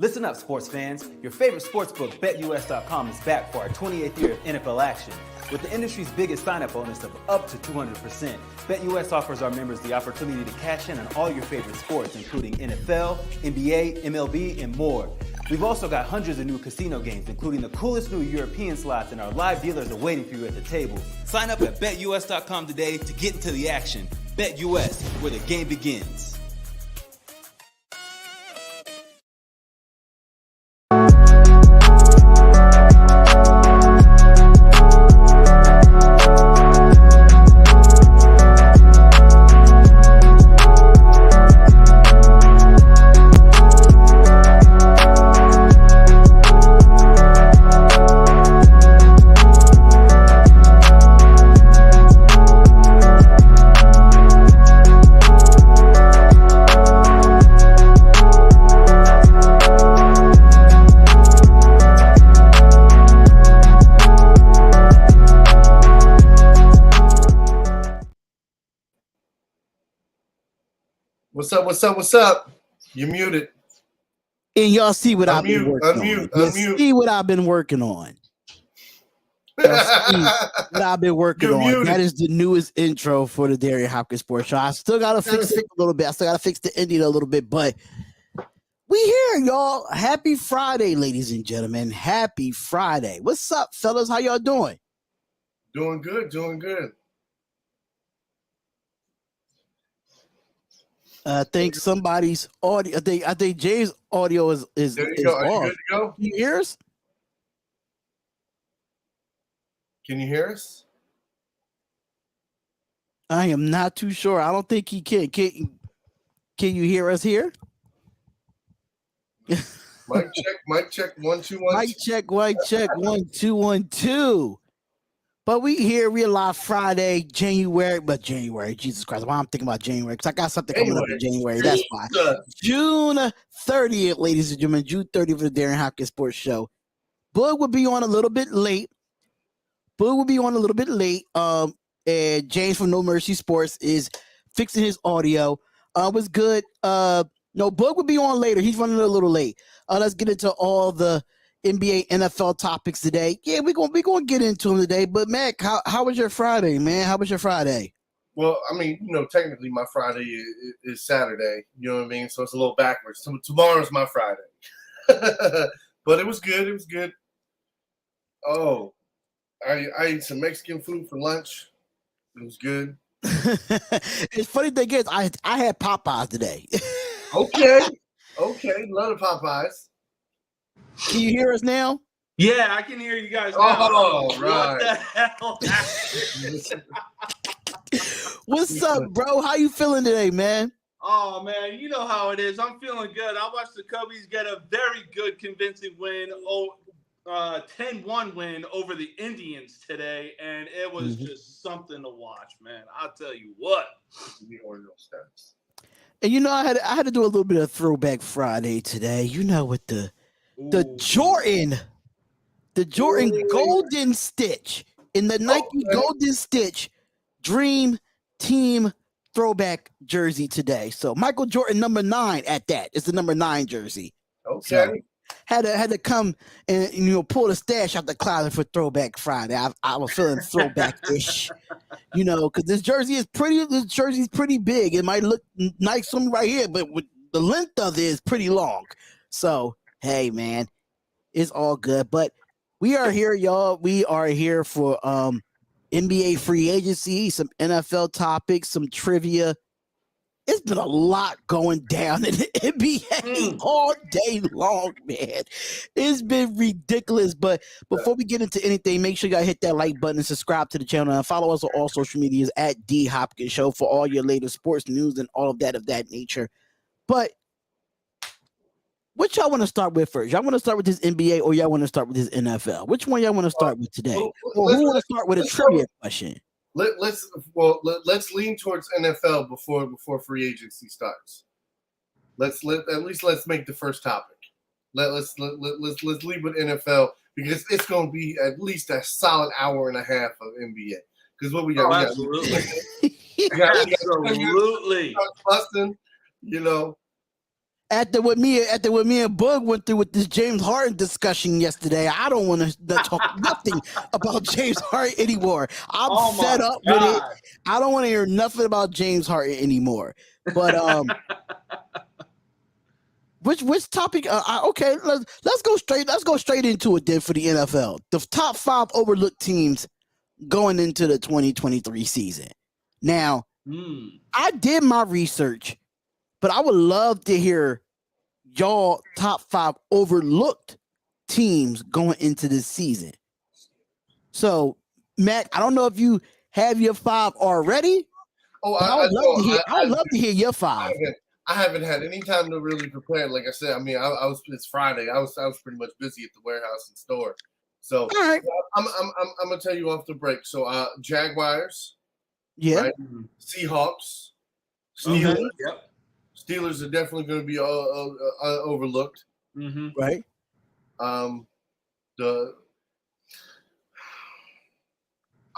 Listen up, sports fans. Your favorite sportsbook, BetUS.com, is back for our 28th year of NFL action. With the industry's biggest sign-up bonus of up to 200%, BetUS offers our members the opportunity to cash in on all your favorite sports, including NFL, NBA, MLB, and more. We've also got hundreds of new casino games, including the coolest new European slots, and our live dealers are waiting for you at the table. Sign up at BetUS.com today to get into the action. BetUS, where the game begins. What's up? You're muted. And y'all see what I've been working on. Unmute. See what I've been working on. What I've been working You're on. muted. That is the newest intro for the Darion Hopkins Sports Show. I still gotta fix it a little bit. I still gotta fix the ending a little bit, but we here, y'all. Happy Friday, ladies and gentlemen. Happy Friday. What's up, fellas? How y'all doing? Doing good. I think somebody's audio. I think Jay's audio is There you go. Are you off. good to go? Can you hear us? Can you hear us? I am not too sure. I don't think he can. Can you hear us here? Mic check, 1 2 1. Mic check, 1 2 1 2. But we here, we live Friday, January, Jesus Christ, why I'm thinking about January, because I got something coming up in January, that's why. June 30th, ladies and gentlemen, June 30th for the Darion Hopkins Sports Show. Bug will be on a little bit late. And James from No Mercy Sports is fixing his audio. Was good. No, Bug will be on later. He's running a little late. Let's get into all the NBA, NFL topics today. Yeah, we're gonna get into them today. But Mac, how was your Friday, man? How was your Friday? Well, I mean, technically my Friday is Saturday. You know what I mean? So it's a little backwards. Tomorrow's my Friday. But it was good. Oh, I ate some Mexican food for lunch. It was good. It's funny thing is, I had Popeyes today. Okay. Love the Popeyes. Can you hear us now? Yeah, I can hear you guys now. Oh, right. What the hell? What's up, bro? How you feeling today, man? Oh, man, you know how it is. I'm feeling good. I watched the Cubbies get a very good, convincing win, 10-1 win over the Indians today, and it was just something to watch, man. I'll tell you what. The Orioles stats. And I had to do a little bit of Throwback Friday today. With the Jordan Golden Stitch in the Nike Golden Stitch Dream Team throwback jersey today. So Michael Jordan number 9 at that. It's the number 9 jersey. Okay. So had to come and pull the stash out the closet for Throwback Friday. I was feeling throwback-ish, because this jersey is pretty. This jersey's pretty big. It might look nice from right here, but with the length of it is pretty long. So hey, man, it's all good. But we are here, y'all. We are here for NBA free agency, some NFL topics, some trivia. It's been a lot going down in the NBA all day long, man. It's been ridiculous. But before we get into anything, make sure you guys hit that like button and subscribe to the channel. And follow us on all social medias at DHopkinsShow for all your latest sports news and all of that nature. But what y'all want to start with first? Y'all want to start with this NBA or y'all want to start with this NFL? Which one y'all want to start with today? Or who want to start with a trivia question? Let's lean towards NFL before free agency starts. Let's make the first topic. Let's leave with NFL because it's going to be at least a solid hour and a half of NBA. Because what we got, absolutely. Busting, After what me and Bug went through with this James Harden discussion yesterday, I don't want to talk nothing about James Harden anymore. I'm fed up with it. I don't want to hear nothing about James Harden anymore. But which topic? Okay, let's go straight into it then for the NFL. The top 5 overlooked teams going into the 2023 season. Now, I did my research, but I would love to hear y'all top 5 overlooked teams going into this season. So, Matt, I don't know if you have your 5 already. Oh, I would love to hear your 5. I haven't had any time to really prepare. Like I said, I mean, it's Friday. I was pretty much busy at the warehouse and store. So right. I'm gonna tell you off the break. So Jaguars, yeah, right? Seahawks, Steelers. Okay. Yep. Steelers are definitely going to be overlooked. Mm-hmm. Right. I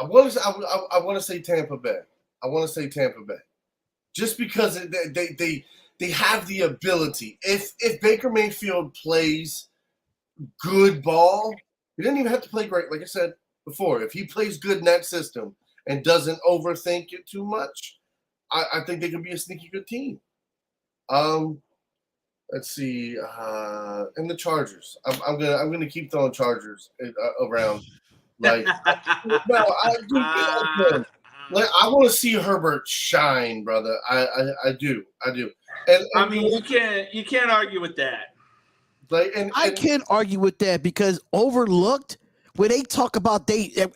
want to say Tampa Bay. Just because they have the ability. If Baker Mayfield plays good ball, he didn't even have to play great. Like I said before, if he plays good in that system and doesn't overthink it too much, I think they could be a sneaky good team. Let's see. And the Chargers. I'm gonna keep throwing Chargers around. Like, no, I want to see Herbert shine, brother. I do. And I mean, you can't argue with that. Like, I can't argue with that because overlooked. Where they talk about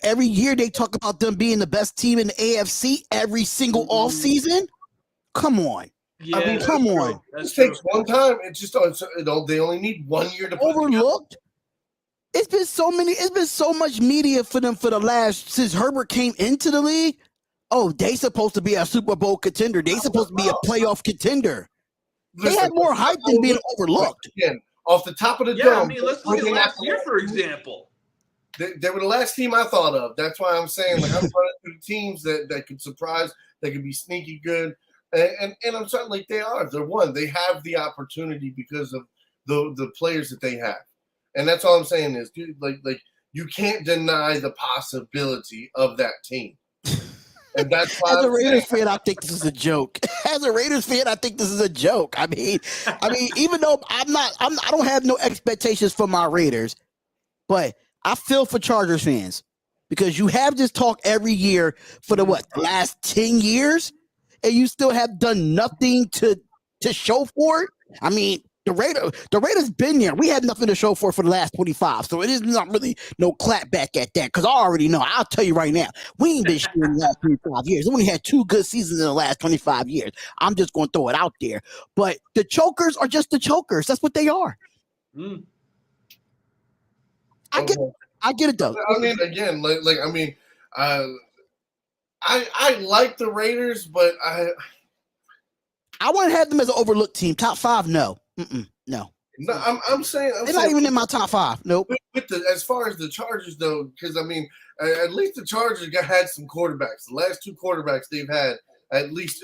every year they talk about them being the best team in the AFC every single offseason. Come on. Yeah, I mean, come on. It takes one time. It's just they only need 1 year to overlooked. It's been so much media for them since Herbert came into the league. Oh, they supposed to be a Super Bowl contender. They supposed to be a playoff contender. They had more hype than being overlooked. Again, off the top of the dome. I mean, let's look at last year, for example. They were the last team I thought of. That's why I'm saying, like, I'm running through teams that could surprise, that could be sneaky good. And I'm saying, like, they're one. They have the opportunity because of the players that they have. And that's all I'm saying is, dude, like you can't deny the possibility of that team. And that's why as a Raiders fan, I think this is a joke. As a Raiders fan, I think this is a joke. I mean, even though I don't have no expectations for my Raiders, but I feel for Chargers fans because you have this talk every year for the last 10 years, and you still have done nothing to show for it. I mean, the Raiders been there. We had nothing to show for the last 25, so it is not really no clap back at that because I already know. I'll tell you right now, we ain't been shooting the last 25 years. We only had 2 good seasons in the last 25 years. I'm just going to throw it out there. But the chokers are just the chokers. That's what they are. I get it though. I mean, again, I like the Raiders, but I want to have them as an overlooked team. Top 5, no. No. No, I'm saying they're not even in my top 5. Nope. As far as the Chargers, though, because I mean, at least the Chargers had some quarterbacks. The last 2 quarterbacks they've had, at least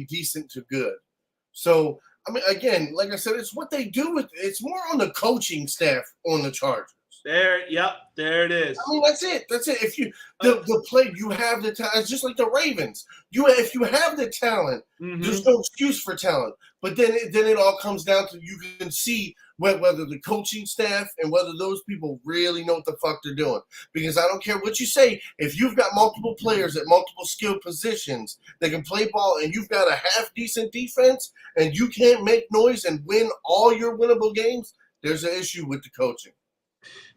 decent to good. So I mean, again, like I said, it's what they do it's more on the coaching staff on the Chargers. There it is. I mean, that's it. If you the play, you have the talent. It's just like the Ravens. If you have the talent, there's no excuse for talent. But then it all comes down to you can see whether the coaching staff and whether those people really know what the fuck they're doing. Because I don't care what you say, if you've got multiple players at multiple skill positions that can play ball and you've got a half decent defense and you can't make noise and win all your winnable games, there's an issue with the coaching.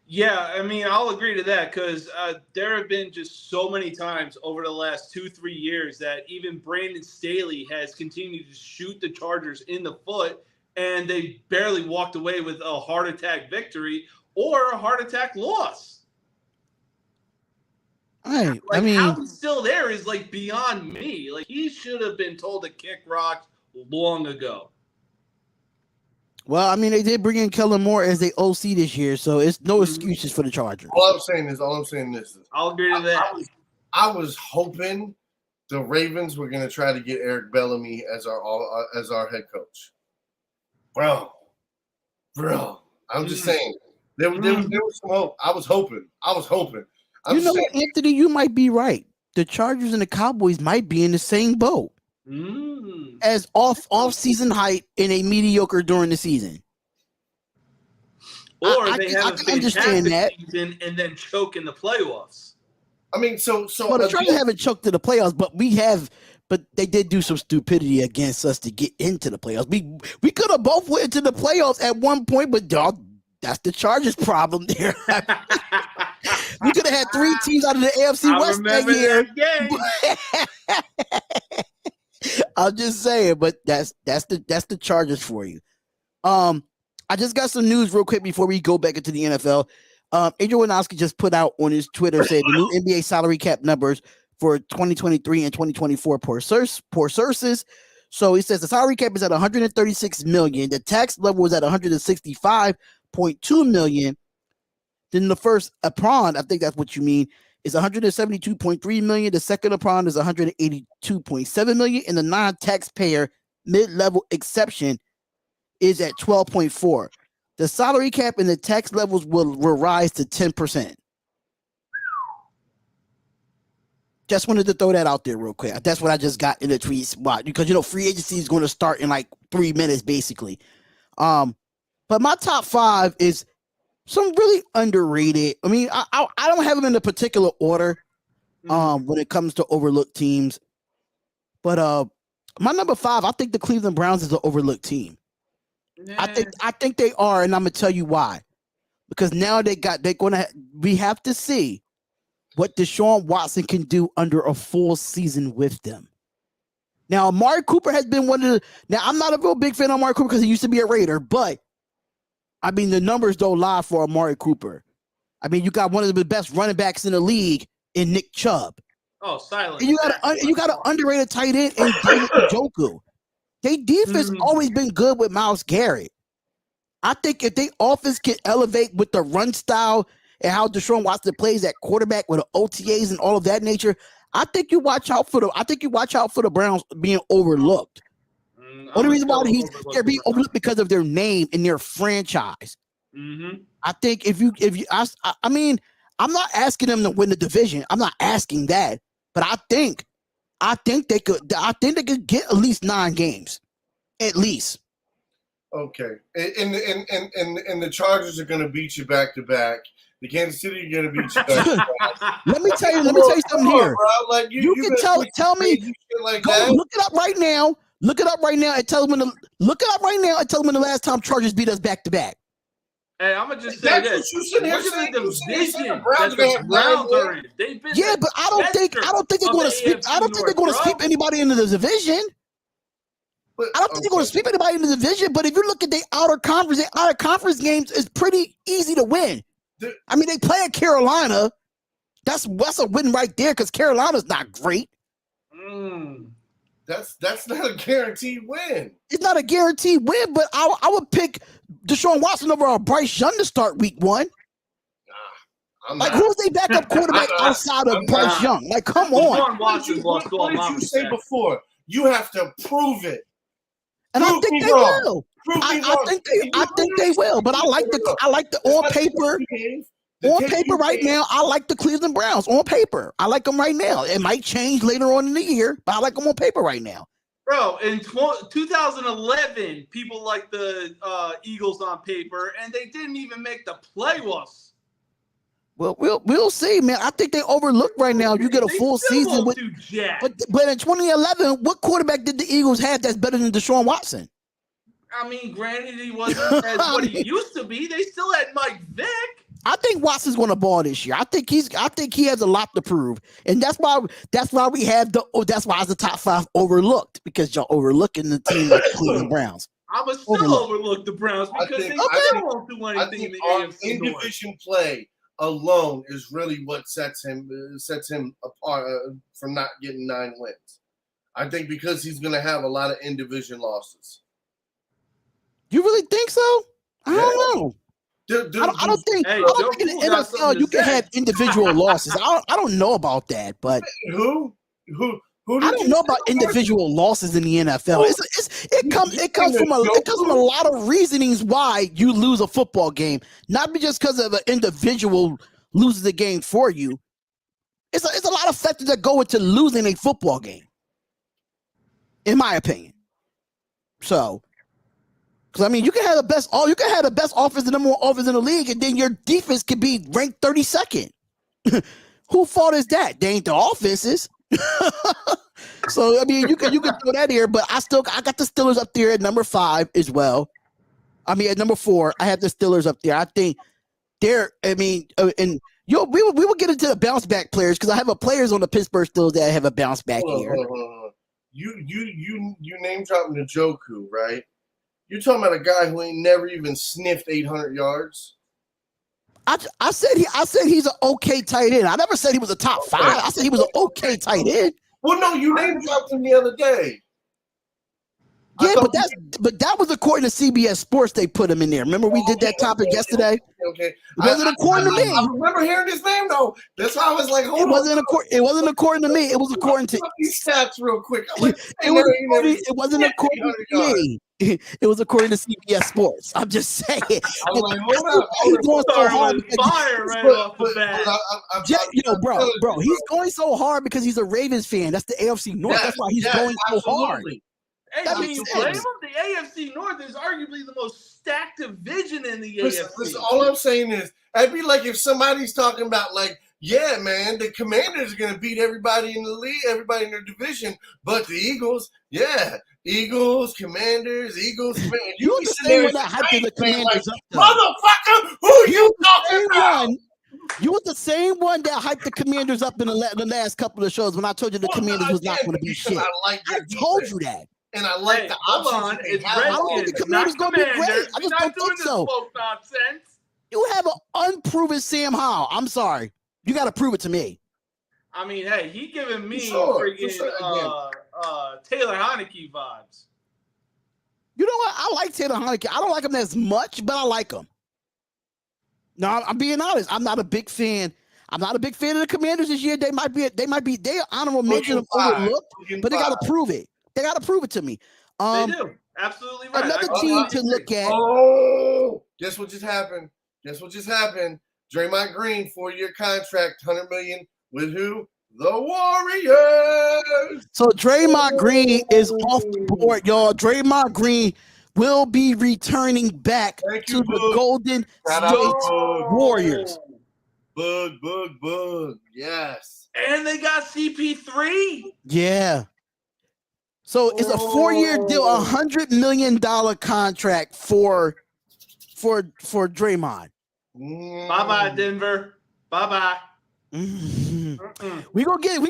Yeah, I mean, I'll agree to that because there have been just so many times over the last 2-3 years that even Brandon Staley has continued to shoot the Chargers in the foot, and they barely walked away with a heart attack victory or a heart attack loss. Right. Like, how he's still there is like beyond me. Like, he should have been told to kick rocks long ago. Well, I mean, they did bring in Kellen Moore as the OC this year, so it's no excuses for the Chargers. All I'm saying is I'll agree to that. I was hoping the Ravens were going to try to get Eric Bellamy as our head coach. bro. I'm just saying. There was some hope. I was hoping. You know what, Anthony? You might be right. The Chargers and the Cowboys might be in the same boat as off-season hype and a mediocre during the season. Or they have a understand that season and then choke in the playoffs. I mean, so well, the Chargers haven't choked to the playoffs, but they did do some stupidity against us to get into the playoffs. We could have both went into the playoffs at one point, but dog, that's the Chargers' problem there. We could have had 3 teams out of the AFC West that year. I'm just saying, but that's the Chargers for you. I just got some news real quick before we go back into the NFL. Adrian Wojnarowski just put out on his Twitter said the new NBA salary cap numbers for 2023 and 2024 per sources. So he says the salary cap is at 136 million. The tax level is at 165.2 million. Then the first apron, I think that's what you mean, is 172.3 million. The second apron is 182.7 million, and the non-taxpayer mid-level exception is at 12.4. The salary cap and the tax levels will rise to 10%. Just wanted to throw that out there real quick. That's what I just got in the tweet spot because free agency is going to start in like 3 minutes, basically. But my top 5 is some really underrated. I mean, I don't have them in a particular order when it comes to overlooked teams. But my number 5, I think the Cleveland Browns is an overlooked team. I think they are, and I'm gonna tell you why. Because now we have to see what Deshaun Watson can do under a full season with them. Now, Amari Cooper has been one of the. Now, I'm not a real big fan of Amari Cooper because he used to be a Raider, but I mean the numbers don't lie for Amari Cooper. I mean, you got one of the best running backs in the league in Nick Chubb. Oh, silence! And you got an underrated tight end in David Njoku. Their defense always been good with Myles Garrett. I think if they offense can elevate with the run style and how Deshaun Watson plays at quarterback with the OTAs and all of that nature, I think you watch out for the Browns being overlooked. Only reason why they're being overlooked because of their name and their franchise. I think I mean, I'm not asking them to win the division. I'm not asking that, but I think they could get at least 9 games, at least. Okay, and the Chargers are going to beat you back to back. The Kansas City are going to beat you back to back. Let me tell you something here. Like you can tell me. Like go that. Look it up right now. Look it up right now and tell them the last time Chargers beat us back to back. Hey, I'm gonna just say this. Look at the division that the Browns are in. But I don't think they're going to sweep. I don't think they're going to sweep anybody into the division. I don't think they're going to sweep anybody in the division. But if you look at the outer conference games, it's pretty easy to win. I mean, they play at Carolina. That's a win right there because Carolina's not great. That's not a guaranteed win. It's not a guaranteed win, but I would pick Deshaun Watson over Bryce Young to start week 1. Who's their backup quarterback outside of Bryce Young? Like, come on. What did you say before? You have to prove it. And I think they will. I think they will. But I like the on paper. On paper right now, I like the Cleveland Browns. On paper, I like them right now. It might change later on in the year, but I like them on paper right now. Bro, in 2011, people liked the Eagles on paper, and they didn't even make the playoffs. Well, we'll see, man. I think they overlooked right now. You get a full season with, but in 2011, what quarterback did the Eagles have that's better than Deshaun Watson? I mean, granted, he wasn't as what he used to be. They still had Mike Vick. I think Watson's going to ball this year. I think he has a lot to prove, and that's why we have that's why it's the top 5 overlooked because you're overlooking the team like the Cleveland Browns. I would still overlook the Browns because they won't do anything in the AFC North. In-division play alone is really what sets him apart from not getting 9 wins. I think because he's going to have a lot of in-division losses. You really think so? I don't know. I don't think in the NFL you can have individual losses. I don't know about that, but who I don't know about individual losses in the NFL. It comes from a lot of reasonings why you lose a football game, not just because of an individual loses the game for you. It's a lot of factors that go into losing a football game, in my opinion. So, because I mean, you can have the best offense, the number one offense in the league, and then your defense could be ranked 32nd. Who fault is that? They ain't the offenses. So I mean, you can throw that here, but I got the Steelers up there at number 5 as well. I mean, at number 4, I have the Steelers up there. I think they're. I mean, and we will get into the bounce back players because I have players on the Pittsburgh Steelers that have a bounce back here. You name dropping Njoku, right? You're talking about a guy who ain't never even sniffed 800 yards. I said he's an okay tight end. I never said he was a top 5. I said he was an okay tight end. Well, no, you name dropped him the other day. Yeah, but that was according to CBS Sports. They put him in there. Remember we did that topic yesterday. Okay, it wasn't according to me. I remember hearing his name though. That's why I was like, it wasn't according to me. It was according to these stats real quick. It wasn't according to me. It was according to CBS Sports. I'm just saying. I was like, hold up. He's going so hard fire right off the bat. Bro, he's going so hard because he's a Ravens fan. That's the AFC North. That's why he's going so hard. Hey, I mean, blame him. The AFC North is arguably the most stacked division in the AFC. Listen, all I'm saying is, I'd be like if somebody's talking about like, yeah, man, the Commanders are going to beat everybody in the league, everybody in their division, but the Eagles, yeah, Commanders. You the same one that hyped the Commanders up. Motherfucker, who you talking about? You was the same one that hyped the Commanders up in the last couple of shows when I told you the Commanders was not going to be shit. I told you that. And I like the options. I don't think the Commanders going to be great. I just don't think so. Nonsense. You have an unproven Sam Howell. I'm sorry. You got to prove it to me. I mean, hey, he giving me freaking Taylor Heineke vibes. You know what? I like Taylor Heineke. I don't like him as much, but I like him. No, I'm being honest. I'm not a big fan. I'm not a big fan of the Commanders this year. They might be honorable mention of overlooked, but they got to prove it. They got to prove it to me. They do. Absolutely right. Another team to look at. Oh, guess what just happened? Draymond Green, 4-year contract, $100 million with who? The Warriors. So Draymond Green is off the board, y'all. Draymond Green will be returning back to the Golden State Warriors. Bug. Yes. And they got CP3. Yeah. So it's a 4-year deal, $100 million contract for Draymond. Bye-bye, Denver. Bye-bye. We gonna get into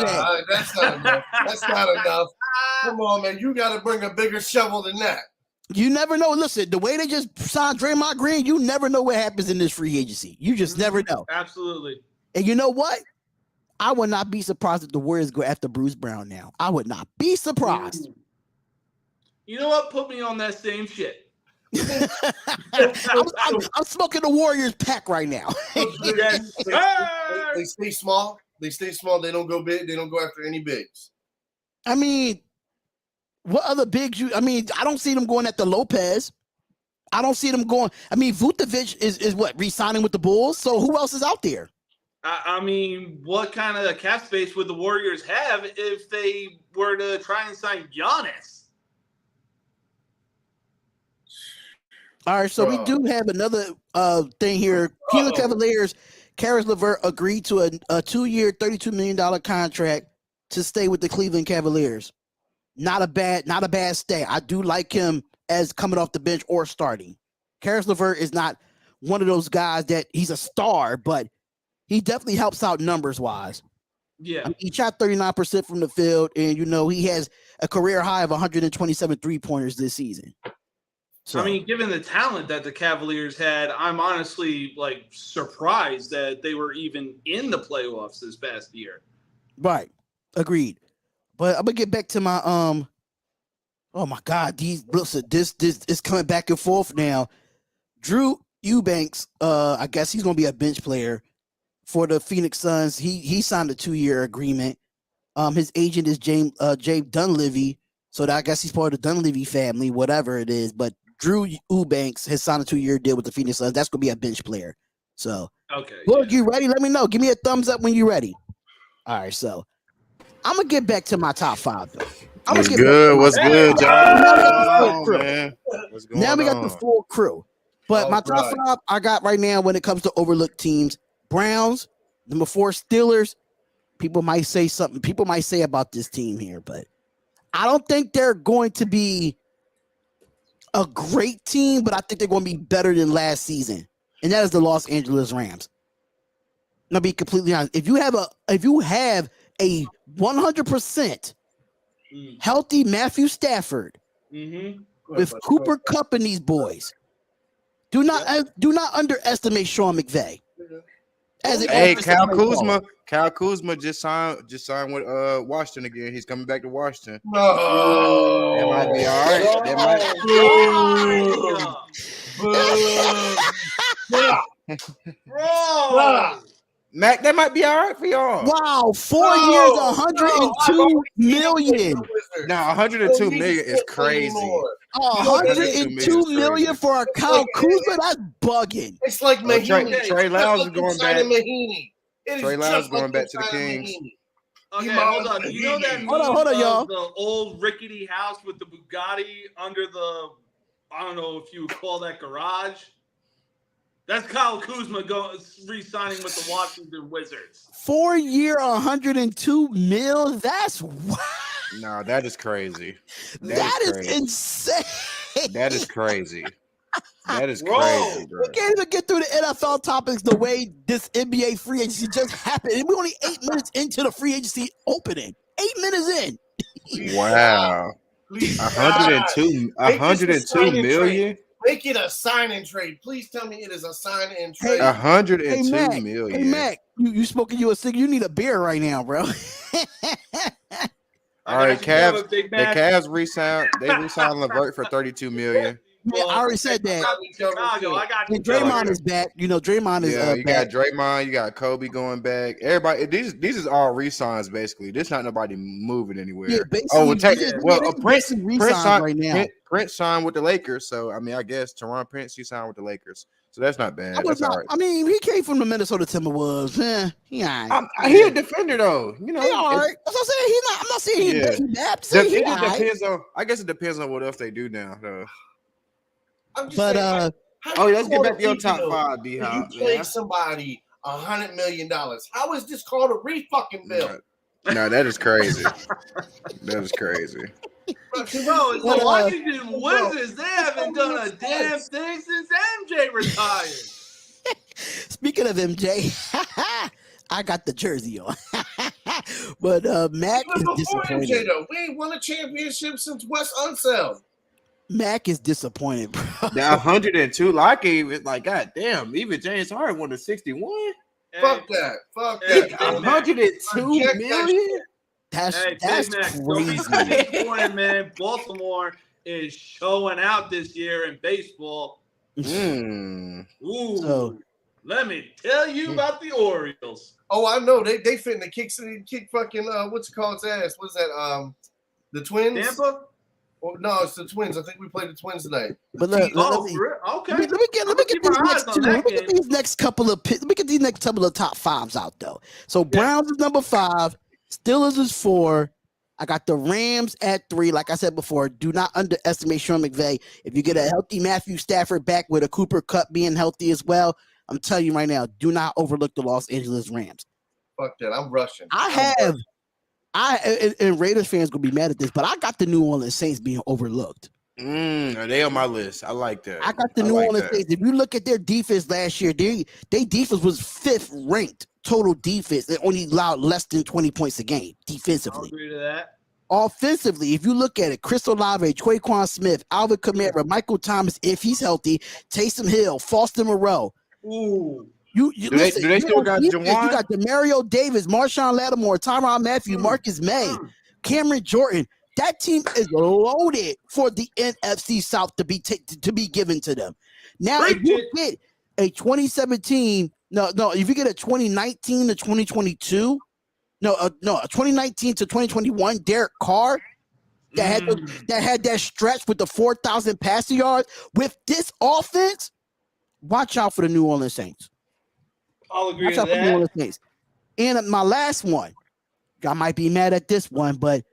that. That's not enough. Come on, man. You got to bring a bigger shovel than that. You never know. Listen, the way they just signed Draymond Green, you never know what happens in this free agency. You just never know. Absolutely. And you know what? I would not be surprised if the Warriors go after Bruce Brown now. I would not be surprised. You know what? Put me on that same shit. I'm smoking the Warriors pack right now. They stay small. They don't go big. They don't go after any bigs. I mean, what other bigs I don't see them going at the Lopez. I don't see them going. I mean, Vucevic is what, re-signing with the Bulls? So who else is out there? I mean, what kind of cap space would the Warriors have if they were to try and sign Giannis? All right, so we do have another thing here. Cleveland Cavaliers, Caris LeVert agreed to a 2-year, $32 million contract to stay with the Cleveland Cavaliers. Not a bad stay. I do like him as coming off the bench or starting. Caris LeVert is not one of those guys that he's a star, but he definitely helps out numbers wise. Yeah. I mean, he shot 39% from the field, and he has a career high of 127 3-pointers this season. So, I mean, given the talent that the Cavaliers had, I'm honestly surprised that they were even in the playoffs this past year. Right. Agreed. But I'm gonna get back to my oh my God, this is coming back and forth now. Drew Eubanks, I guess he's gonna be a bench player for the Phoenix Suns. He signed a 2-year agreement. His agent is Jay Dunleavy. So I guess he's part of the Dunleavy family, whatever it is. But Drew Eubanks has signed a 2-year deal with the Phoenix Suns. That's going to be a bench player. So, Okay. look, you ready? Let me know. Give me a thumbs up when you're ready. All right, so I'm going to get back to my top 5, though. What's good? What's good, John? Now we got the full crew. But my top 5 I got right now when it comes to overlooked teams, Browns, number 4, Steelers. People might say something. People might say about this team here, but I don't think they're going to be a great team, but I think they're going to be better than last season. And that is the Los Angeles Rams. I'll be completely honest. If you have a 100% healthy Matthew Stafford with Cooper Kupp and these boys, do not underestimate Sean McVay. Hey, Kyle Kuzma just signed with Washington again. He's coming back to Washington. No, that might be all right. Mac, that might be all right for y'all. Wow, 4 years, 102 million. Now, 102 million is crazy. 102 million for a Kyle Kuzma? That's bugging. It's like Mahinmi. Trey Lyles is going back. Trey Lyles is going back to the Kings. Okay, hold on. You know that hold on, y'all. The old rickety house with the Bugatti under the, I don't know if you would call that garage? That's Kyle Kuzma re-signing with the Washington Wizards. 4 year, 102 mil. That's wow. No, that is crazy. That is insane. That is crazy. That is crazy, bro. We can't even get through the NFL topics the way this NBA free agency just happened. And we're only 8 minutes into the free agency opening. 8 minutes in. Wow. 102 million? Make it a sign and trade. Please tell me it is a sign and trade. 102 million. Hey, Mac, you smoking you a cig? You need a beer right now, bro. All right, Cavs. The Cavs re-signed LeVert for 32 million. Yeah, I already said that. Chicago, I got you. And Draymond is back. You know, Draymond is you got Draymond, you got Kobe going back. Everybody, these is all re-signs basically. This not nobody moving anywhere. Yeah, Prince signed right now. Prince signed with the Lakers, so I mean, I guess Teron Prince he signed with the Lakers, so that's not bad. That's all right. I mean, he came from the Minnesota Timberwolves. He a defender though. You know, he all right. That's what I'm saying. I'm not saying he's bad. Depends on. I guess it depends on what else they do now, though. Let's get back to your top 5, D-Hop. You trade somebody $100 million. How is this called a re-fucking bill? No, that is crazy. That is crazy. Bro, the Washington Wizards, they haven't done a damn thing since MJ retired. Speaking of MJ, I got the jersey on. But Mac is disappointed. MJ, though, we ain't won a championship since Wes Unseld. Mac is disappointed, bro. That 102, like it, like God damn, even James Harden won the 61. Fuck that. 102 million. That's crazy. Man, Baltimore is showing out this year in baseball. Ooh. So, let me tell you about the Orioles. Oh, I know. They finna kick fucking what's it called? Its ass. What's that? The Twins. Tampa. Oh, no, it's the Twins. I think we played the Twins tonight. But let me get these next couple of top 5s out though. So Browns is number 5, Steelers is 4. I got the Rams at 3. Like I said before, do not underestimate Sean McVay. If you get a healthy Matthew Stafford back with a Cooper Kupp being healthy as well, I'm telling you right now, do not overlook the Los Angeles Rams. Fuck that. I'm rushing. And Raiders fans gonna be mad at this, but I got the New Orleans Saints being overlooked. Are they on my list? I like that. I got the New Orleans Saints. If you look at their defense last year, their defense was 5th ranked total defense. They only allowed less than 20 points a game defensively. I'll agree to that. Offensively, if you look at it, Chris Olave, Traquan Smith, Alvin Kamara, Michael Thomas, if he's healthy, Taysom Hill, Foster Moreau. Ooh. Do they still got Jawan? You got Demario Davis, Marshawn Lattimore, Tyrann Mathieu, Marcus May, Cameron Jordan. That team is loaded for the NFC South to be given to them. Now, if you get a 2017, if you get a 2019 to 2022, a 2019 to 2021 Derek Carr, that had that stretch with the 4,000 passing yards. With this offense, watch out for the New Orleans Saints. I'll agree Watch with out for the New that. Orleans Saints. And my last one, I might be mad at this one, but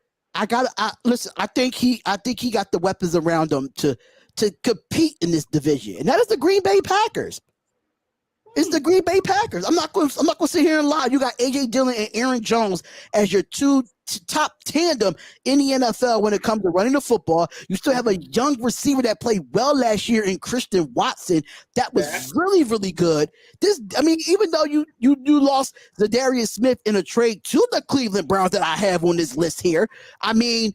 listen. I think he got the weapons around him to compete in this division, and that is the Green Bay Packers. It's the Green Bay Packers. I'm not going to sit here and lie. You got A.J. Dillon and Aaron Jones as your two top tandem in the NFL when it comes to running the football. You still have a young receiver that played well last year in Christian Watson. That was really, really good. Even though you lost the Darion Smith in a trade to the Cleveland Browns that I have on this list here. I mean,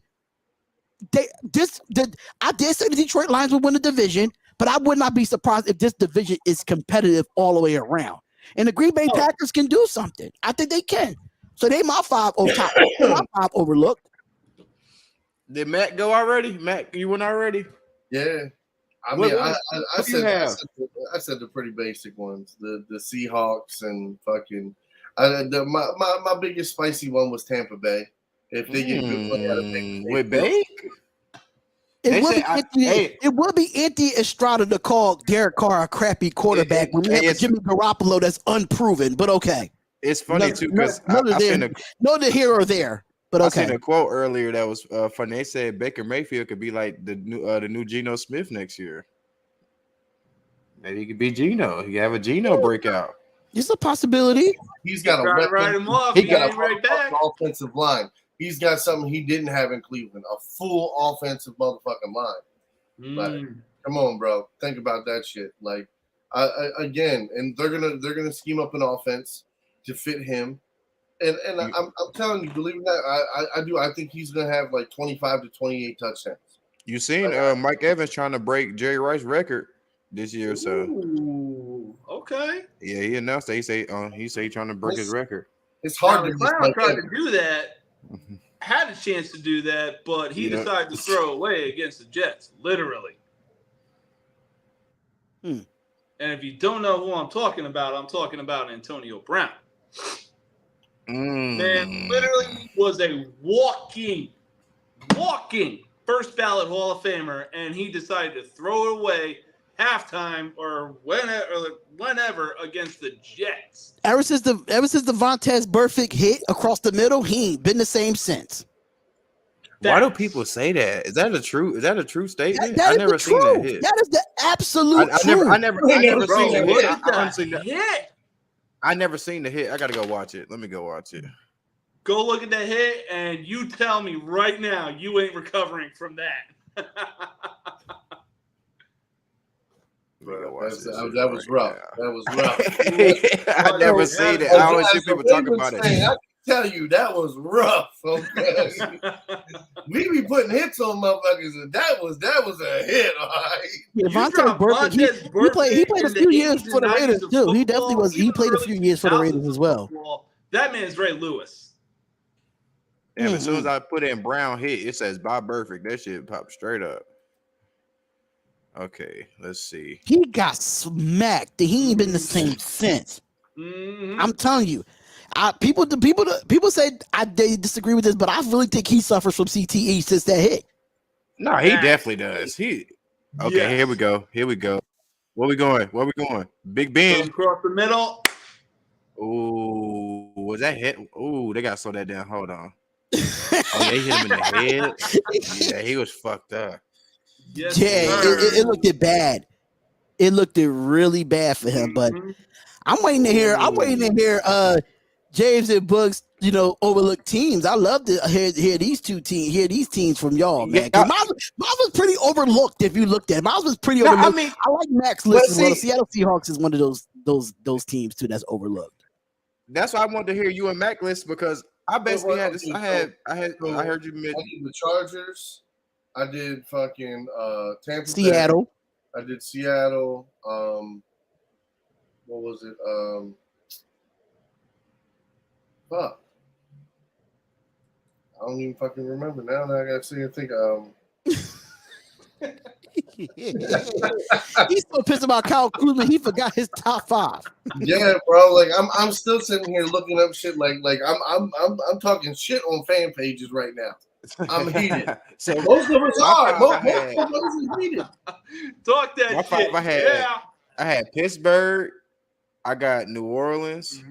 I did say the Detroit Lions would win the division, but I would not be surprised if this division is competitive all the way around. And the Green Bay Packers can do something. I think they can. So they my five overlooked. Did Matt go already? Matt, you went already? Yeah. I said the pretty basic ones. The Seahawks and fucking my biggest spicy one was Tampa Bay. If they get good play out of with Bay? It would be Anthony Estrada to call Derek Carr a crappy quarterback when we have Jimmy Garoppolo that's unproven, but okay. It's funny too because no here or there, but okay. I seen a quote earlier that was funny. They said Baker Mayfield could be like the new Geno Smith next year. Maybe he could be Geno. He could have a Geno breakout. It's a possibility. He's got a weapon. Ride him off. He got a right back. Offensive line. He's got something he didn't have in Cleveland, a full offensive motherfucking line. Like, come on, bro. Think about that shit. Like, again, and they're gonna scheme up an offense to fit him. And I'm telling you, believe that I do. I think he's gonna have like 25 to 28 touchdowns. You seen Mike Evans trying to break Jerry Rice's record this year, so. Okay. Yeah, he announced that he say he's trying to break his record. It's hard to Brown tried to do that. Had a chance to do that, but he decided to throw away against the Jets, literally. And if you don't know who I'm talking about Antonio Brown. Man, literally was a walking first ballot Hall of Famer, and he decided to throw it away halftime or whenever against the Jets. Ever since the Vontaze Burfict hit across the middle, he ain't been the same since. Why do people say that? Is that a true statement? I never seen that hit. That is the absolute truth. I never seen the hit. I never seen the hit. I gotta go watch it. Let me go watch it. Go look at that hit, and you tell me right now you ain't recovering from that. That was rough. That was rough. I never seen it. I always see people talk about it. I can tell you that was rough. Okay, we be putting hits on motherfuckers, and that was a hit. All right. Yeah, Vontaze Burfict, he played a few years for the Raiders too. He definitely was. He played a few years for the Raiders as well. That man's Ray Lewis. And as soon as I put in Brown hit, it says Bob Burfict. That shit popped straight up. Okay, let's see. He got smacked. He ain't been the same since. I'm telling you. People say they disagree with this, but I really think he suffers from CTE since that hit. No, he definitely does. Here we go. Where we going? Big Ben across the middle. Ooh, was that hit? Ooh, they gotta slow that down. Hold on. Oh, they hit him in the head. Yeah, he was fucked up. Yes, it looked bad. It looked really bad for him. But I'm waiting to hear James and Bugs, overlook teams. I love to hear these teams from y'all, man. Miles was pretty overlooked if you looked at it. Miles was pretty overlooked. I like Max list as well. The Seattle Seahawks is one of those teams too that's overlooked. That's why I wanted to hear you and Mac list because I basically had this. I heard you mention the Chargers. I did fucking Tampa Seattle. Bay. I did Seattle. What was it? Fuck. I don't even fucking remember now. That I gotta see and think. He's so pissed about Kyle Kuzma. He forgot his top 5. Yeah, bro. Like I'm still sitting here looking up shit. Like I'm talking shit on fan pages right now. I'm heated. So Most of us my are. five, Most I had, of us are heated. Talk that my shit. five, Yeah. I had Pittsburgh. I got New Orleans.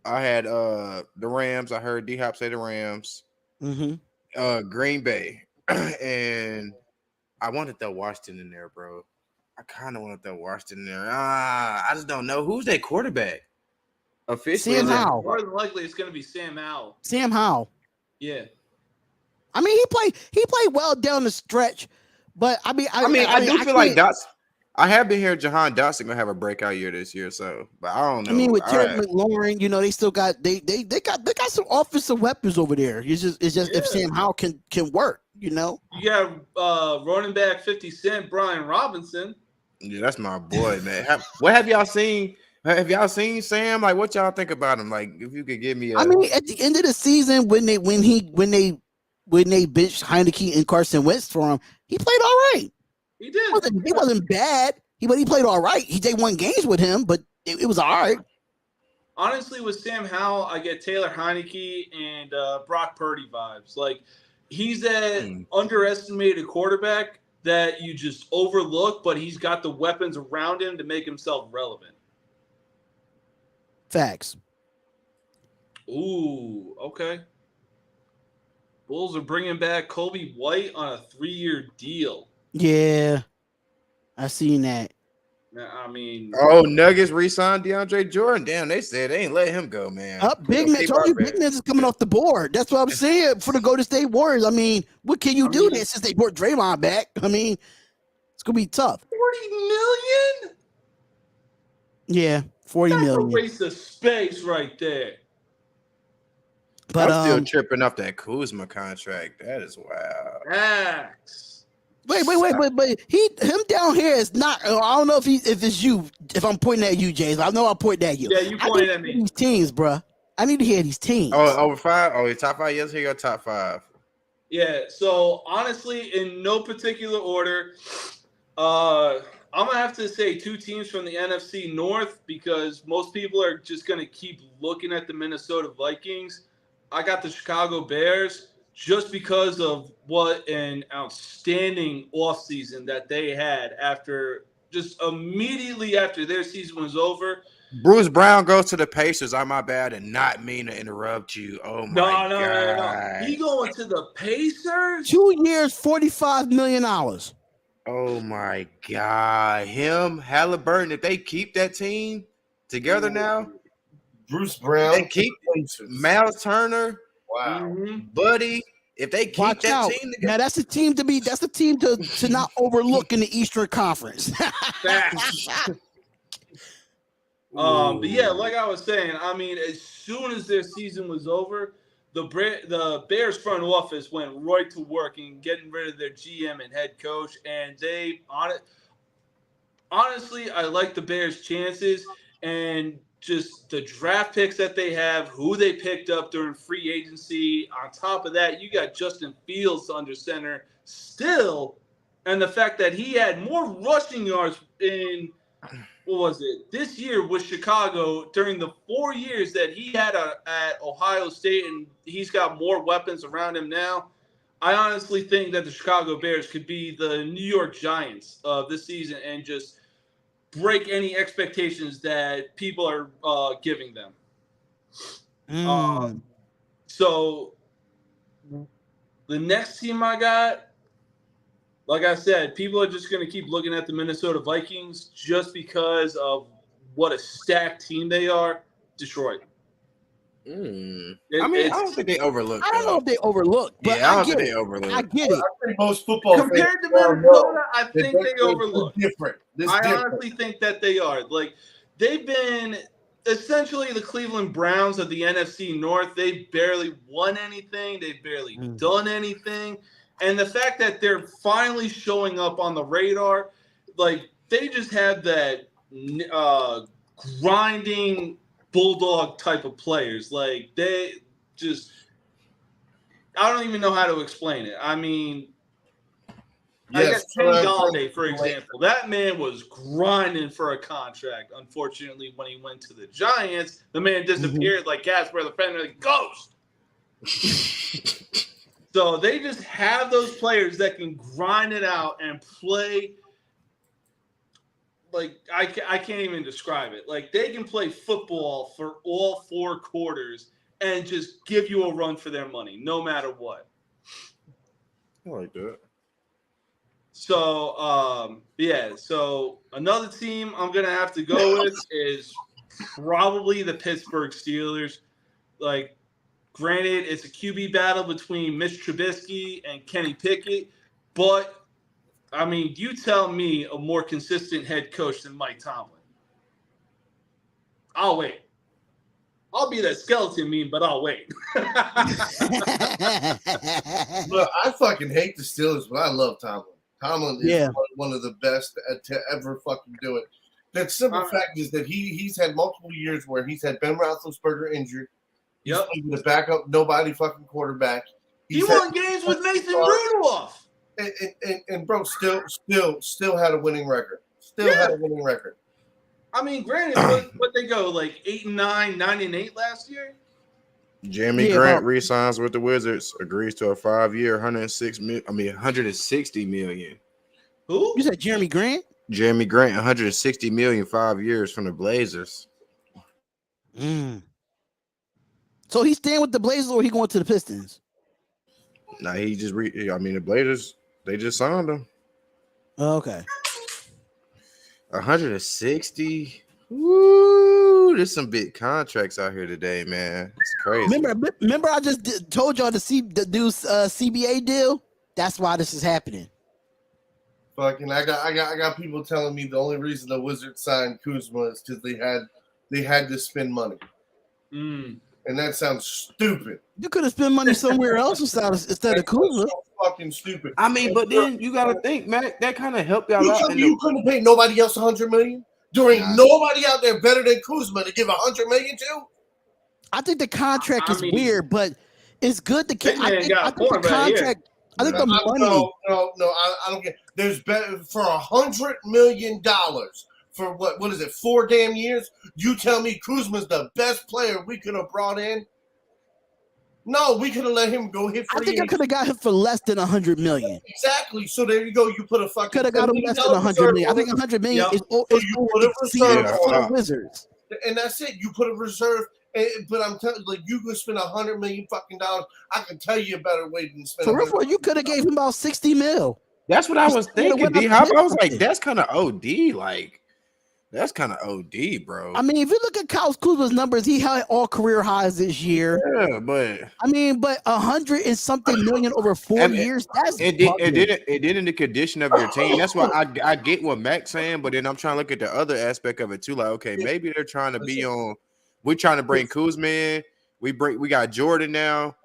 I had the Rams. I heard D Hop say the Rams. Green Bay, and I wanted that Washington in there, bro. I kind of wanted that Washington in there. I just don't know who's that quarterback. Officially, Sam Howell. More than likely, it's going to be Sam Howell. Sam Howell. Yeah. I mean, he played well down the stretch, but I do feel like Dotson. I have been hearing Jahan Dotson gonna have a breakout year this year, so but I don't know. I mean, with Terry McLaurin, they still got they got some offensive weapons over there. It's just if Sam Howell can work, You got running back 50 Cent, Brian Robinson. Yeah, that's my boy, man. What have y'all seen? Have y'all seen Sam? Like, what y'all think about him? Like, if you could give me I mean, at the end of the season, when they benched Heineke and Carson Wentz for him, he played all right. He did. He wasn't bad. He played all right. They won games with him, but it was all right. Honestly, with Sam Howell, I get Taylor Heineke and Brock Purdy vibes. Like, he's that underestimated quarterback that you just overlook, but he's got the weapons around him to make himself relevant. Facts. Ooh, okay. Bulls are bringing back Kobe White on a 3-year deal. Yeah, I seen that. I mean, Nuggets re-signed DeAndre Jordan. Damn, they said they ain't let him go, man. Big man is coming off the board. That's what I'm saying for the Golden State Warriors. I mean, what can you do there since they brought Draymond back? I mean, it's gonna be tough. 40 million? Yeah, 40 million. That's a waste of space right there. But I'm still tripping off that Kuzma contract. That is wild. Max. Wait, but him down here is not. I don't know if it's you. If I'm pointing at you, James, I know I'm pointing at you. Yeah, you pointed at me. These teams, bro. I need to hear these teams. Over 5. Your top 5. Yes, here your top 5. Yeah. So honestly, in no particular order, I'm gonna have to say 2 teams from the NFC North because most people are just gonna keep looking at the Minnesota Vikings. I got the Chicago Bears. Just because of what an outstanding offseason that they had just immediately after their season was over. Bruce Brown goes to the Pacers. I'm my bad and not mean to interrupt you. Oh my God. No. He going to the Pacers? 2 years, $45 million. Oh my God. Him, Halliburton, if they keep that team together now. Bruce Brown. They keep Miles Turner. Wow. Buddy, if they keep Watch that out. team together. Now that's a team to not overlook in the Eastern Conference. But yeah, like I was saying, I mean, as soon as their season was over, the Bears front office went right to work and getting rid of their GM and head coach, and they honestly, I like the Bears' chances and just the draft picks that they have, who they picked up during free agency. On top of that, you got Justin Fields under center still, and the fact that he had more rushing yards in this year with Chicago during the 4 years that he had at Ohio State, and he's got more weapons around him now. I honestly think that the Chicago Bears could be the New York Giants of this season and just break any expectations that people are giving them. So the next team I got, like I said, people are just going to keep looking at the Minnesota Vikings just because of what a stacked team they are. Detroit. I don't think they overlook. I don't know if they overlook, but yeah, I don't get think it. they overlook. I get it. I think most football Compared to fans Minnesota, I think they they're overlook. different. Honestly think that they are. Like, they've been essentially the Cleveland Browns of the NFC North. They barely won anything. They've barely done anything. And the fact that they're finally showing up on the radar, like, they just have that grinding bulldog type of players. Like, they just – I don't even know how to explain it. I mean – I got Kenny Galladay, for example. That man was grinding for a contract. Unfortunately, when he went to the Giants, the man disappeared like Casper the Friendly Ghost. So they just have those players that can grind it out and play. Like I can't even describe it. Like they can play football for all 4 quarters and just give you a run for their money, no matter what. I like that. So yeah. So another team I'm gonna have to go with is probably the Pittsburgh Steelers. Like, granted, it's a QB battle between Mitch Trubisky and Kenny Pickett, but I mean, you tell me a more consistent head coach than Mike Tomlin. I'll wait. I'll be that skeleton meme, but I'll wait. Look, I fucking hate the Steelers, but I love Tomlin. Tomlin is one of the best to ever fucking do it. The simple fact is that he's had multiple years where he's had Ben Roethlisberger injured. He's playing the backup, nobody fucking quarterback. He won games with Mason Rudolph. And bro, still had a winning record. Had a winning record. I mean, granted, what they go like 8-9, 9-8 last year. Jeremy Grant re-signs with the Wizards, agrees to a 5-year, $160 million. Who? You said Jeremy Grant? Jeremy Grant, $160 million, 5 years from the Blazers. So he's staying with the Blazers, or he going to the Pistons? Nah, he just the Blazers, they just signed him. Oh, okay. 160. Woo! There's some big contracts out here today, man. It's crazy. Remember, I just told y'all the new CBA deal. That's why this is happening. Fucking, I got people telling me the only reason the Wizards signed Kuzma is because they had to spend money. And that sounds stupid. You could have spent money somewhere else instead of Kuzma. So fucking stupid. I mean, but then you got to think, man, that kind of helped y'all out. You couldn't pay nobody else $100 million? There ain't nobody out there better than Kuzma to give $100 million to? I think the contract is weird, but it's good to I think the contract. I think the money. No, I don't get. There's better for $100 million for what is it? 4 damn years? You tell me Kuzma's the best player we could have brought in? No, we could have let him go hit free. I think I could have got him for less than $100 million. Exactly. So there you go. You put a fucking. Could have got him less than $100 million. I think $100 million is for the Wizards. And that's it. You put a reserve. But I'm telling you, like, you could spend $100 million fucking dollars. I can tell you a better way than spend. For real, you could have gave him about $60 million. That's what I was thinking. D-Hop, I was like, that's kind of OD. Like, that's kind of OD, bro. I mean, if you look at Kyle Kuzma's numbers, he had all career highs this year. Yeah, but I mean, but $100 and something million over 4 years. That's it did in the condition of your team. That's why I get what Mac's saying, but then I'm trying to look at the other aspect of it too. Like, okay, maybe they're trying to be on. We're trying to bring Kuzma in. We got Jordan now.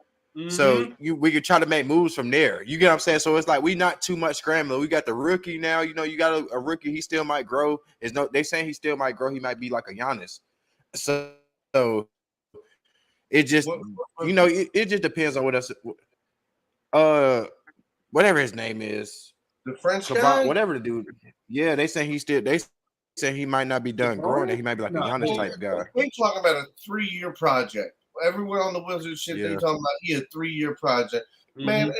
So we could try to make moves from there. You get what I'm saying? So it's like we not too much scrambling. We got the rookie now. You know, you got a rookie. He still might grow. They saying he still might grow. He might be like a Giannis. So it just it just depends on what else. Whatever his name is, the French guy, whatever the dude. Yeah, they say he might not be done growing. And he might be like a Giannis type guy. We're talking about a 3-year project. Everywhere on the Wizards shit, they talking about a 3-year project. Man,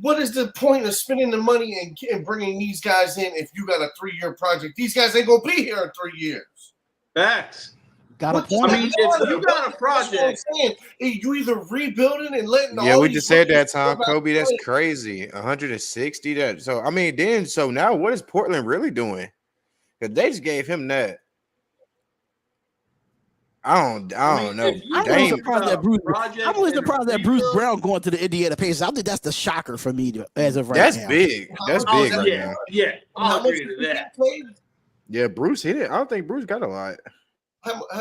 what is the point of spending the money and bringing these guys in if you got a 3-year project? These guys ain't gonna be here in 3 years. Facts. Got a point. I mean, if you got a project, you either rebuilding and letting. Yeah, we just said that, Tom. Kobe, that's crazy. 160. That so. I mean, so now what is Portland really doing? Because they just gave him that. I don't know. I'm really surprised that Bruce Brown going to the Indiana Pacers. I think that's the shocker for me as of right now. That's big. That's big right now. Yeah, I'll agree to that. Yeah, Bruce hit it. I don't think Bruce got a lot.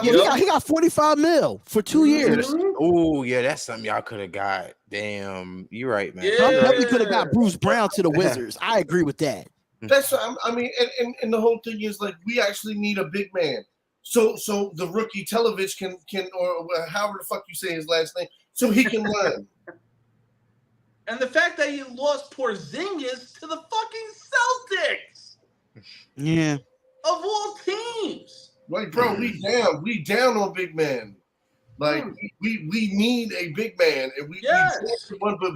He got $45 million for 2 years. Oh, yeah, that's something y'all could have got. Damn, you're right, man. Yeah. Definitely could have got Bruce Brown to the Wizards. I agree with that. That's I mean, and the whole thing is like we actually need a big man. So the rookie Television can or however the fuck you say his last name, so he can learn. And the fact that you lost Porzingis to the fucking Celtics. Yeah. Of all teams. Like, bro, we down on big man. Like we need a big man, and we Yes. one, but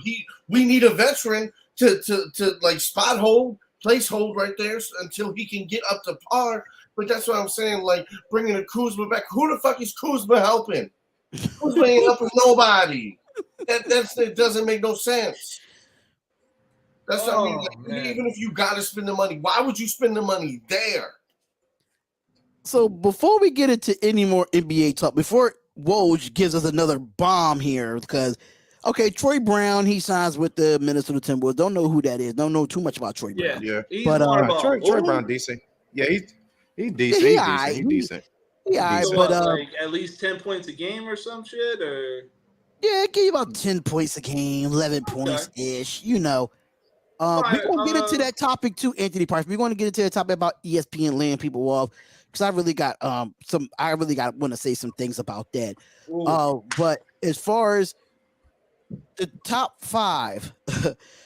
we need a veteran to like spot hold, place hold right there until he can get up to par. But that's what I'm saying. Like bringing a Kuzma back. Who the fuck is Kuzma helping? Kuzma ain't helping nobody. It doesn't make no sense. That's what I mean. Like, even if you gotta spend the money, why would you spend the money there? So before we get into any more NBA talk, before Woj gives us another bomb here, because okay, Troy Brown, he signs with the Minnesota Timberwolves. Don't know who that is. Don't know too much about Troy Brown. Yeah. He's but Troy Brown decent. Yeah, he's decent. He's decent. Yeah, so but like at least 10 points a game or some shit, or yeah, give you about 10 points a game, 11 points ish. You know, we're gonna get into that topic too, Anthony Price. We're going to get into the topic about ESPN laying people off because I really got want to say some things about that. But as far as the top 5,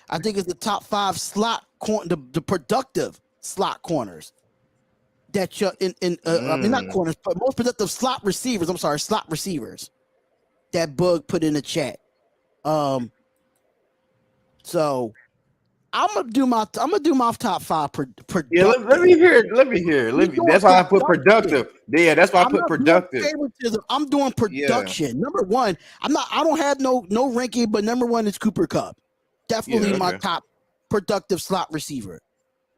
I think it's the top 5 slot the productive slot corners that you're I mean not corners, but most productive slot receivers. I'm sorry, slot receivers that Bug put in the chat. So I'm gonna do my top 5 productive. Yeah, let me hear. That's why I put productive. Yeah, that's why I put productive. I'm doing production. Yeah. Number 1, I don't have no ranking, but number 1 is Cooper Kupp. Definitely my top productive slot receiver.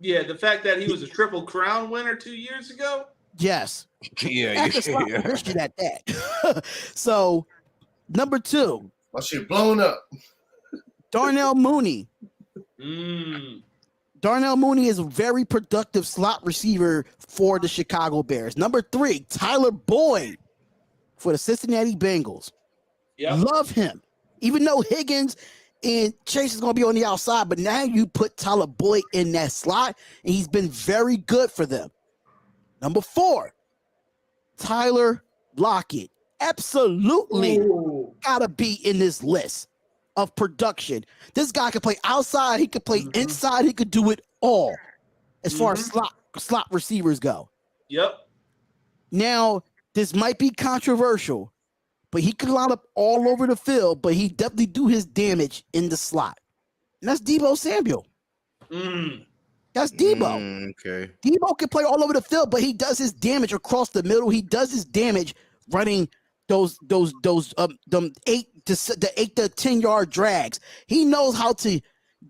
Yeah, the fact that he was a Triple Crown winner 2 years ago. Yes. Yeah. Position at that. So, number 2. My shit blown up. Darnell Mooney. Darnell Mooney is a very productive slot receiver for the Chicago Bears. Number 3, Tyler Boyd for the Cincinnati Bengals. Love him. Even though Higgins and Chase is going to be on the outside, but now you put Tyler Boyd in that slot, and he's been very good for them. Number 4, Tyler Lockett. Absolutely got to be in this list of production. This guy can play outside. He could play inside. He could do it all as far as slot receivers go. Yep. Now, this might be controversial, but he could line up all over the field, but he definitely do his damage in the slot. And that's Deebo Samuel. That's Deebo. Okay. Deebo can play all over the field, but he does his damage across the middle. He does his damage running those 8 to 10 yard drags. He knows how to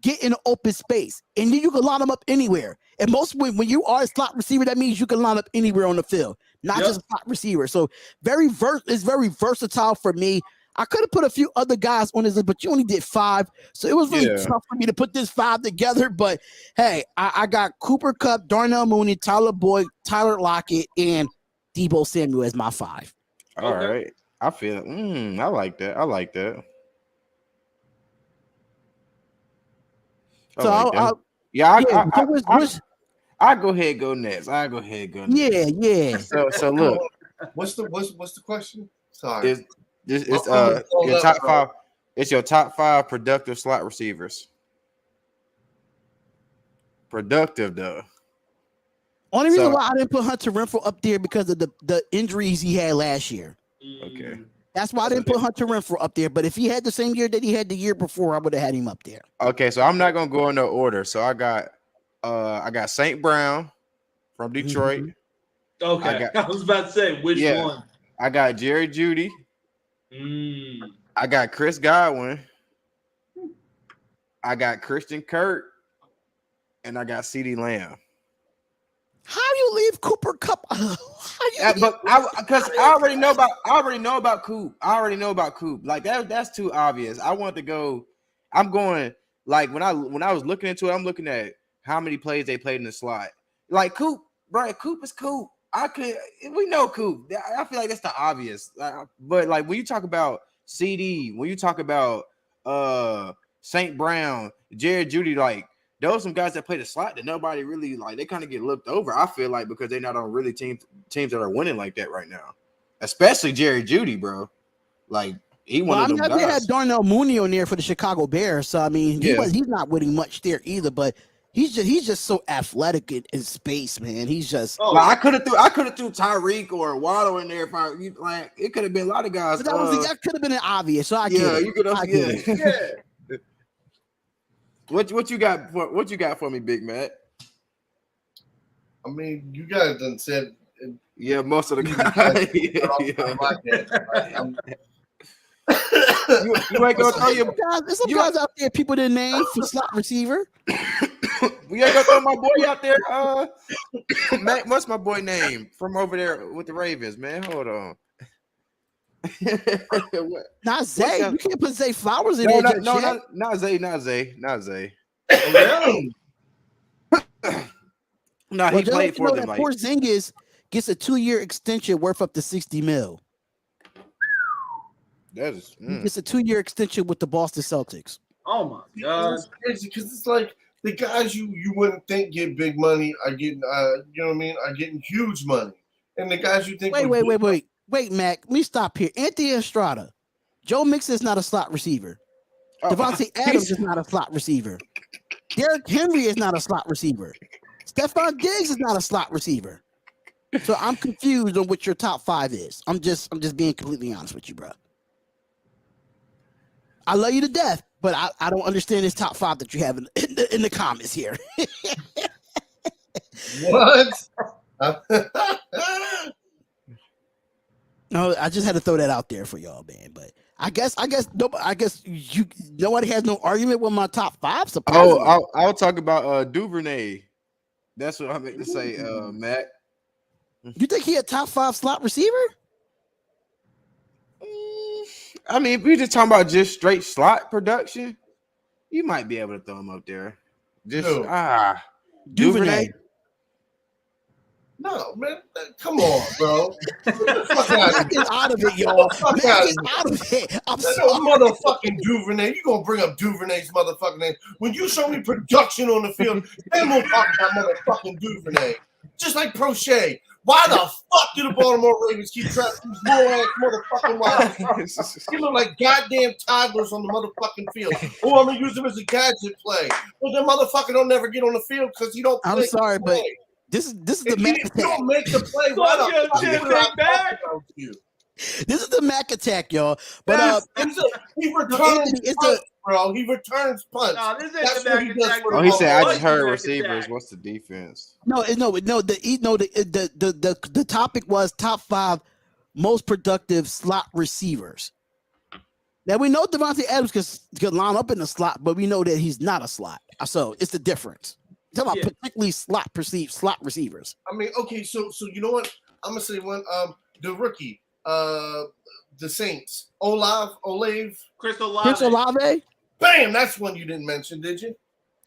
get in open space, and then you can line him up anywhere. And when you are a slot receiver, that means you can line up anywhere on the field, not just a slot receiver. So it's very versatile for me. I could have put a few other guys on this list, but you only did 5, so it was really tough for me to put this 5 together. But hey, I got Cooper Kupp, Darnell Mooney, Tyler Boyd, Tyler Lockett, and Deebo Samuel as my 5. All right. I feel I like that. So I'll go ahead and go next. Yeah. So look. What's the question? Sorry. It's your top 5. It's your top 5 productive slot receivers. Productive though. Only reason why I didn't put Hunter Renfrow up there because of the injuries he had last year. Okay. That's why I didn't put Hunter Renfrow up there. But if he had the same year that he had the year before, I would have had him up there. Okay, so I'm not gonna go in no order. So I got St. Brown from Detroit. Okay. I was about to say which one. I got Jerry Jeudy. I got Chris Godwin. I got Christian Kirk, and I got CeeDee Lamb. How do you leave Cooper Kupp? Because I already know about Coop. Like that's too obvious. I want to go. I'm going like when I was looking into it, I'm looking at how many plays they played in the slot. Like Coop, right? Coop is Coop. We know Coop. I feel like that's the obvious. But like when you talk about CD, when you talk about St. Brown, Jared Jeudy, like those are some guys that play the slot that nobody really like. They kind of get looked over. I feel like because they're not on really teams that are winning like that right now, especially Jerry Jeudy, bro. Like he one of them guys. They had Darnell Mooney on there for the Chicago Bears, so I mean he's not winning much there either. But He's just so athletic in space, man. He's just. Oh, Like, I could have threw Tyreek or Waddle in there. Like it could have been a lot of guys. But that could have been an obvious. So I get it. You could have. yeah. What you got for me, Big Matt? I mean, you guys done said. Yeah, most of the guys. You ain't gonna throw your. There's some guys out there people didn't name for slot receiver. We ain't gonna throw my boy out there. Matt, what's my boy name from over there with the Ravens, man? Hold on. Not Zay. You can't put Zay Flowers in No, there. not Zay. No, he played for them. Like, Porzingis gets a 2-year extension worth up to $60 million. that is. He gets a 2-year extension with the Boston Celtics. Oh my God! It's crazy because it's like the guys you wouldn't think get big money are getting, you know what I mean, are getting huge money, and the guys you think. Wait, Mac. Let me stop here. Anthony Estrada, Joe Mixon is not a slot receiver. Devontae Adams is not a slot receiver. Derrick Henry is not a slot receiver. Stephon Diggs is not a slot receiver. So I'm confused on what your top 5 is. I'm just being completely honest with you, bro. I love you to death, but I don't understand this top 5 that you have in the comments here. What? No, I just had to throw that out there for y'all, man. But I guess nobody has no argument with my top 5. I'll talk about Duvernay. That's what I meant to say, Matt. You think he a top 5 slot receiver? I mean, if we just talking about just straight slot production, you might be able to throw him up there. Duvernay. No, man, come on, bro. Mac is out of it, y'all. Mac is out of it. I'm sorry. Motherfucking Duvernay. You gonna bring up Duvernay's motherfucking name. When you show me production on the field, then we'll talk about motherfucking Duvernay. Just like Prochet. Why the fuck do the Baltimore Ravens keep trapping these little-ass motherfucking wide receivers? They look like goddamn toddlers on the motherfucking field. Oh, I'm going to use them as a gadget play. But that motherfucker don't never get on the field because he don't play. I'm sorry, but this is the Mac attack. You don't make the play. Why the fuck back? This is the Mac attack, y'all. But he returns punts, bro. He returns punts. No, this ain't the Mac attack. Oh, he said, I just heard receivers. What's the defense? The topic was top 5 most productive slot receivers. Now we know Devontae Adams could line up in the slot, but we know that he's not a slot. So it's the difference. Talk about particularly slot receivers. I mean, okay, so you know what? I'm gonna say one. The rookie, the Saints, Olave. Chris Olave. Bam, that's one you didn't mention, did you?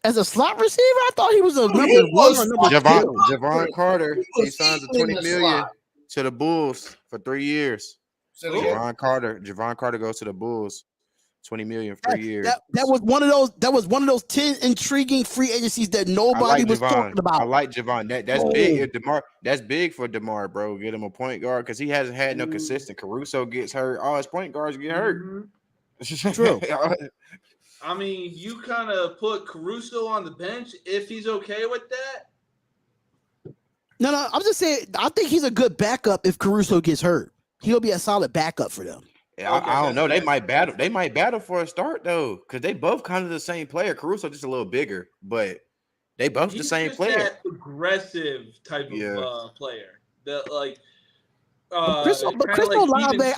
As a slot receiver, I thought he was a number 1 or number 2. Javon Carter. He signed a $20 million to the Bulls for 3 years. Javon Carter goes to the Bulls. $20 million for 3 years. That was one of those 10 intriguing free agencies that nobody was talking about. I like Javon. That's big. That's big for DeMar, bro. Get him a point guard because he hasn't had no consistent. Caruso gets hurt. All his point guards get hurt. True. I mean, you kind of put Caruso on the bench if he's okay with that. No, I'm just saying. I think he's a good backup if Caruso gets hurt. He'll be a solid backup for them. Yeah, I don't know. They might battle. They might battle for a start though, because they both kind of the same player. Caruso just a little bigger, but they both the same player. That aggressive type of player. That like, Chris Olave,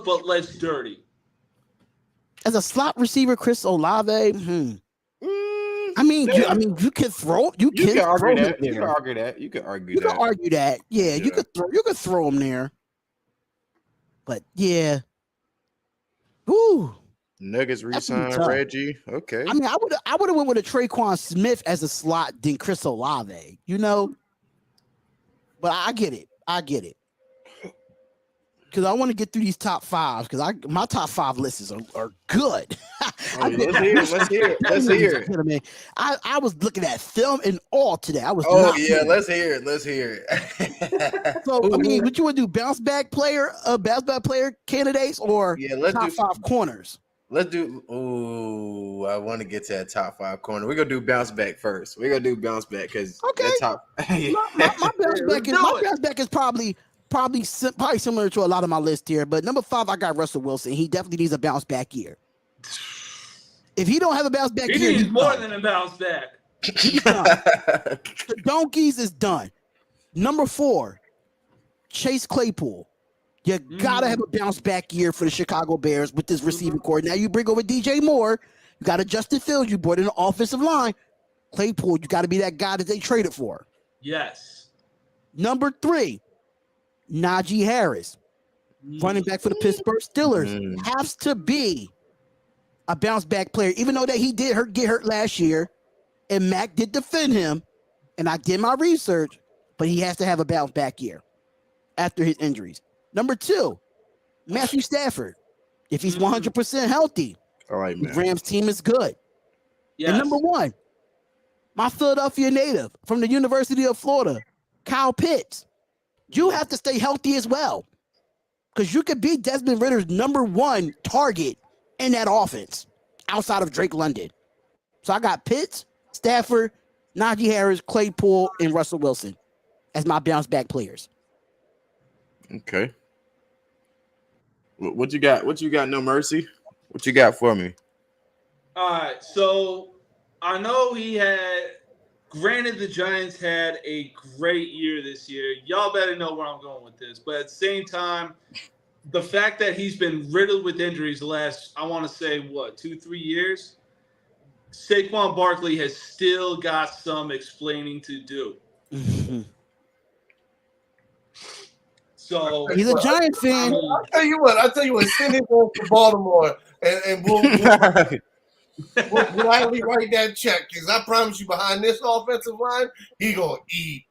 but less dirty. As a slot receiver, Chris Olave. I mean, you can throw. You can argue that. You can argue that. You can argue that. Yeah, you could throw. You could throw him there. But yeah. Ooh. Nuggets re-sign Reggie. Okay. I mean, I would have went with a Traquan Smith as a slot than Chris Olave, you know. But I get it. Because I want to get through these top 5 because my top 5 lists are good. Let's hear it. I was looking at film and all today. I was. Let's hear it. So I mean, would you want to do bounce back player candidates or top 5 corners? Let's do. Oh, I want to get to that top 5 corner. We're gonna do bounce back first. We're gonna do bounce back because Okay. that top. My bounce back is probably similar to a lot of my list here. But number 5, I got Russell Wilson. He definitely needs a bounce back year. If he don't have a bounce back He year, needs he's more done. than a bounce back. He's done. The Donkeys is done. Number 4, Chase Claypool. You gotta have a bounce back year for the Chicago Bears with this receiving core. Now you bring over DJ Moore. You got a Justin Fields. You brought in an offensive line. Claypool, you got to be that guy that they traded for. Yes. Number 3, Najee Harris, running back for the Pittsburgh Steelers, has to be a bounce back player, even though that he did get hurt last year, and Mac did defend him, and I did my research, but he has to have a bounce back year after his injuries. Number 2, Matthew Stafford. If he's 100% healthy, All right, man. the Rams team is good. Yes. And number 1, my Philadelphia native from the University of Florida, Kyle Pitts. You have to stay healthy as well, because you could be Desmond Ritter's number 1 target in that offense outside of Drake London. So I got Pitts, Stafford, Najee Harris, Claypool, and Russell Wilson as my bounce back players. Okay. What you got? What you got? No Mercy. What you got for me? All right. So I know granted, the Giants had a great year this year. Y'all better know where I'm going with this. But at the same time, the fact that he's been riddled with injuries the last, I want to say, 2-3 years, Saquon Barkley has still got some explaining to do. So He's a Giant fan. I'll tell you what, send him over to Baltimore and we'll gladly write that check, because I promise you, behind this offensive line, he gonna eat.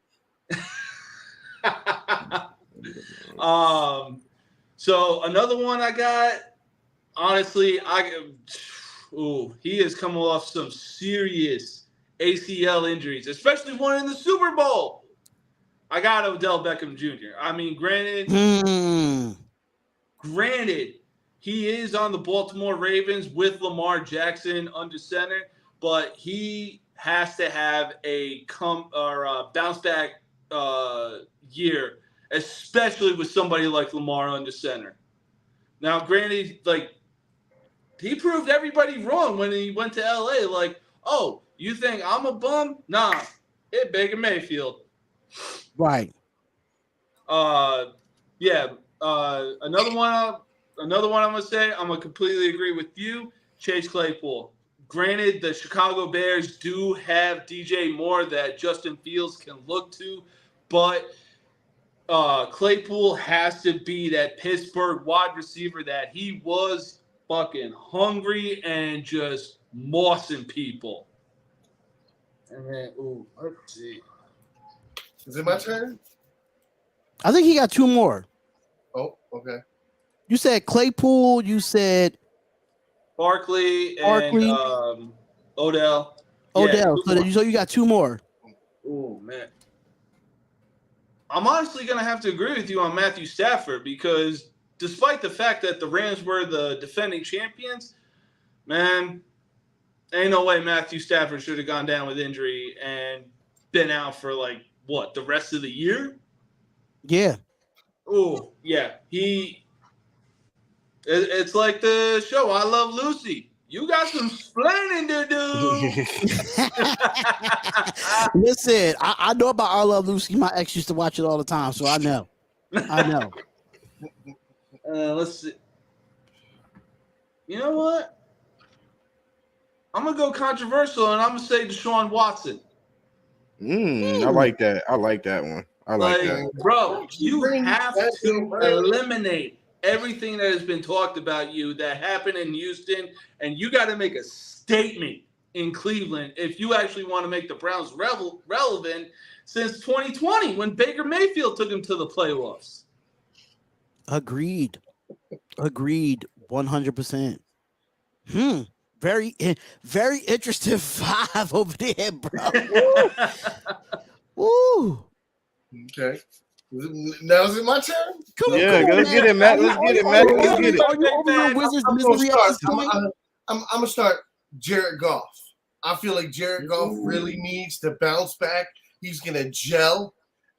So another one I got, honestly, he is coming off some serious ACL injuries, especially one in the Super Bowl. I got Odell Beckham Jr. I mean, granted, he is on the Baltimore Ravens with Lamar Jackson under center, but he has to have a bounce back year, especially with somebody like Lamar under center. Now, granted, he proved everybody wrong when he went to LA. Like, oh, you think I'm a bum? Nah, it's Baker Mayfield. Right. Another one I'm gonna say, I'm gonna completely agree with you, Chase Claypool. Granted, the Chicago Bears do have DJ Moore that Justin Fields can look to, but Claypool has to be that Pittsburgh wide receiver that he was fucking hungry and just mossing people. And then, let's see. Is it my turn? I think he got 2 more. Oh, okay. You said Claypool. You said Barkley and Odell. Odell. Yeah, So you got 2 more. Oh, man. I'm honestly going to have to agree with you on Matthew Stafford, because despite the fact that the Rams were the defending champions, man, ain't no way Matthew Stafford should have gone down with injury and been out for the rest of the year? Yeah. Oh, yeah. It's like the show I Love Lucy. You got some splaining to do. Listen, I know about I Love Lucy. My ex used to watch it all the time, so I know. Let's see. You know what? I'm going to go controversial, and I'm going to say Deshaun Watson. I like that. I like that one. I like that. Bro, you have to eliminate everything that has been talked about you that happened in Houston, and you got to make a statement in Cleveland if you actually want to make the Browns relevant since 2020 when Baker Mayfield took him to the playoffs. Agreed. 100%. Very, very interesting 5 over there, bro. Woo. Okay. Now is it my turn? Come Yeah, on, let's get it, Matt. Let's get it, Matt. Let's get it. Are you over your Wizards misery at this point? I'm gonna start Jared Goff. I feel like Jared Goff really needs to bounce back. He's gonna gel,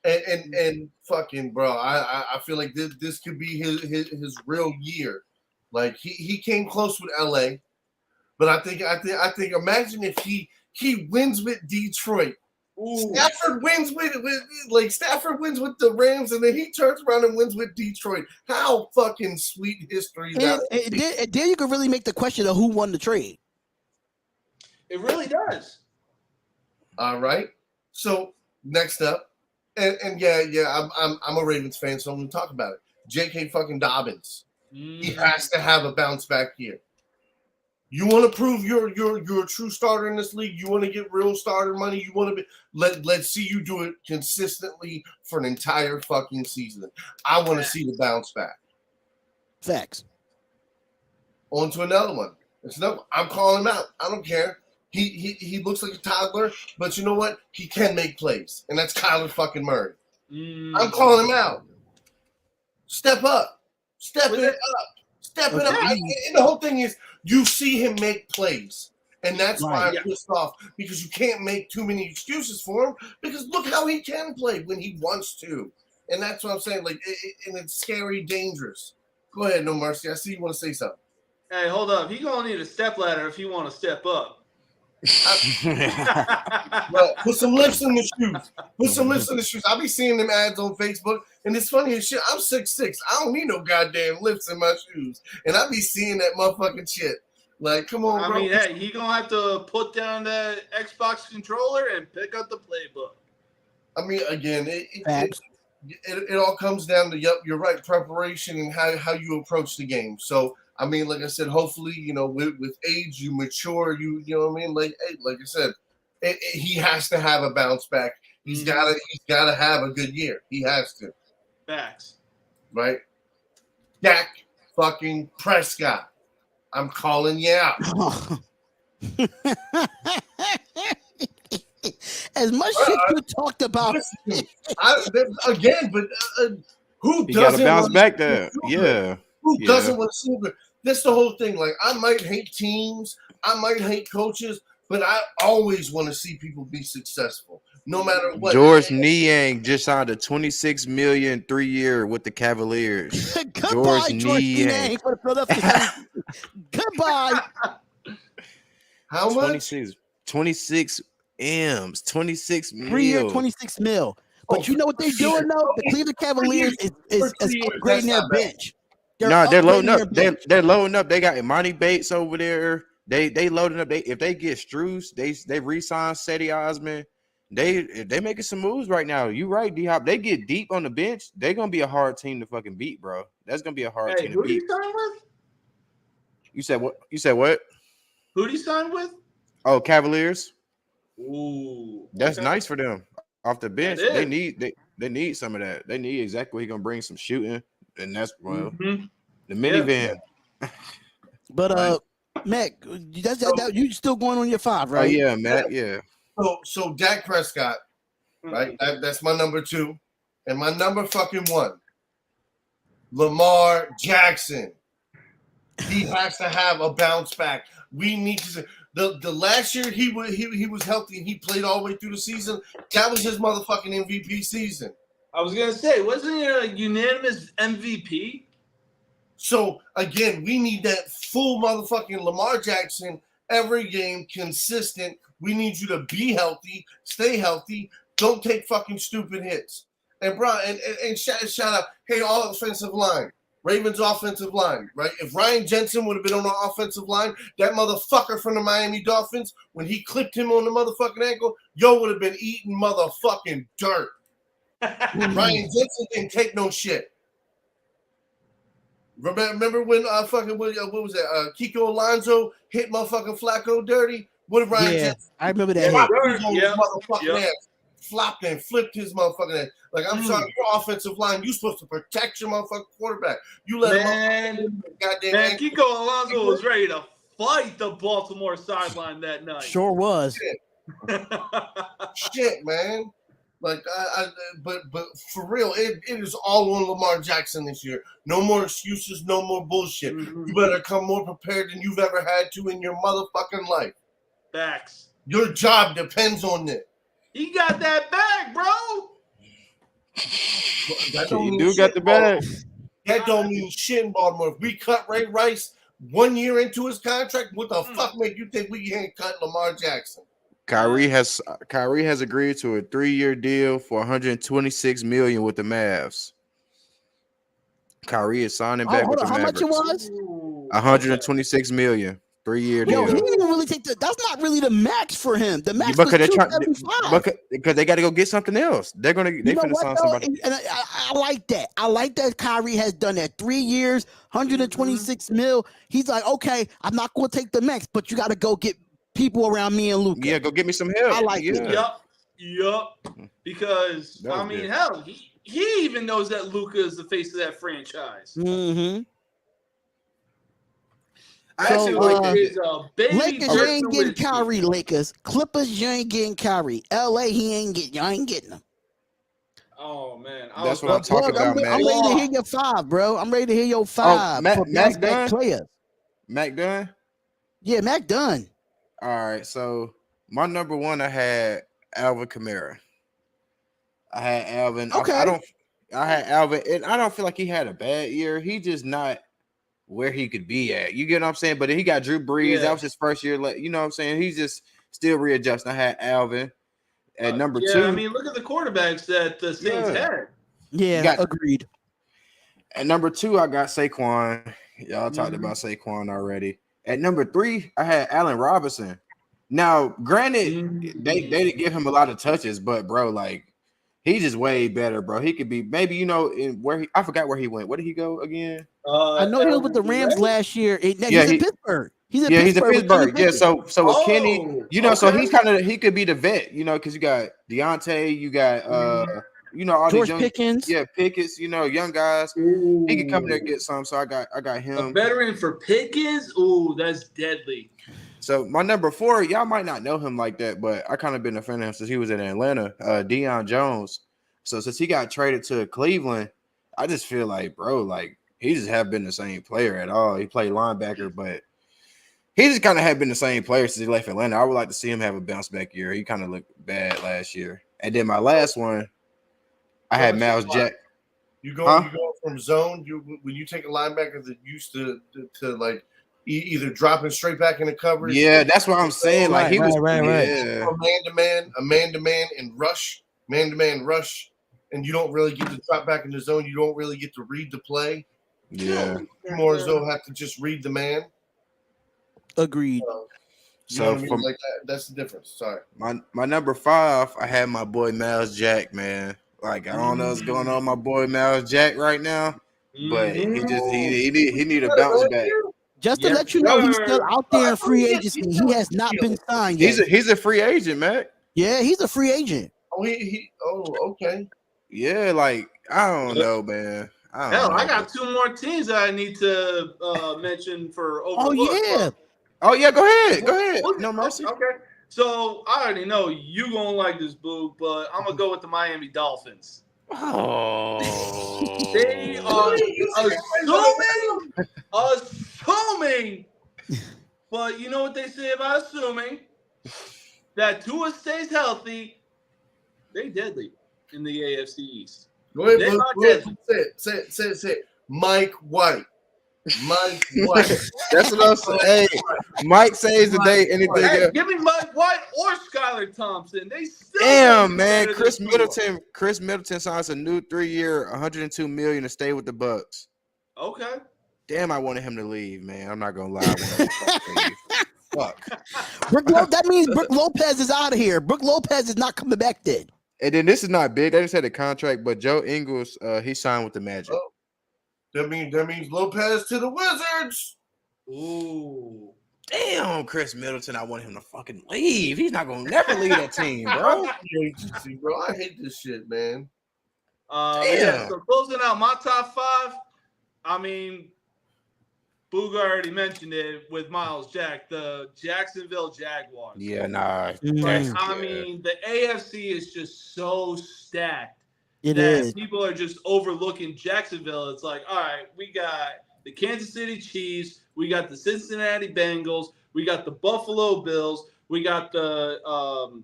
and fucking bro, I feel like this could be his real year. Like he came close with LA, but I think imagine if he wins with Detroit. Ooh. Stafford wins with the Rams, and then he turns around and wins with Detroit. How fucking sweet history that is. And there you can really make the question of who won the trade. It really does. All right. So next up, and yeah, I'm a Ravens fan, so I'm gonna talk about it. J.K. fucking Dobbins. He has to have a bounce back year. You want to prove you're a true starter in this league. You want to get real starter money. You want to be let's see you do it consistently for an entire fucking season. I want to see the bounce back. Facts. On to another one. I'm calling him out. I don't care. He looks like a toddler, but you know what? He can make plays, and that's Kyler fucking Murray. I'm calling him out. Step up. Step it up. And the whole thing is, you see him make plays, and that's why I'm pissed off, because you can't make too many excuses for him, because look how he can play when he wants to, and that's what I'm saying. Like, and it's scary, dangerous. Go ahead, No Mercy. I see you want to say something. Hey, hold up. He gonna need a step ladder if he want to step up. Well, put some lifts in the shoes. I'll be seeing them ads on Facebook, and it's funny as shit. I'm 6'6". I don't need no goddamn lifts in my shoes, and I be seeing that motherfucking shit. Like, come on, bro. I mean, hey, he gonna have to put down the Xbox controller and pick up the playbook. I mean, again, it all comes down to, yep, you're right, preparation and how you approach the game. So, I mean, like I said, hopefully, with age, you mature. You know what I mean? Like I said, he has to have a bounce back. He's gotta have a good year. He has to. Facts. Right? Dak fucking Prescott. I'm calling you out. As much shit you talked about. Who He doesn't got to bounce back there? Yeah. Who doesn't want to see it? That's the whole thing. Like, I might hate teams, I might hate coaches, but I always want to see people be successful, no matter what. George Niang just signed a $26 million 3-year with the Cavaliers. Goodbye, George Niang for the Philadelphia. Goodbye. How much? 26 M's, 26 mil. 3-year, 26 mil. But you know what they're doing though? The Cleveland Cavaliers is upgrading their bench. They're loading up. They're loading up. They got Imani Bates over there. They loading up. If they get Strus, they re-sign Cedi Osman. They making some moves right now. You right, D-Hop. They get deep on the bench. They're gonna be a hard team to fucking beat, bro. That's gonna be a hard team to beat. Who did he sign with? You said what? You said what? Who did he sign with? Oh, Cavaliers. Ooh, that's nice for them. Off the bench, they need some of that. They need exactly what he's gonna bring, some shooting, and that's the minivan. But Mac, you still going on your 5, right? Oh yeah, Matt. Yeah. So Dak Prescott, right? That's my number 2, and my number fucking 1, Lamar Jackson. He has to have a bounce back. We need to. The last year he was healthy and he played all the way through the season. That was his motherfucking MVP season. I was gonna say, wasn't it a unanimous MVP? So again, we need that full motherfucking Lamar Jackson every game, consistent. We need you to be healthy, stay healthy, don't take fucking stupid hits. And bro, and shout out, hey, all offensive line. Ravens offensive line, right? If Ryan Jensen would have been on the offensive line, that motherfucker from the Miami Dolphins, when he clipped him on the motherfucking ankle, would have been eating motherfucking dirt. Ryan Jensen didn't take no shit. Remember when what was that? Kiko Alonso hit motherfucking Flacco dirty? What did Ryan Jensen? I remember that. Motherfucking ass. Flopped and flipped his motherfucking ass. Like, I'm sorry, your offensive line, you supposed to protect your motherfucking quarterback. You let him goddamn Kiko Alonso was ready to fight the Baltimore sideline that night. Sure was. Shit, man. Like, but for real, it is all on Lamar Jackson this year. No more excuses, no more bullshit. Mhm. You better come more prepared than you've ever had to in your motherfucking life. Facts. Your job depends on it. He got that bag, bro. That don't You mean do shit got the in Baltimore. bag. That don't mean shit in Baltimore. If we cut Ray Rice 1 year into his contract, what the fuck make you think we can't cut Lamar Jackson? Kyrie has agreed to a 3-year deal for 126 million with the Mavs. Kyrie is signing back with Hold the on. How much it Mavericks. was? 126 million, 3-year Yo, he deal. didn't really take the. That's not really the max for him. The max was Because they're trying, 275. because they got to go get something else. They You know finna what sign though? somebody. And I like that. I like that Kyrie has done that. 3 years, 126 mil. He's like, okay, I'm not going to take the max, but you got to go get people around me and Luka. Yeah, go get me some help. I like it. Yup. Because That was I mean, good. hell, he even knows that Luka is the face of that franchise. Mm-hmm. I actually like that. Is a baby Lakers, you Dirk ain't getting Nowitzki. Kyrie. Lakers, Clippers, you ain't getting Kyrie. LA, you ain't getting him. Oh man, That's what I'm talking about, Mac. I'm ready to hear your 5, bro. I'm ready to hear your 5 for bounce Mac back Dunn? players. Mac Dunn? Yeah, Mac Dunn. All right, so my number 1, I had Alvin Kamara. I had Alvin. Okay. I had Alvin, and I don't feel like he had a bad year. He just not where he could be at. You get what I'm saying? But he got Drew Brees. Yeah. That was his first year. You know what I'm saying? He's just still readjusting. I had Alvin at number 2. I mean, look at the quarterbacks that the Saints had. Yeah, agreed. At number 2, I got Saquon. Y'all talked about Saquon already. At number 3, I had Allen Robinson. Now, granted, they didn't give him a lot of touches, but bro, like he's just way better, bro. He could be maybe I forgot where he went. Where did he go again? I know he was with the Rams last year. He's in Pittsburgh. He's in Pittsburgh. Yeah, so with Kenny, so he could be the vet, because you got Deontay, you got all George these young Pickens. Yeah, Pickens, young guys. He could come there and get some. So I got him. A veteran for Pickens. Ooh, that's deadly. So my number 4, y'all might not know him like that, but I kind of been a fan of him since he was in Atlanta. Deion Jones. So since he got traded to Cleveland, I just feel like, bro, like he just have been the same player at all. He played linebacker, but he just kind of had been the same player since he left Atlanta. I would like to see him have a bounce back year. He kind of looked bad last year. And then my last one, I had Miles Jack. You go from zone. When you take a linebacker that used to like either dropping straight back into coverage. Yeah, that's what I'm saying. Like he was right. Yeah. A man-to-man, and rush, man-to-man rush, and you don't really get to drop back in the zone. You don't really get to read the play. Yeah. More as though have to just read the man. Agreed. So from like that's the difference. Sorry. My number 5, I had my boy Miles Jack, man. Like I don't know what's going on with my boy Miles Jack right now, but he need a bounce back. Just to let you know, he's still out there in free agency. He has not been signed yet. He's a free agent, man. Yeah, he's a free agent. Okay. Yeah, like I don't know, man. I got 2 more teams that I need to mention for overlook. Oh yeah, go ahead. No mercy. Okay. So I already know you gonna like this, boo, but I'm gonna go with the Miami Dolphins. Oh, They are assuming, but you know what they say about assuming that Tua stays healthy. They deadly in the AFC East. Go ahead, say it. Mike White. That's what I'm saying. Hey, Mike says today anything. Hey, give me Mike White or Skylar Thompson. They still damn, man. Chris Middleton signs a new 3-year, $102 million to stay with the Bucks. Okay. Damn, I wanted him to leave, man. I'm not gonna lie. I wanted him to leave. Fuck. That means Brook Lopez is out of here. Brook Lopez is not coming back then. And then this is not big. They just had a contract, but Joe Ingles, he signed with the Magic. Oh, that means Lopez to the Wizards. Ooh. Damn, Chris Middleton. I want him to fucking leave. He's not gonna never leave that team, bro. Bro, I hate this shit, man. Yeah, so closing out my top 5, I mean, Booga already mentioned it with Miles Jack, the Jacksonville Jaguars. Yeah, nah. Like, Yeah. I mean, the AFC is just so stacked It that is. people are just overlooking Jacksonville. It's like, all right, we got the Kansas City Chiefs, we got the Cincinnati Bengals, we got the Buffalo Bills, we got the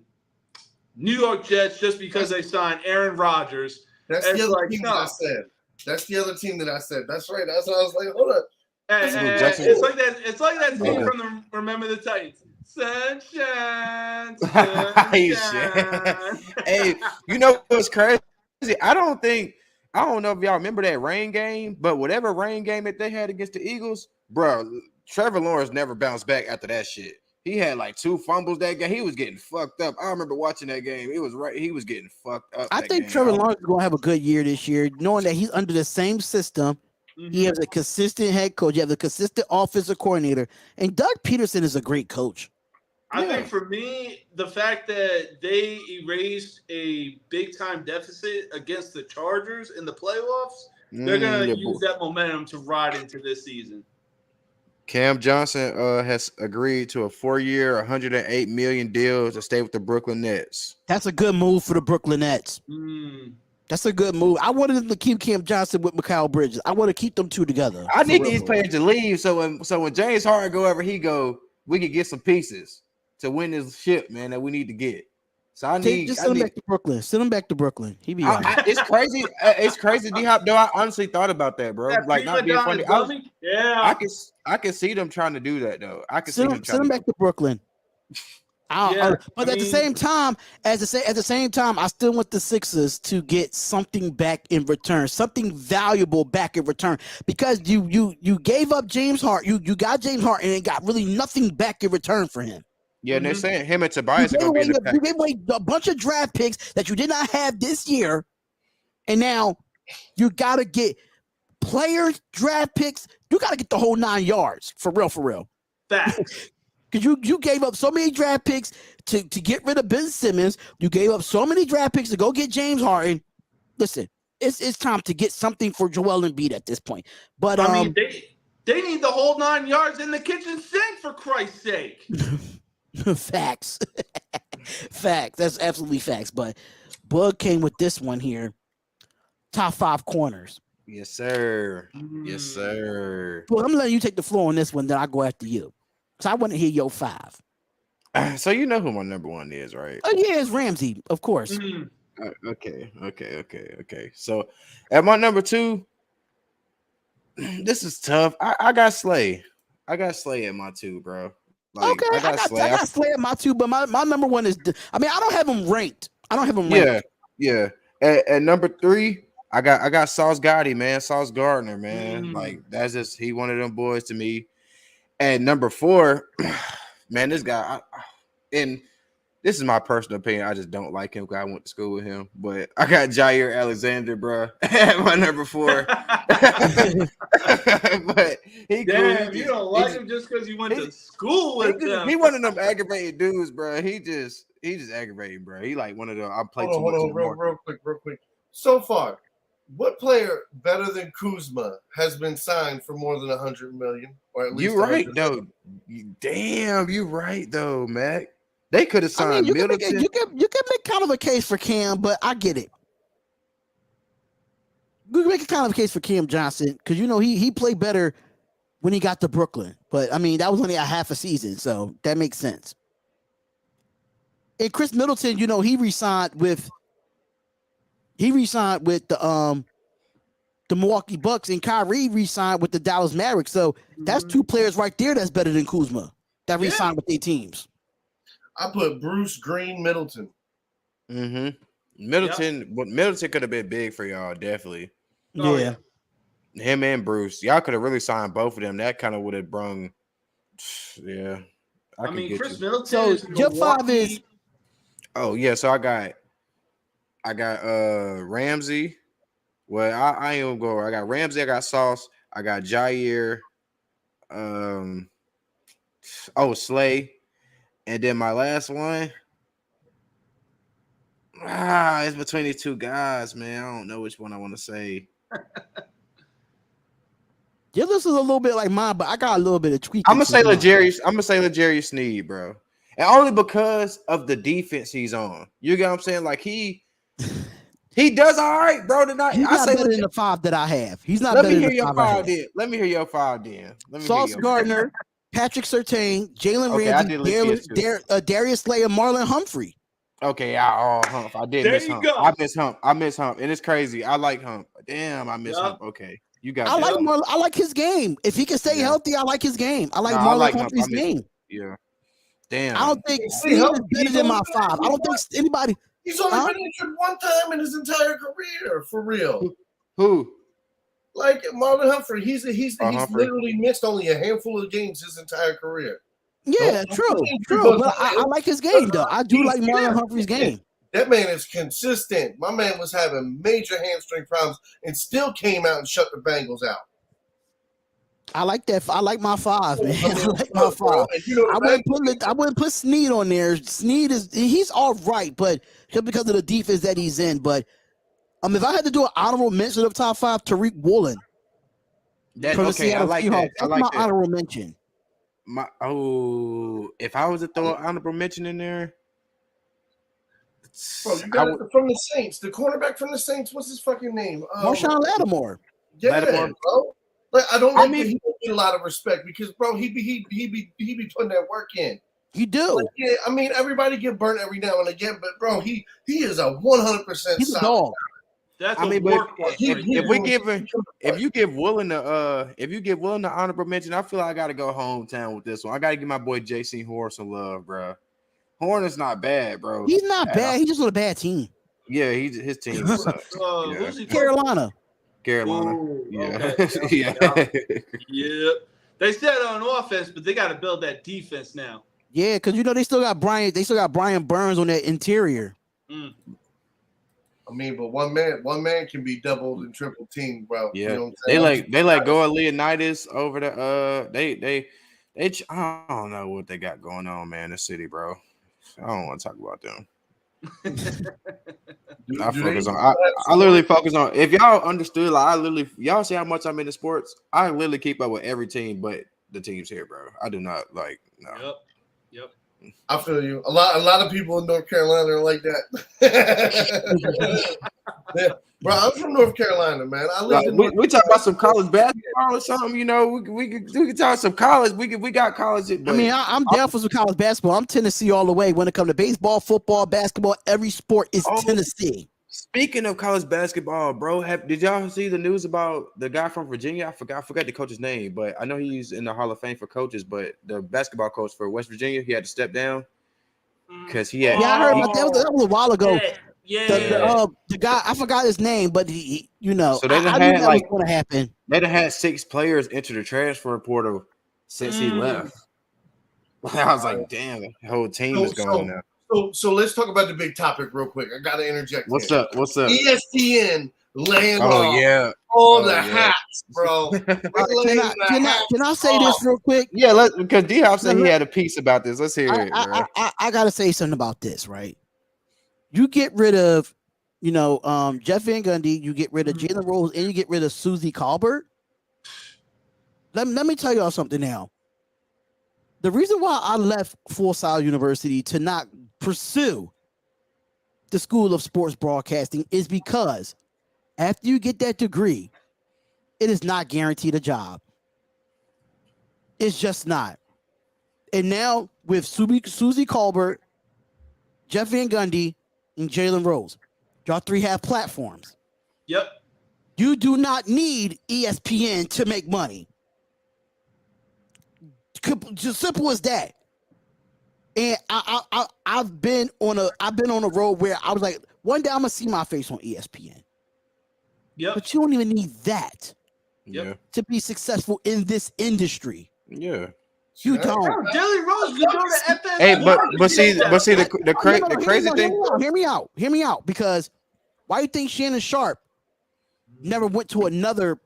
New York Jets just because they signed Aaron Rodgers. That's the other team that I said. That's the other team that I said. That's right. That's why I was like, hold up. It's like that. It's like that scene from the Remember the Titans. Sunshine, sunshine. Hey, you know what's crazy? I don't know if y'all remember that rain game, but whatever rain game that they had against the Eagles, bro, Trevor Lawrence never bounced back after that shit. He had like 2 fumbles that game. He was getting fucked up. I remember watching that game. It was right. He was getting fucked up. I think Trevor Lawrence is going to have a good year this year, knowing that he's under the same system. Mm-hmm. He has a consistent head coach. You have a consistent offensive coordinator. And Doug Peterson is a great coach. I think for me, the fact that they erased a big-time deficit against the Chargers in the playoffs, they're going to use that momentum to ride into this season. Cam Johnson has agreed to a 4-year, $108 million deal to stay with the Brooklyn Nets. That's a good move for the Brooklyn Nets. That's a good move. I wanted them to keep Cam Johnson with Mikal Bridges. I want to keep them two together. I need these players to leave so when James Harden go wherever he go, we can get some pieces to win this ship, man, that we need to get. So I need just send him back to Brooklyn. Send him back to Brooklyn. He be all right. It's crazy. It's crazy, D-Hop. Though I honestly thought about that, bro. Like not being funny. I can see them trying to do that though. I can see them send him back to Brooklyn. But at the same time, I still want the Sixers to get something back in return, something valuable back in return, because you gave up James Harden, you got James Harden and got really nothing back in return for him. Yeah, and they're saying him and Tobias are going to be in the package. You gave away a bunch of draft picks that you did not have this year, and now you got to get players, draft picks. You got to get the whole 9 yards for real. Facts. Because you gave up so many draft picks to get rid of Ben Simmons. You gave up so many draft picks to go get James Harden. Listen, it's time to get something for Joel Embiid at this point. But I mean, they need the whole 9 yards in the kitchen sink, for Christ's sake. Facts. Facts. That's absolutely facts. But Bug came with this one here. Top 5 corners. Yes, sir. Yes, sir. Well, I'm letting you take the floor on this one, then I'll go after you. So I want to hear your 5. So you know who my number 1 is, right? Oh, yeah, it's Ramsey, of course. Okay. So at my number 2, this is tough. I got Slay. I got Slay at my 2, bro. Like, okay, I got Slay at my 2, but my number 1 is. I mean, I don't have him ranked. Yeah. At number 3, I got Sauce Gotti, man. Sauce Gardner, man. Like that's just he one of them boys to me. And number 4, man, this guy, and this is my personal opinion. I just don't like him because I went to school with him. But I got Jair Alexander, bro, at my number 4. But you don't like him just because you went to school with him. He one of them aggravated dudes, bro. He just aggravated, bro. He like one of them. I play too much. Real quick. So far, what player better than Kuzma has been signed for more than $100 million? Or at least you're right, though. Damn, you're right, though, Mac. They could have signed Middleton. You can make kind of a case for Cam, but I get it. You can make a kind of a case for Cam Johnson because he played better when he got to Brooklyn. But I mean, that was only a half a season, so that makes sense. And Chris Middleton, he re-signed with the Milwaukee Bucks, and Kyrie re-signed with the Dallas Mavericks. So that's 2 players right there that's better than Kuzma that re-signed with their teams. I put Bruce Green Middleton. Middleton could have been big for y'all, definitely. Yeah. Him and Bruce. Y'all could have really signed both of them. That kind of would have brung. Yeah. I mean, Chris Middleton. So your 5 is. Oh, yeah. So I got Ramsey. Well, I ain't gonna go. I got Ramsey, I got Sauce, I got Jair, Slay, and then my last one. It's between these 2 guys, man. I don't know which one I want to say. Your list is a little bit like mine, but I got a little bit of tweaking. I'm gonna say L'Jarius Sneed, bro, and only because of the defense he's on. You get what I'm saying? Like he does all right, bro. Tonight, He's not better than the 5 that I have. He's not better than the 5 I have. Let me hear your 5 then. Sauce Gardner, Patrick Surtain, Jalen Ramsey, Darius Slayer, Marlon Humphrey. Okay, Hump. I did miss Hump. I miss Hump, and it's crazy. I like Hump. Damn, I miss Hump. Okay, you got. I like his game. If he can stay healthy, I like his game. I like Marlon Humphrey's game. Yeah. Damn. I don't think Sneed is better than my 5. I don't think anybody. He's only been injured one time in his entire career, for real. Who? Like Marlon Humphrey, he's literally missed only a handful of games his entire career. Yeah, true. But I like his game, though. I do like Marlon Humphrey's game. That man is consistent. My man was having major hamstring problems and still came out and shut the Bengals out. I like that. I like my 5, man. I like my 5. I wouldn't put Sneed on there. Sneed he's all right, but just because of the defense that he's in. But if I had to do an honorable mention of top 5, Tariq Woolen. I like that. I like my that. honorable mention. If I was to throw an honorable mention in there, bro, you got it from the Saints. The cornerback from the Saints, what's his fucking name? Marshawn Lattimore. Yeah, bro. Like I don't think he don't get a lot of respect because, bro, he be putting that work in. You do. Like, yeah, I mean, everybody get burnt every now and again, but bro, he is a 100%. He's a dog. That's if you give Woolen the honorable mention, I feel like I gotta go hometown with this one. I gotta give my boy JC Horn some love, bro. Horn is not bad, bro. He's not bad. He's just on a bad team. Yeah, his team sucks. Carolina. Ooh, yeah. Okay. Yeah. They said on offense, but they got to build that defense now. Yeah, because they still got Brian Burns on that interior. I mean, but one man can be doubled and triple teamed, bro. Yeah, you know what I'm they like Goa Leonidas over the they I don't know what they got going on, man. In the city, bro. I don't want to talk about them. I literally focus on. If y'all understood, like y'all see how much I'm into sports. I literally keep up with every team, but the teams here, bro. I do not like no. Yep. I feel you. A lot of people in North Carolina are like that. Yeah. Bro, I'm from North Carolina, man. We talk about some college basketball or something, we can talk some college. We got college. I mean, I'm down for some college basketball. I'm Tennessee all the way. When it comes to baseball, football, basketball, every sport is Tennessee. Speaking of college basketball, bro, did y'all see the news about the guy from Virginia? I forgot the coach's name, but I know he's in the Hall of Fame for coaches. But the basketball coach for West Virginia, he had to step down because he had. Yeah, I heard about that. That was a while ago. Yeah. The guy, I forgot his name, but he So they I knew that was going to happen. They done had 6 players enter the transfer portal since he left. I was like, damn, the whole team is going now. So let's talk about the big topic real quick. I gotta interject. What's up? ESPN laying off the hats, bro. Can I say this real quick? Yeah, because D-Hop said he had a piece about this. Let's hear it. I gotta say something about this, right? You get rid of, Jeff Van Gundy, you get rid of Jalen Rose, and you get rid of Susie Colbert. Let me tell y'all something now. The reason why I left Full Sail University to not pursue the School of Sports Broadcasting is because after you get that degree, it is not guaranteed a job. It's just not. And now with Susie Colbert, Jeff Van Gundy, and Jalen Rose, y'all 3 have platforms. Yep. You do not need ESPN to make money. Just simple as that. And I've been on a road where I was like, one day I'm gonna see my face on ESPN. Yep. But you don't even need that to be successful in this industry. Yeah. You don't. Jalen Rose can go to FS1. Hey, but see the crazy thing. Hear me out. Because why do you think Shannon Sharp never went to another?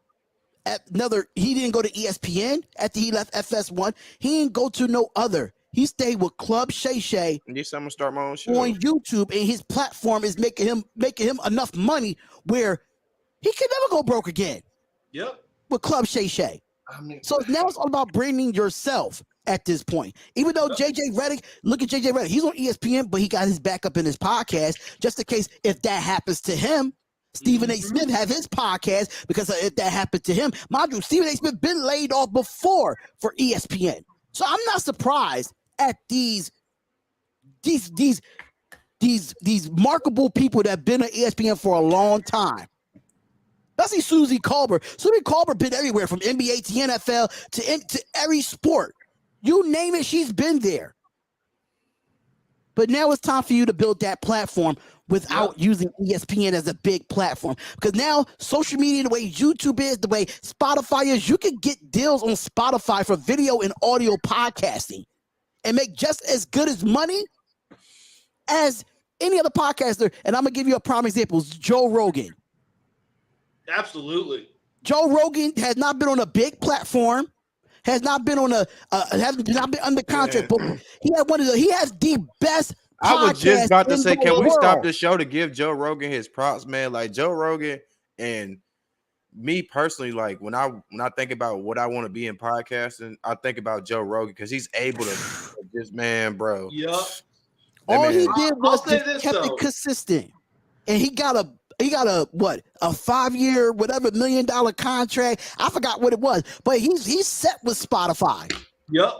He didn't go to ESPN after he left FS1. He didn't go to no other. He stayed with Club Shay Shay. Yes, I'm gonna start my own show on YouTube, and his platform is making him enough money where he can never go broke again. Yep. With Club Shay Shay. So now it's all about branding yourself at this point. Even though JJ Redick, look at JJ Redick, he's on ESPN, but he got his backup in his podcast just in case if that happens to him. Stephen A. Smith has his podcast because if that happened to him, mind you, Stephen A. Smith been laid off before for ESPN. So I'm not surprised at these marketable people that have been at ESPN for a long time. Especially Susie Colbert. Susie Colbert been everywhere from NBA to NFL to every sport. You name it, she's been there. But now it's time for you to build that platform without using ESPN as a big platform. Because now social media, the way YouTube is, the way Spotify is, you can get deals on Spotify for video and audio podcasting and make just as good as money as any other podcaster. And I'm going to give you a prime example. Joe Rogan. Absolutely. Joe Rogan has not been on a big platform, has not been on has not been under contract, but he has the best. I was just about to say, can we stop the the show to give Joe Rogan his props, man? Like Joe Rogan and me personally, like when I think about what I want to be in podcasting, I think about Joe Rogan because he's able to just bro. Yep. All he did was kept it consistent, and he got a 5-year $1 million contract. I forgot what it was, but he's set with Spotify. Yep.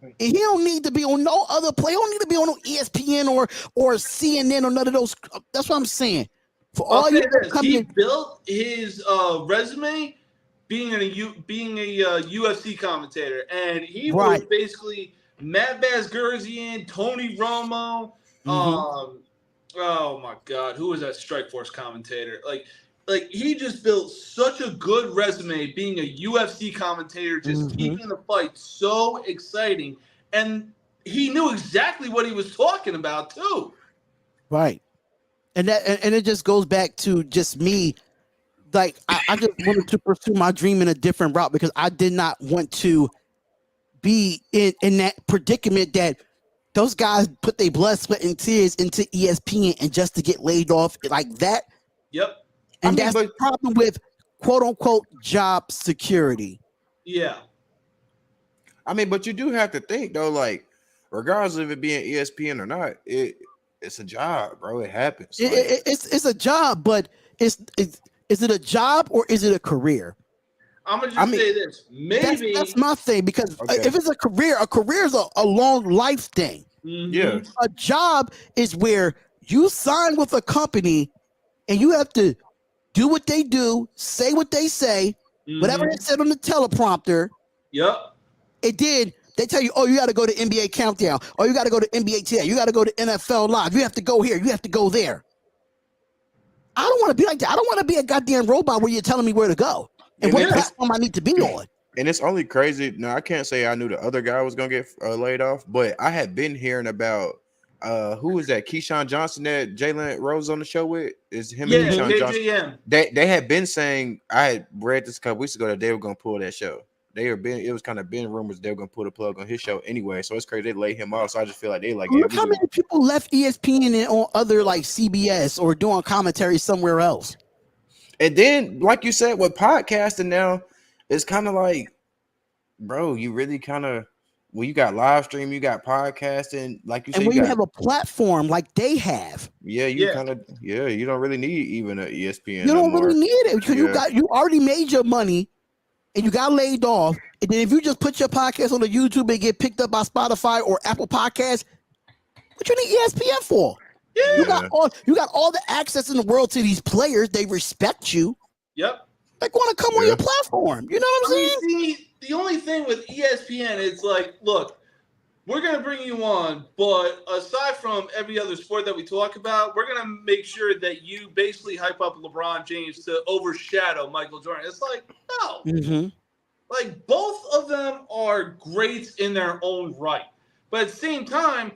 And he don't need to be on no other play. He don't need to be on no ESPN or CNN or none of those. That's what I'm saying. For all you he built his resume being a UFC commentator, and he was basically Matt Bazgerzian, Tony Romo. Oh my God, who was that Strikeforce commentator? Like he just built such a good resume being a UFC commentator, just keeping the fight so exciting. And he knew exactly what he was talking about too. Right. And it just goes back to just me. Like I just wanted to pursue my dream in a different route because I did not want to be in that predicament that those guys put their blood, sweat, and tears into ESPN and just to get laid off like that. Yep. And that's the problem with quote unquote job security. Yeah. I mean, but you do have to think though, like, regardless of it being ESPN or not, it's a job, bro. It happens. It's a job, but is it a job or is it a career? I'm gonna say this. Maybe that's my thing because if it's a career is a long life thing. Yeah. A job is where you sign with a company and you have to do what they do, say what they say, whatever it said on the teleprompter. Yep. It did. They tell you, oh, you got to go to NBA Countdown, or you got to go to NBA Today, you got to go to NFL Live, you have to go here, you have to go there. I don't want to be like that. I don't want to be a goddamn robot where you're telling me where to go and what platform I need to be on. And it's only crazy. Now, I can't say I knew the other guy was going to get laid off, but I had been hearing about who was that? Keyshawn Johnson that Jalen Rose on the show with? Is him and Keyshawn Johnson? They had been saying, I had read this a couple weeks ago that they were going to pull that show. It was kind of been rumors they were going to pull the plug on his show anyway. So it's crazy they laid him off. So I just feel like they like. Look how many people left ESPN and on other like CBS or doing commentary somewhere else. And then, like you said, with podcasting now, it's kind of like, bro, you really kind of, when you got live stream, you got podcasting, like you said. And when you have a platform like they have. Yeah, you don't really need even an ESPN. You don't really need it because you already made your money. And you got laid off, and then if you just put your podcast on the YouTube and get picked up by Spotify or Apple Podcasts, what you need ESPN for? Yeah. You got all the access in the world to these players. They respect you. Yep. They want to come on your platform. You know what I'm saying? See, the only thing with ESPN is like, look, we're going to bring you on, but aside from every other sport that we talk about, we're going to make sure that you basically hype up LeBron James to overshadow Michael Jordan. It's like, no. Mm-hmm. Like, both of them are great in their own right. But at the same time,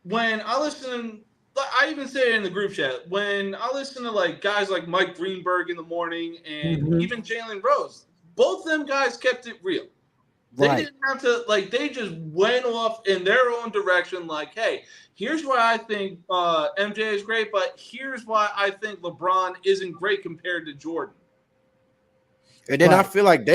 when I listen, I even say it in the group chat, when I listen to like guys like Mike Greenberg in the morning and even Jalen Rose, both them guys kept it real. They didn't have to, like, they just went off in their own direction, like, hey, here's why I think MJ is great, but here's why I think LeBron isn't great compared to Jordan. And then I feel like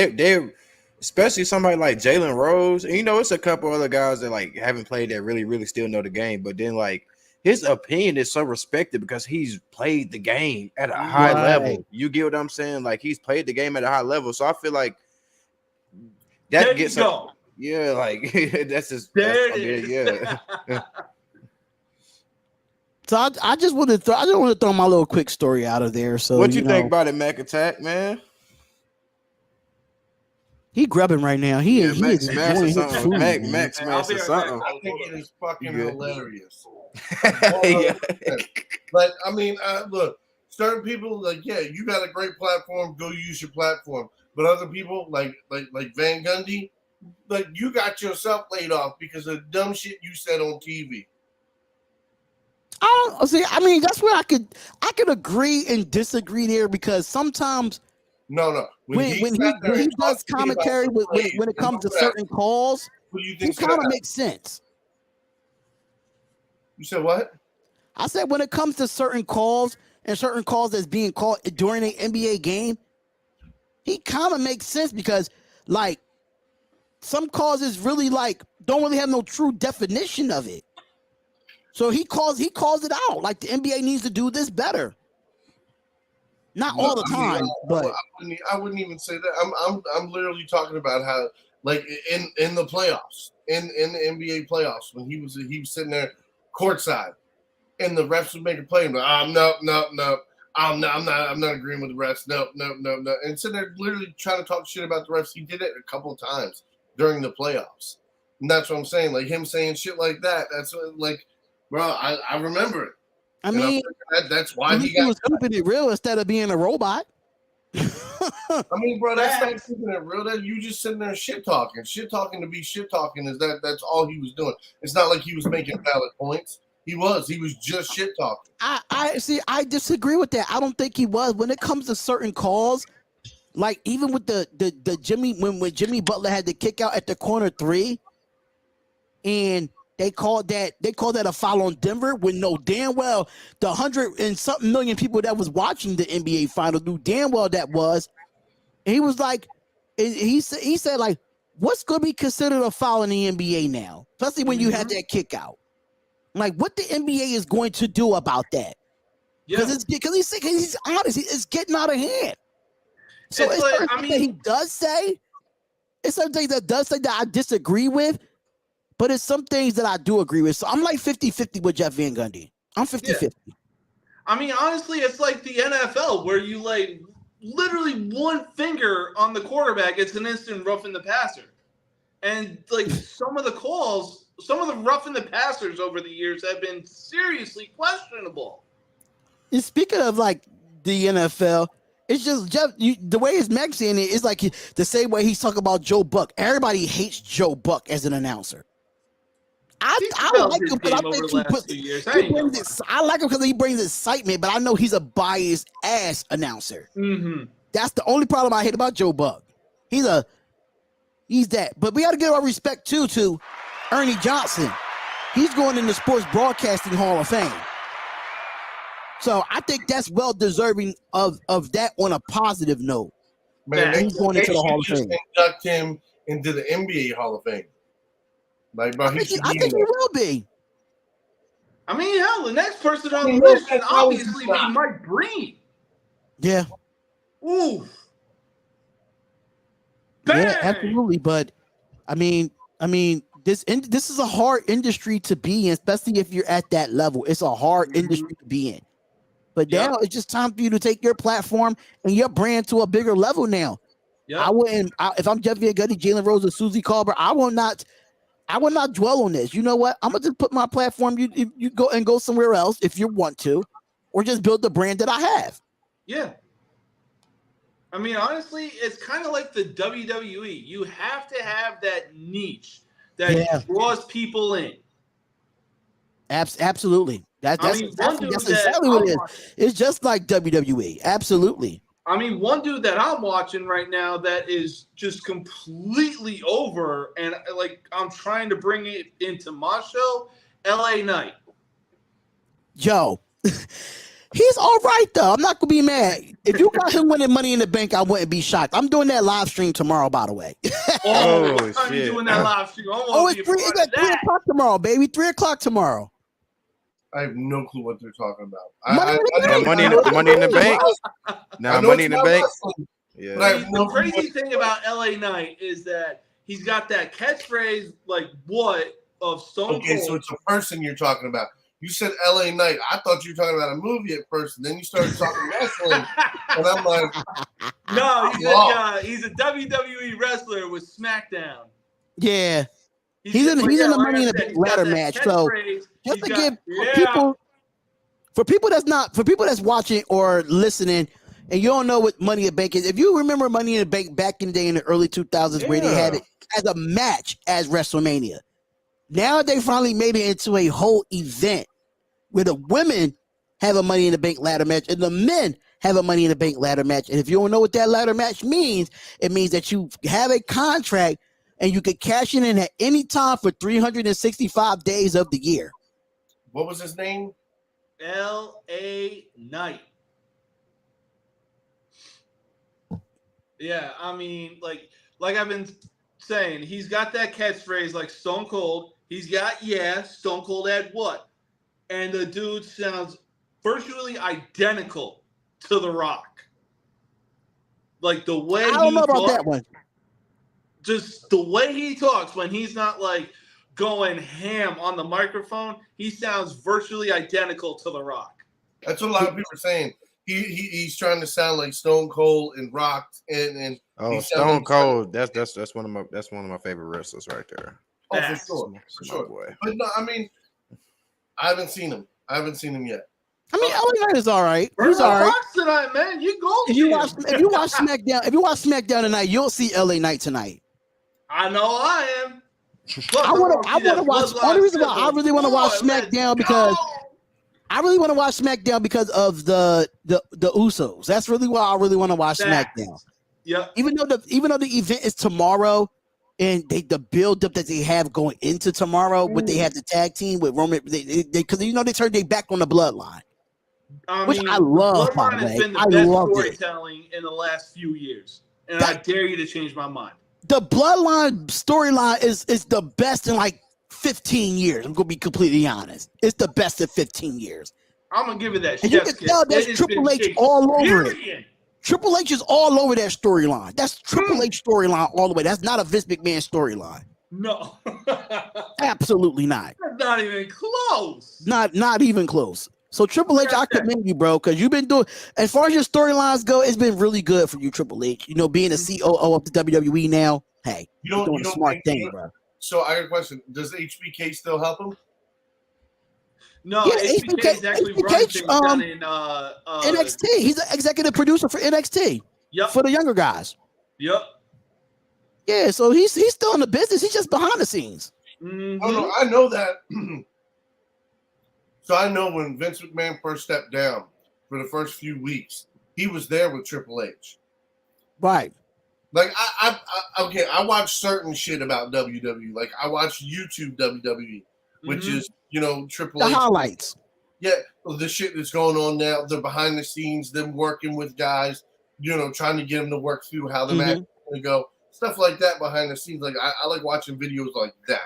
especially somebody like Jalen Rose. And, it's a couple other guys that like haven't played that really still know the game. But then like his opinion is so respected because he's played the game at a high level. You get what I'm saying? Like he's played the game at a high level. So I feel like that there gets you go. Yeah, like that's just there it is. Yeah. So I just want to throw my little quick story out of there. So what you think about it, Mac Attack, man? He grubbing right now. He is smashed or something. Mac smashed or something. I think it is fucking hilarious. Yeah. But I mean, look, certain people like, yeah, you got a great platform, go use your platform. But other people like Van Gundy, like you got yourself laid off because of dumb shit you said on TV. I don't see. I mean, that's where I could agree and disagree there because sometimes. No. When he does commentary when it comes to certain calls, he kind of makes sense. You said what? I said when it comes to certain calls and certain calls that's being called during an NBA game, he kind of makes sense because like some calls is really like don't really have no true definition of it. So he calls it out like the NBA needs to do this better. Not all the time, but I wouldn't even say that. I'm literally talking about how, like in the playoffs, in the NBA playoffs, when he was sitting there courtside, and the refs would make a play, and no, I'm not agreeing with the refs, no, and sitting there literally trying to talk shit about the refs. He did it a couple of times during the playoffs, and that's what I'm saying. Like him saying shit like that. That's what, like, bro, I remember it. I mean, that's why he was keeping it real instead of being a robot. I mean, bro, that's not keeping it real. That you just sitting there shit talking to be shit talking. That's all he was doing. It's not like he was making valid points. He was just shit talking. I disagree with that. I don't think he was. When it comes to certain calls, like even with the Jimmy when Jimmy Butler had the kick out at the corner 3, and they called that a foul on Denver when no damn well the 100 and something million people that was watching the NBA final knew damn well that was. And he was like, he said like, what's going to be considered a foul in the NBA now, especially when you have that kick out. Like what the NBA is going to do about that? Because he's honest, it's getting out of hand. So it's like, that he does say, it's some things that does say that I disagree with. But it's some things that I do agree with. So I'm like 50-50 with Jeff Van Gundy. I'm 50-50. Yeah. I mean, honestly, it's like the NFL where you like literally one finger on the quarterback, it's an instant roughing the passer. And like some of the calls, some of the roughing the passers over the years have been seriously questionable. And speaking of like the NFL, it's just Jeff. The way his Max saying it is like the same way he's talking about Joe Buck. Everybody hates Joe Buck as an announcer. I like him because I like him because he brings excitement, but I know he's a biased ass announcer. Mm-hmm. That's the only problem I hate about Joe Buck. He's that. But we got to give our respect too to Ernie Johnson. He's going in the Sports Broadcasting Hall of Fame. So I think that's well deserving of that on a positive note. Man, he's going into the Hall of Fame. Induct him into the NBA Hall of Fame. Like, bro, I think he will be. I mean, hell, the next person on the list should obviously be Mike Breen. Yeah. Ooh. Yeah, absolutely. But I mean, this is a hard industry to be in, especially if you're at that level. It's a hard industry to be in. But now it's just time for you to take your platform and your brand to a bigger level now. Yep. If I'm Jeff Van Gundy, Jalen Rose, or Susie Colbert, I will not dwell on this. You know what? I'm gonna just put my platform. You go somewhere else if you want to, or just build the brand that I have. Yeah. I mean, honestly, it's kind of like the WWE. You have to have that niche that draws people in. Absolutely. That's exactly what it is. It's just like WWE. Absolutely. I mean, one dude that I'm watching right now that is just completely over, and like I'm trying to bring it into my show, LA Knight. Joe, He's all right though. I'm not gonna be mad. If you got him winning Money in the Bank, I wouldn't be shocked. I'm doing that live stream tomorrow, by the way. Oh, Oh, what time you shit. doing that live stream? I Oh, want it's to be a part of at 3 that. o'clock tomorrow, baby. 3 o'clock tomorrow. I have no clue what they're talking about. Money in the Bank. Now, Money in the Bank. Yeah. But I have no The crazy thing about LA Knight is that he's got that catchphrase like what of Stone Cold. Okay, so it's a person you're talking about. You said LA Knight. I thought you were talking about a movie at first, and then you started talking wrestling. And I'm like, no, he's a WWE wrestler with SmackDown. Yeah. He's in the Money in the Bank ladder match. So just to give people that's watching or listening, and you don't know what Money in the Bank is. If you remember Money in the Bank back in the day in the early 2000s, where they had it as a match as WrestleMania. Now they finally made it into a whole event where the women have a Money in the Bank ladder match and the men have a Money in the Bank ladder match. And if you don't know what that ladder match means, it means that you have a contract and you can cash it in at any time for 365 days of the year. What was his name? LA Knight. Yeah, I mean, like I've been saying, he's got that catchphrase like Stone Cold. He's got, Stone Cold had what? And the dude sounds virtually identical to The Rock. Like the way I don't know about that one. Just the way he talks when he's not like going ham on the microphone, he sounds virtually identical to The Rock. That's what a lot of people are saying. He's trying to sound like Stone Cold and Rock and Stone Cold. That's one of my favorite wrestlers right there. Oh, for sure. Boy. But no, I mean, I haven't seen him yet. I mean, LA Knight is all right. He's all right. Tonight, man. You go. If you watch SmackDown tonight, you'll see LA Knight tonight. I know I am. Look, I want to watch. Only reason why I really want to watch SmackDown because I really want to watch SmackDown because of the Usos. That's really why I really want to watch SmackDown. Yeah. Even though the event is tomorrow, and the build up that they have going into tomorrow, what they have the tag team with Roman, because they turned their back on the Bloodline, which I love. By the way, has been the best storytelling in the last few years, and I dare you to change my mind. The Bloodline storyline is the best in like 15 years. I'm gonna be completely honest. It's the best in 15 years. I'm gonna give it that. And you can tell there's Triple H all over it. Triple H is all over that storyline. That's Triple H storyline all the way. That's not a Vince McMahon storyline. No. Absolutely not. That's not even close. Not even close. So Triple H, I commend you, bro, because you've been doing, as far as your storylines go, it's been really good for you, Triple H. Being a COO of the WWE now, hey, you're doing a smart thing, bro. So I got a question. Does HBK still help him? No, HBK is actually running things down in NXT. He's the executive producer for NXT. Yep. For the younger guys. Yep. Yeah, so he's still in the business. He's just behind the scenes. Mm-hmm. Oh, no, I know that. So I know when Vince McMahon first stepped down for the first few weeks, he was there with Triple H. Right. Like I watch certain shit about WWE. Like I watch YouTube WWE, which is Triple H. The highlights. Yeah, the shit that's going on now, the behind the scenes, them working with guys, trying to get them to work through how the match is going to go. Stuff like that behind the scenes. Like I like watching videos like that.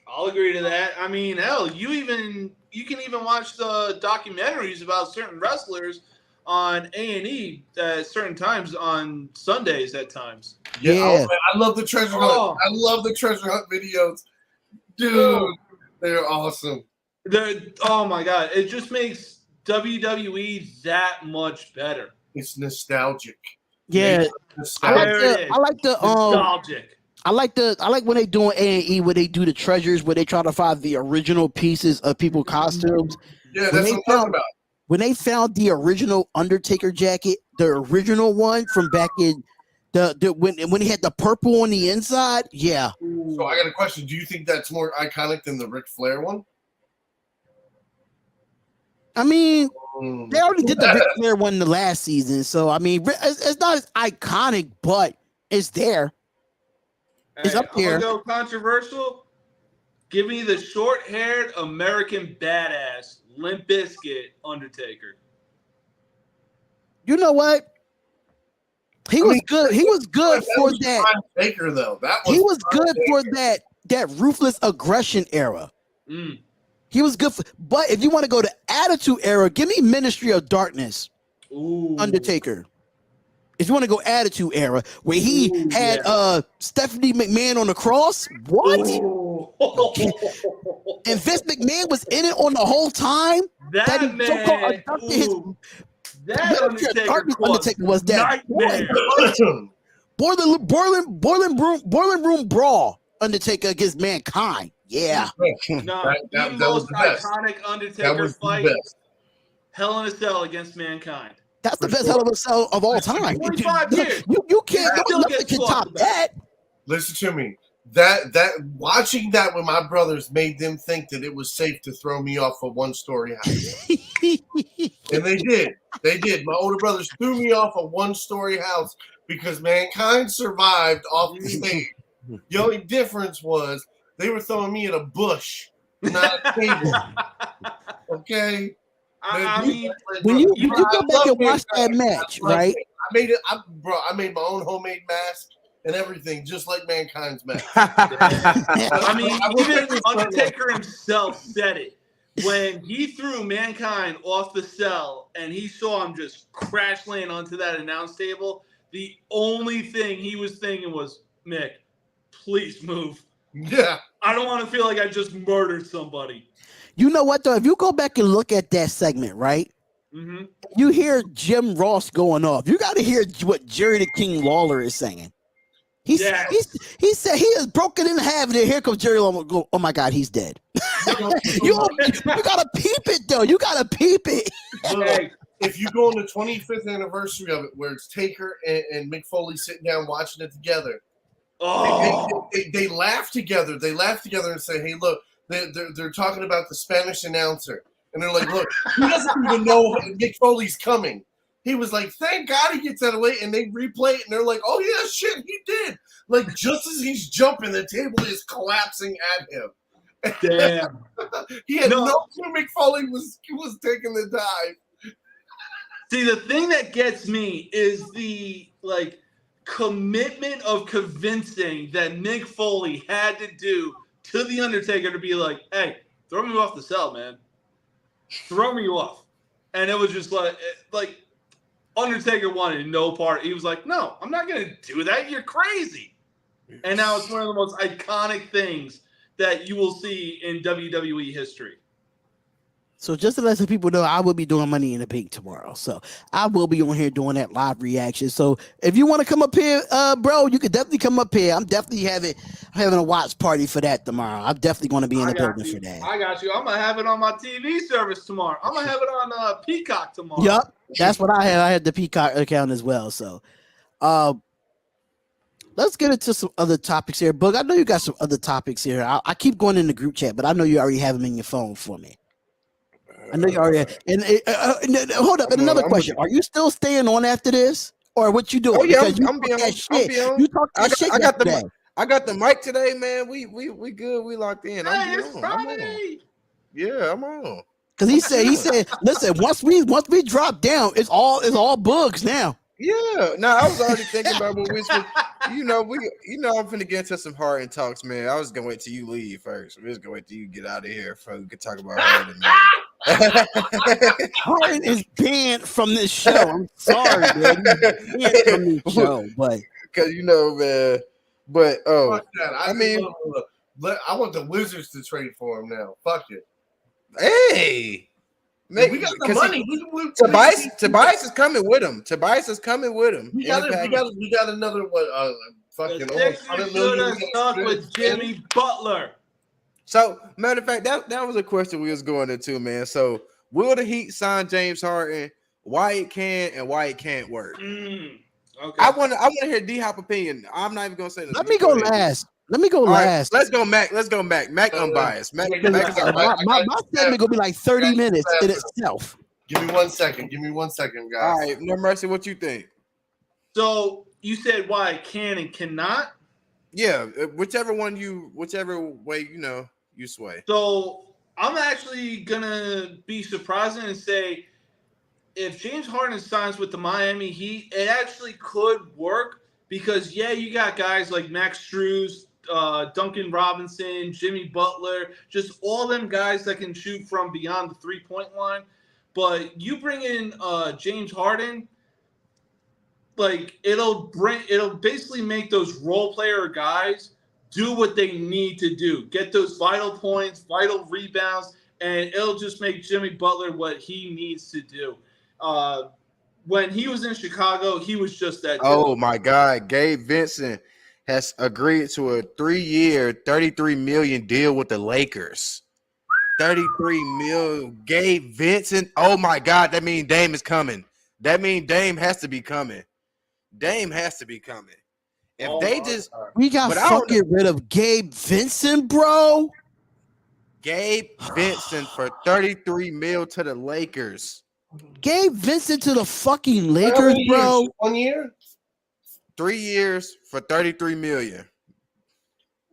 I'll agree to that. I mean, hell, you can even watch the documentaries about certain wrestlers on A&E at certain times on Sundays at times. Yeah. I love the treasure hunt. I love the treasure hunt videos. Dude, they're awesome. Oh my God. It just makes WWE that much better. It's nostalgic. Yeah. Nostalgic. I like when they doing A&E where they do the treasures where they try to find the original pieces of people's costumes. Yeah, that's what I'm talking about. When they found the original Undertaker jacket, the original one from back in when he had the purple on the inside, yeah. So I got a question. Do you think that's more iconic than the Ric Flair one? I mean, they already did the Ric Flair one the last season, so I mean, it's not as iconic, but it's there. It's up there. I'm gonna go controversial. Give me the short-haired American badass Limp Bizkit, Undertaker. You know what? He was good. He was good for that. Taker, though. He was good for that ruthless aggression era. He was good for. But if you want to go to Attitude Era, give me Ministry of Darkness, Undertaker. If you want to go Attitude Era, where he had Stephanie McMahon on the cross, what? And Vince McMahon was in it on the whole time. That man, that Undertaker was that boiling room brawl. Undertaker against Mankind. Yeah, the most iconic Undertaker fight. Hell in a Cell against Mankind. That's the best Hell in a Cell of all time. 25 years. You can't. Nothing can top that. Listen to me. That watching that with my brothers made them think that it was safe to throw me off a one-story house. And they did. They did. My older brothers threw me off a one-story house because Mankind survived off the stage. The only difference was they were throwing me in a bush, not a table. Okay? I mean, when you go back and watch that match, right? I made my own homemade mask and everything, just like Mankind's mask. I mean, even Undertaker himself said it when he threw Mankind off the cell and he saw him just crash land onto that announce table. The only thing he was thinking was, Mick, please move. Yeah. I don't want to feel like I just murdered somebody. You know what, though? If you go back and look at that segment, right? Mm-hmm. You hear Jim Ross going off. You got to hear what Jerry the King Lawler is saying. He said he is broken in half. And here comes Jerry Lawler. Go, oh my God, he's dead. you gotta peep it though. You gotta peep it. If you go on the 25th anniversary of it, where it's Taker and Mick Foley sitting down watching it together, they laugh together. They laugh together and say, "Hey, look, they're talking about the Spanish announcer," and they're like, "Look, he doesn't even know Mick Foley's coming." He was like, "Thank God he gets out of the way," and they replay it, and they're like, "Oh yeah, shit, he did." Like just as he's jumping, the table is collapsing at him. Damn. He had no clue Mick Foley was taking the dive. See, the thing that gets me is the commitment of convincing that Mick Foley had to do to the Undertaker to be like, "Hey, throw me off the cell, man. Throw me off." And it was just like Undertaker wanted no part. He was like, "No, I'm not going to do that. You're crazy." And now it's one of the most iconic things that you will see in WWE history. So just to let some people know, I will be doing Money in the Bank tomorrow. So I will be on here doing that live reaction. So if you want to come up here, bro, you could definitely come up here. I'm definitely having a watch party for that tomorrow. I'm definitely going to be in the building for that. I got you. I'm going to have it on my TV service tomorrow. I'm going to have it on Peacock tomorrow. Yep. That's what I have. I had the Peacock account as well. So let's get into some other topics here. Boog, I know you got some other topics here. I keep going in the group chat, but I know you already have them in your phone for me. I know you already have. And hold up. And another question. Are you still staying on after this? Or what you doing? Oh, yeah, I'm being on. You talked that shit yesterday. I got the mic today, man. We good. We locked in. Hey, it's Friday. I'm on. Because he said, listen, once we drop down, it's all bugs now. Yeah. No, I was already thinking about what we should, I'm finna get into some Harden talks, man. I was gonna wait till you leave first. We're just gonna wait till you get out of here before we could talk about Harden. Harden is banned from this show. I'm sorry, man. He's banned from this show, but because man. But I want the Wizards to trade for him now. Fuck it. Hey. We got the money. Tobias is coming with him. We got another one. Fucking $100 million stuck with Jimmy Butler. So, matter of fact, that was a question we was going into, man. So, will the Heat sign James Harden? Why it can and why it can't work? Okay. I want to hear D-Hop opinion. I'm not even gonna say this. Let me go last. Right, let's go, Mac. Mac unbiased. My segment gonna be like 30 minutes in itself. Give me 1 second. Guys. All right, No Mercy, what you think? So you said why it can and cannot? Yeah, whichever way you sway. So I'm actually gonna be surprising and say if James Harden signs with the Miami Heat, it actually could work because you got guys like Max Strus, Duncan Robinson, Jimmy Butler, just all them guys that can shoot from beyond the 3-point line. But you bring in James Harden, like it'll basically make those role player guys do what they need to do, get those vital points, vital rebounds, and it'll just make Jimmy Butler what he needs to do. When he was in Chicago, he was just that. Oh my God, Gabe Vincent has agreed to a 3-year, $33 million deal with the Lakers. $33 million, Gabe Vincent. Oh my God, that means Dame is coming. That means Dame has to be coming. Dame has to be coming. If they just, we got fucking rid of Gabe Vincent, bro. Gabe Vincent for $33 million to the Lakers. Gabe Vincent to the fucking Lakers, bro. Years? 1 year? 3 years for $33 million.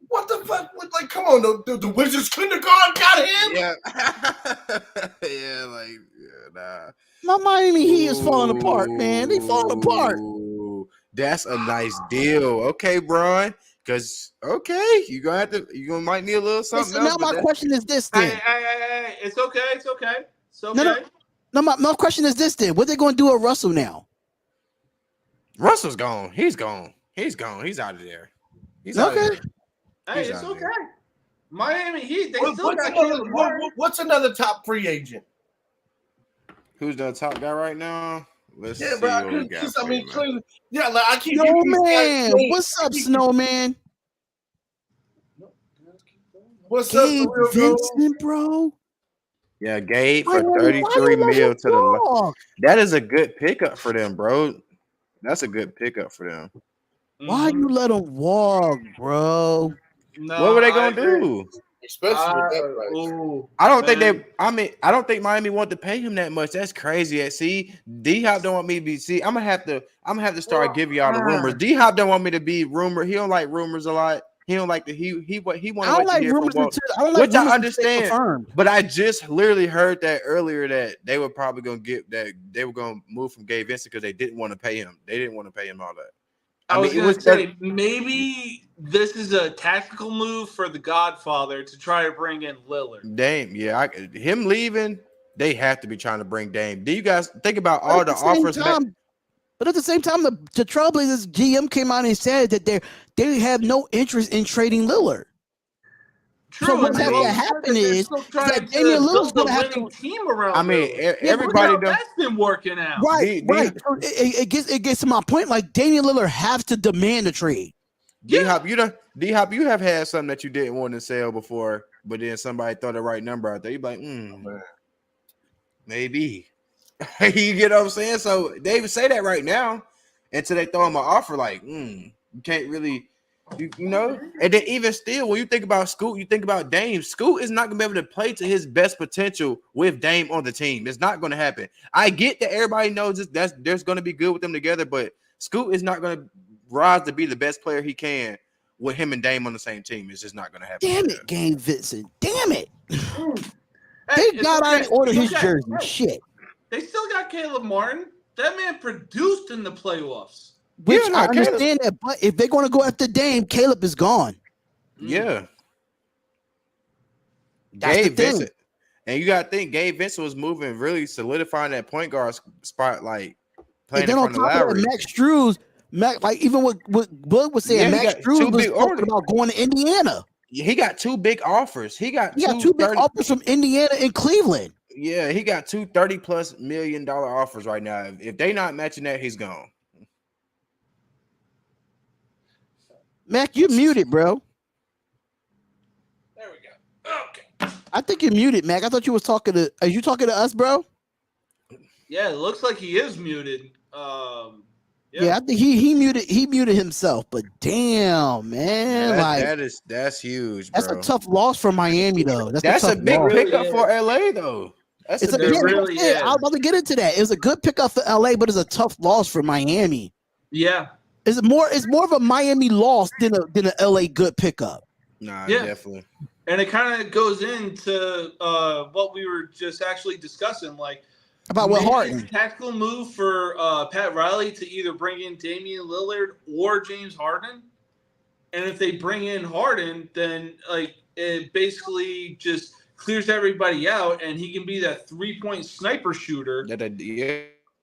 What the fuck? Like, come on, the Wizards kindergarten got him. Yeah, nah. My Miami Heat is falling apart, man. They falling apart. That's a nice deal. Okay, Bron. Because you might need a little something. So now my question is this then. Hey, it's okay. It's okay. No, my question is this then. What they going to do with Russell now? Russell's gone. He's gone. He's out of there. He's out of there. Hey, it's okay. Miami Heat, they still got Caleb Martin. What's another top free agent? Who's the top guy right now? Let's see. Bro, clearly, like I keep Snowman. What's up, Snowman? What's Gabe up, Vincent, bro? Yeah, Gabe for $33 million to the. That is a good pickup for them, bro. That's a good pickup for them. Why you let him walk, bro? No, what were they gonna do? Especially with that price. I don't think Miami want to pay him that much. That's crazy. See, D-Hop don't want me to be. See, I'm gonna have to start giving y'all the rumors. D-Hop don't want me to be rumored. He don't like rumors a lot. He don't like the he want. I don't like rumors which I understand. But I just literally heard that earlier that they were probably gonna they were gonna move from Gabe Vincent because they didn't want to pay him. They didn't want to pay him all that. I was going to say, maybe this is a tactical move for the Godfather to try to bring in Lillard. Dame, him leaving, they have to be trying to bring Dame. Do you guys think about all the offers? But at the same time, the Trailblazers GM came out and said that they have no interest in trading Lillard. True. So what's going to happen is that Damian Lillard's going to have to team around. I mean, everybody that's been working out. Right. So it gets to my point. Like Damian Lillard has to demand a trade. D-Hop, you have had something that you didn't want to sell before, but then somebody throw the right number out there. You're like, maybe. You get what I'm saying? So they would say that right now until they throw him an offer. Like, you can't really. You know, and then even still, when you think about Scoot, you think about Dame. Scoot is not gonna be able to play to his best potential with Dame on the team. It's not gonna happen. I get that everybody knows there's gonna be good with them together, but Scoot is not gonna rise to be the best player he can with him and Dame on the same team. It's just not gonna happen. Damn it, Gabe Vincent. Damn it. They got out and ordered his jersey. Shit. They still got Caleb Martin. That man produced in the playoffs. Which I understand that, but if they're going to go after Dame, Caleb is gone. Yeah. That's Gabe Vincent. And you got to think Gabe Vincent was moving, really solidifying that point guard spot, like playing in front of Lowry. Max Strus, like even what Bud was saying, Max Strus was talking about going to Indiana. He got two big offers. He got two big offers from Indiana and Cleveland. Yeah, he got two $30+ million offers right now. If they not matching that, he's gone. Mac, you muted, bro. There we go. Okay. I think you're muted, Mac. I thought you was talking to. Are you talking to us, bro? Yeah, it looks like he is muted. Yeah, I think he muted himself. But damn, man, that's huge. Bro. That's a tough loss for Miami, though. That's a big pickup for LA, though. It's a big. Really I was about to get into that. It was a good pickup for LA, but it's a tough loss for Miami. Yeah. It's more of a Miami loss than a LA good pickup. Nah, definitely. And it kind of goes into what we were just actually discussing, like about what maybe Harden. it's a tactical move for Pat Riley to either bring in Damian Lillard or James Harden. And if they bring in Harden, then like it basically just clears everybody out, and he can be that 3-point sniper shooter.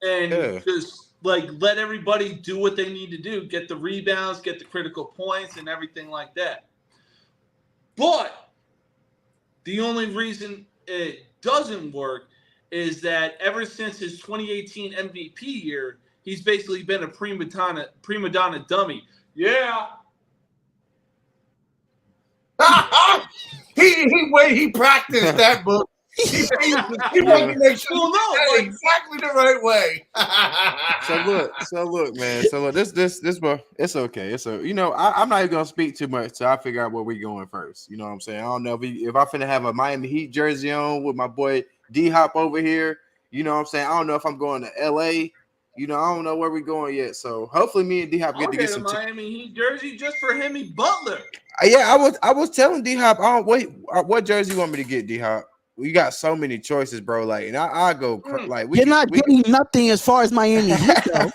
And just like let everybody do what they need to do, get the rebounds, get the critical points, and everything like that. But the only reason it doesn't work is that ever since his 2018 MVP year, he's basically been a prima donna dummy. Yeah. He practiced that book. He wanted to make sure exactly the right way. so look, man. So look, this, it's okay. It's I'm not even gonna speak too much till I figure out where we going first. You know what I'm saying? I don't know if I finna have a Miami Heat jersey on with my boy D-Hop over here. You know what I'm saying? I don't know if I'm going to LA. I don't know where we're going yet. So hopefully me and D-Hop get to get some Miami Heat jersey just for Hemi Butler. Yeah, I was telling D-Hop, what jersey you want me to get, D-Hop? We got so many choices, bro. Like, and I go like you're not getting nothing as far as Miami Heat, though.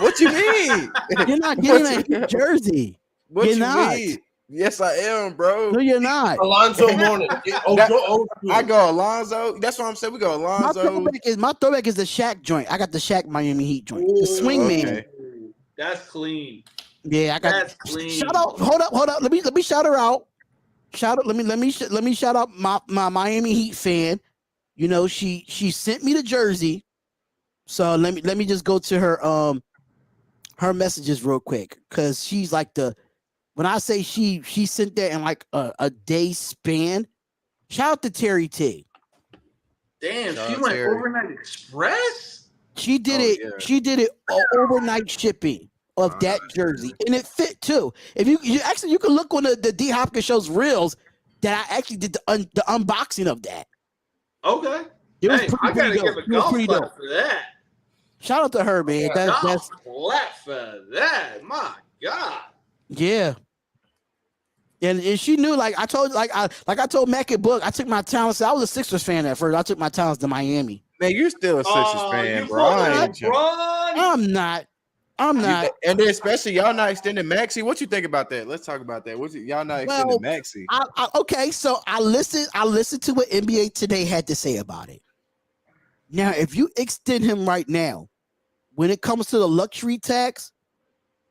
What you mean? You're not getting a Heat jersey. What you're you not. mean? Yes, I am, bro. No, you're not. Alonzo Mourning. I go Alonzo. That's what I'm saying. We go Alonzo. My throwback is the Shaq joint. I got the Shaq Miami Heat joint. The swing man. That's clean. Yeah, I got. That's clean. Shout out. Hold up. Let me shout her out. Let me shout out my Miami Heat fan. She sent me the jersey. So let me just go to her messages real quick, because she's like when I say she sent that in like a day span. Shout out to Terry T. Damn, she went overnight express. She did it. Yeah. She did it overnight shipping of that jersey, and it fit too. If you can look on the D Hopkins Show's reels that I actually did the unboxing of that. Okay, I gotta give a golf clap for that. Shout out to her, man. That's clap for that. My God. Yeah. And she knew, like I told Mac and Book, I took my talents. I was a Sixers fan at first. I took my talents to Miami. Man, you're still a Sixers fan, bro. I'm not. And then especially y'all not extending Maxey. What you think about that? Let's talk about that. Y'all not extending Maxey? Okay, so I listened to what NBA Today had to say about it. Now, if you extend him right now, when it comes to the luxury tax,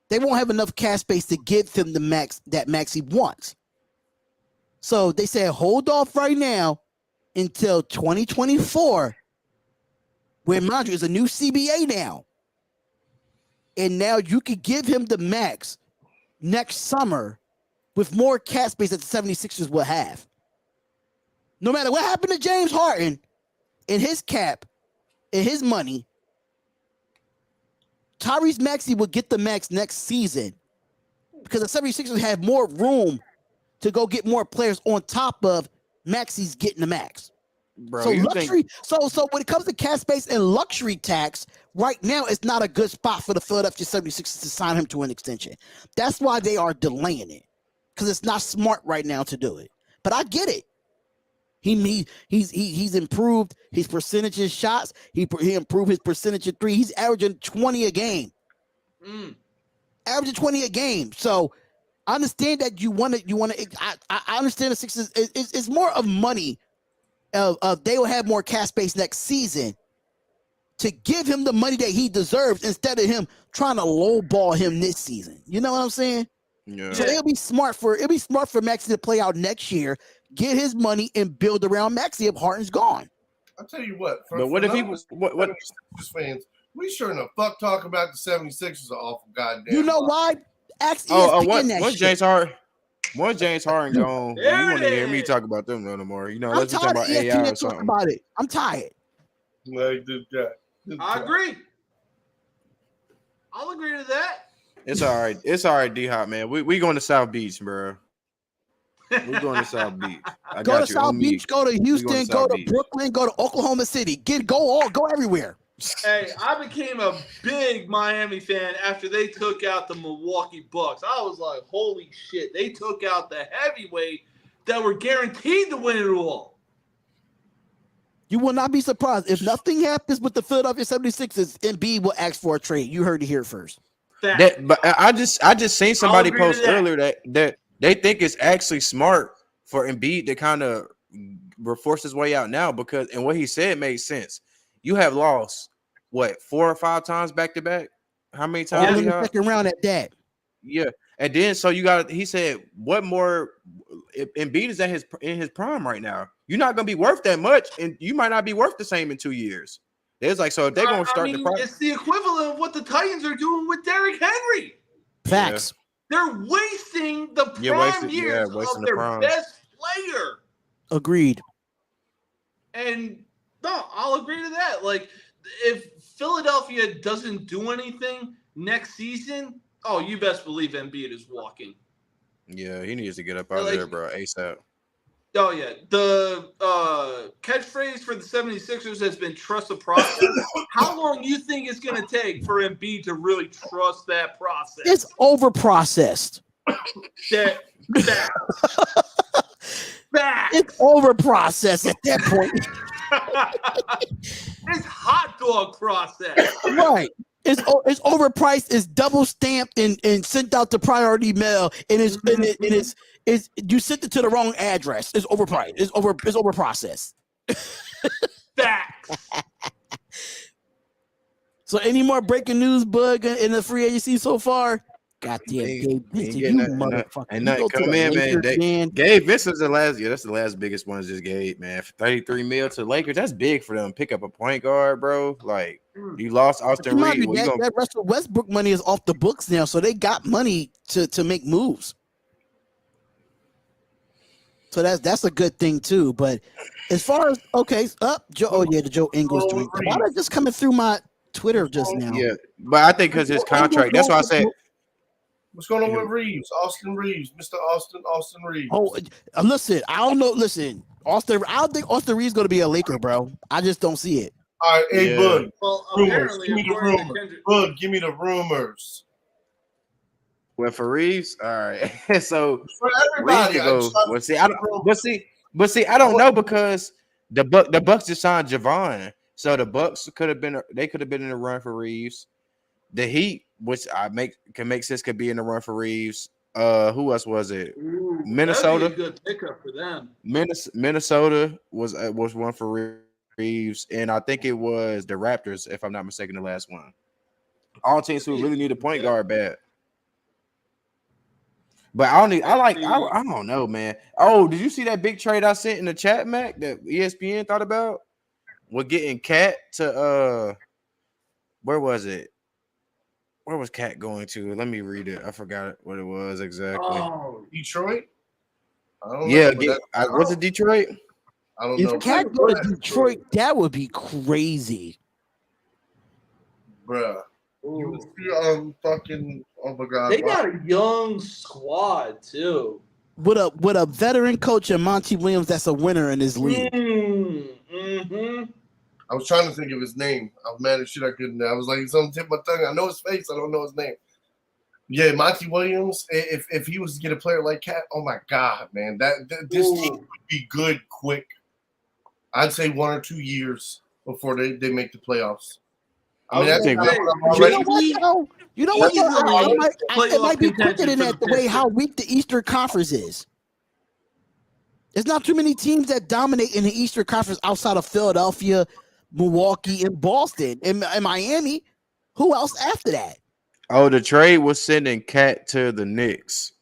they won't have enough cash space to give him the max that Maxey wants. So they said hold off right now until 2024, where mind you is a new CBA now. And now you could give him the max next summer with more cap space that the 76ers will have. No matter what happened to James Harden and his cap and his money, Tyrese Maxey will get the max next season because the 76ers have more room to go get more players on top of Maxey's getting the max. Bro, so luxury. So when it comes to cap space and luxury tax, right now it's not a good spot for the Philadelphia 76ers to sign him to an extension. That's why they are delaying it, because it's not smart right now to do it. But I get it. He's improved his percentage of shots. He improved his percentage of three. He's averaging 20 a game. Averaging 20 a game. So I understand that you want to. I understand the Sixers. It's more of money. They will have more cash space next season to give him the money that he deserves instead of him trying to lowball him this season. You know what I'm saying? Yeah. So it'll be smart for Maxey to play out next year, get his money, and build around Maxey if Harden's gone. I'll tell you what. But what if he was what fans? We sure enough fuck talk about the 76ers are awful goddamn. You know why? Ask ESPN once James Harden gone, you want to hear me talk about them no more. You know, let's talk about AI or something. About it. I'm tired. Like this guy. I agree. I'll agree to that. It's all right. It's all right, D-Hop, man. We going to South Beach, bro. We're going to South Beach. Go to South Beach, go to Houston, go to Brooklyn, go to Oklahoma City. Go everywhere. Hey, I became a big Miami fan after they took out the Milwaukee Bucks. I was like, holy shit. They took out the heavyweight that were guaranteed to win it all. You will not be surprised if nothing happens with the Philadelphia 76ers. Embiid will ask for a trade. You heard it here first. But I just seen somebody post earlier that they think it's actually smart for Embiid to kind of force his way out now because and what he said made sense. You have lost what 4 or 5 times back to back. How many times? All in the second round at that. Yeah, and then so you got. He said, "What more?" Embiid is in his prime right now. You're not gonna be worth that much, and you might not be worth the same in 2 years. It's like so if they're gonna start the process. It's the equivalent of what the Titans are doing with Derrick Henry. Facts. Yeah. They're wasting the prime years of their best player. Agreed. And no, I'll agree to that. Like, if Philadelphia doesn't do anything next season, oh, you best believe Embiid is walking. Yeah, he needs to get up out of there, bro, ASAP. Oh, yeah. The catchphrase for the 76ers has been trust the process. How long do you think it's going to take for Embiid to really trust that process? It's over-processed. It's over-processed at that point. It's hot dog process. Right. It's overpriced, it's double stamped and sent out to priority mail, and it's you sent it to the wrong address. It's overpriced. It's over processed. Facts. So any more breaking news, Bug, in the free agency so far? Goddamn, Gabe Vincent, you motherfucker. And nothing come in, man. Gabe Vincent's the last. Yeah, that's the last biggest one. Is just Gabe, man. For $33 million to the Lakers, that's big for them. Pick up a point guard, bro. Like you lost Austin Reed. That Russell Westbrook money is off the books now, so they got money to make moves. So that's a good thing too. But as far as the Joe Ingles joint. Why did just coming through my Twitter just now? Yeah, but I think because his contract. That's why I said. What's going on with Reeves? Austin Reeves, Mr. Austin Reeves. Oh, listen, I don't know. Listen, I don't think Austin Reeves going to be a Laker, bro. I just don't see it. All right, hey, Bud. Well, rumors. Give me the rumors. Bud, give me the rumors. Well, for Reeves, all right. So for everybody, I don't know because the Bucks just signed Javon, so the Bucks could have been in the run for Reeves. The Heat, which can make sense, could be in the run for Reeves. Who else was it? Minnesota. That'd be a good pickup for them. Minnesota was one for Reeves, and I think it was the Raptors, if I'm not mistaken, the last one. All teams who really need a point guard bad. But I don't know, man. Oh, did you see that big trade I sent in the chat, Mac, that ESPN thought about? We're getting Cat to where was it? Where was Cat going to? Let me read it. I forgot what it was exactly. Oh, Detroit? I don't know. Was it Detroit? I don't know. If Cat go to Detroit, that would be crazy. Bruh. You see, fucking, oh my God. They got a young squad, too. With a veteran coach and Monty Williams that's a winner in his league. Mm-hmm. I was trying to think of his name. I was mad as shit I couldn't. I was like, it's on the tip of my tongue. I know his face. I don't know his name. Yeah, Monty Williams. If he was to get a player like Cat, oh my God, man, this team would be good quick. I'd say 1 or 2 years before they make the playoffs. I mean, it might be quicker than that. The way how weak the Eastern Conference is. There's not too many teams that dominate in the Eastern Conference outside of Philadelphia, Milwaukee, and Boston, and Miami. Who else after that? Oh, the trade was sending Cat to the Knicks.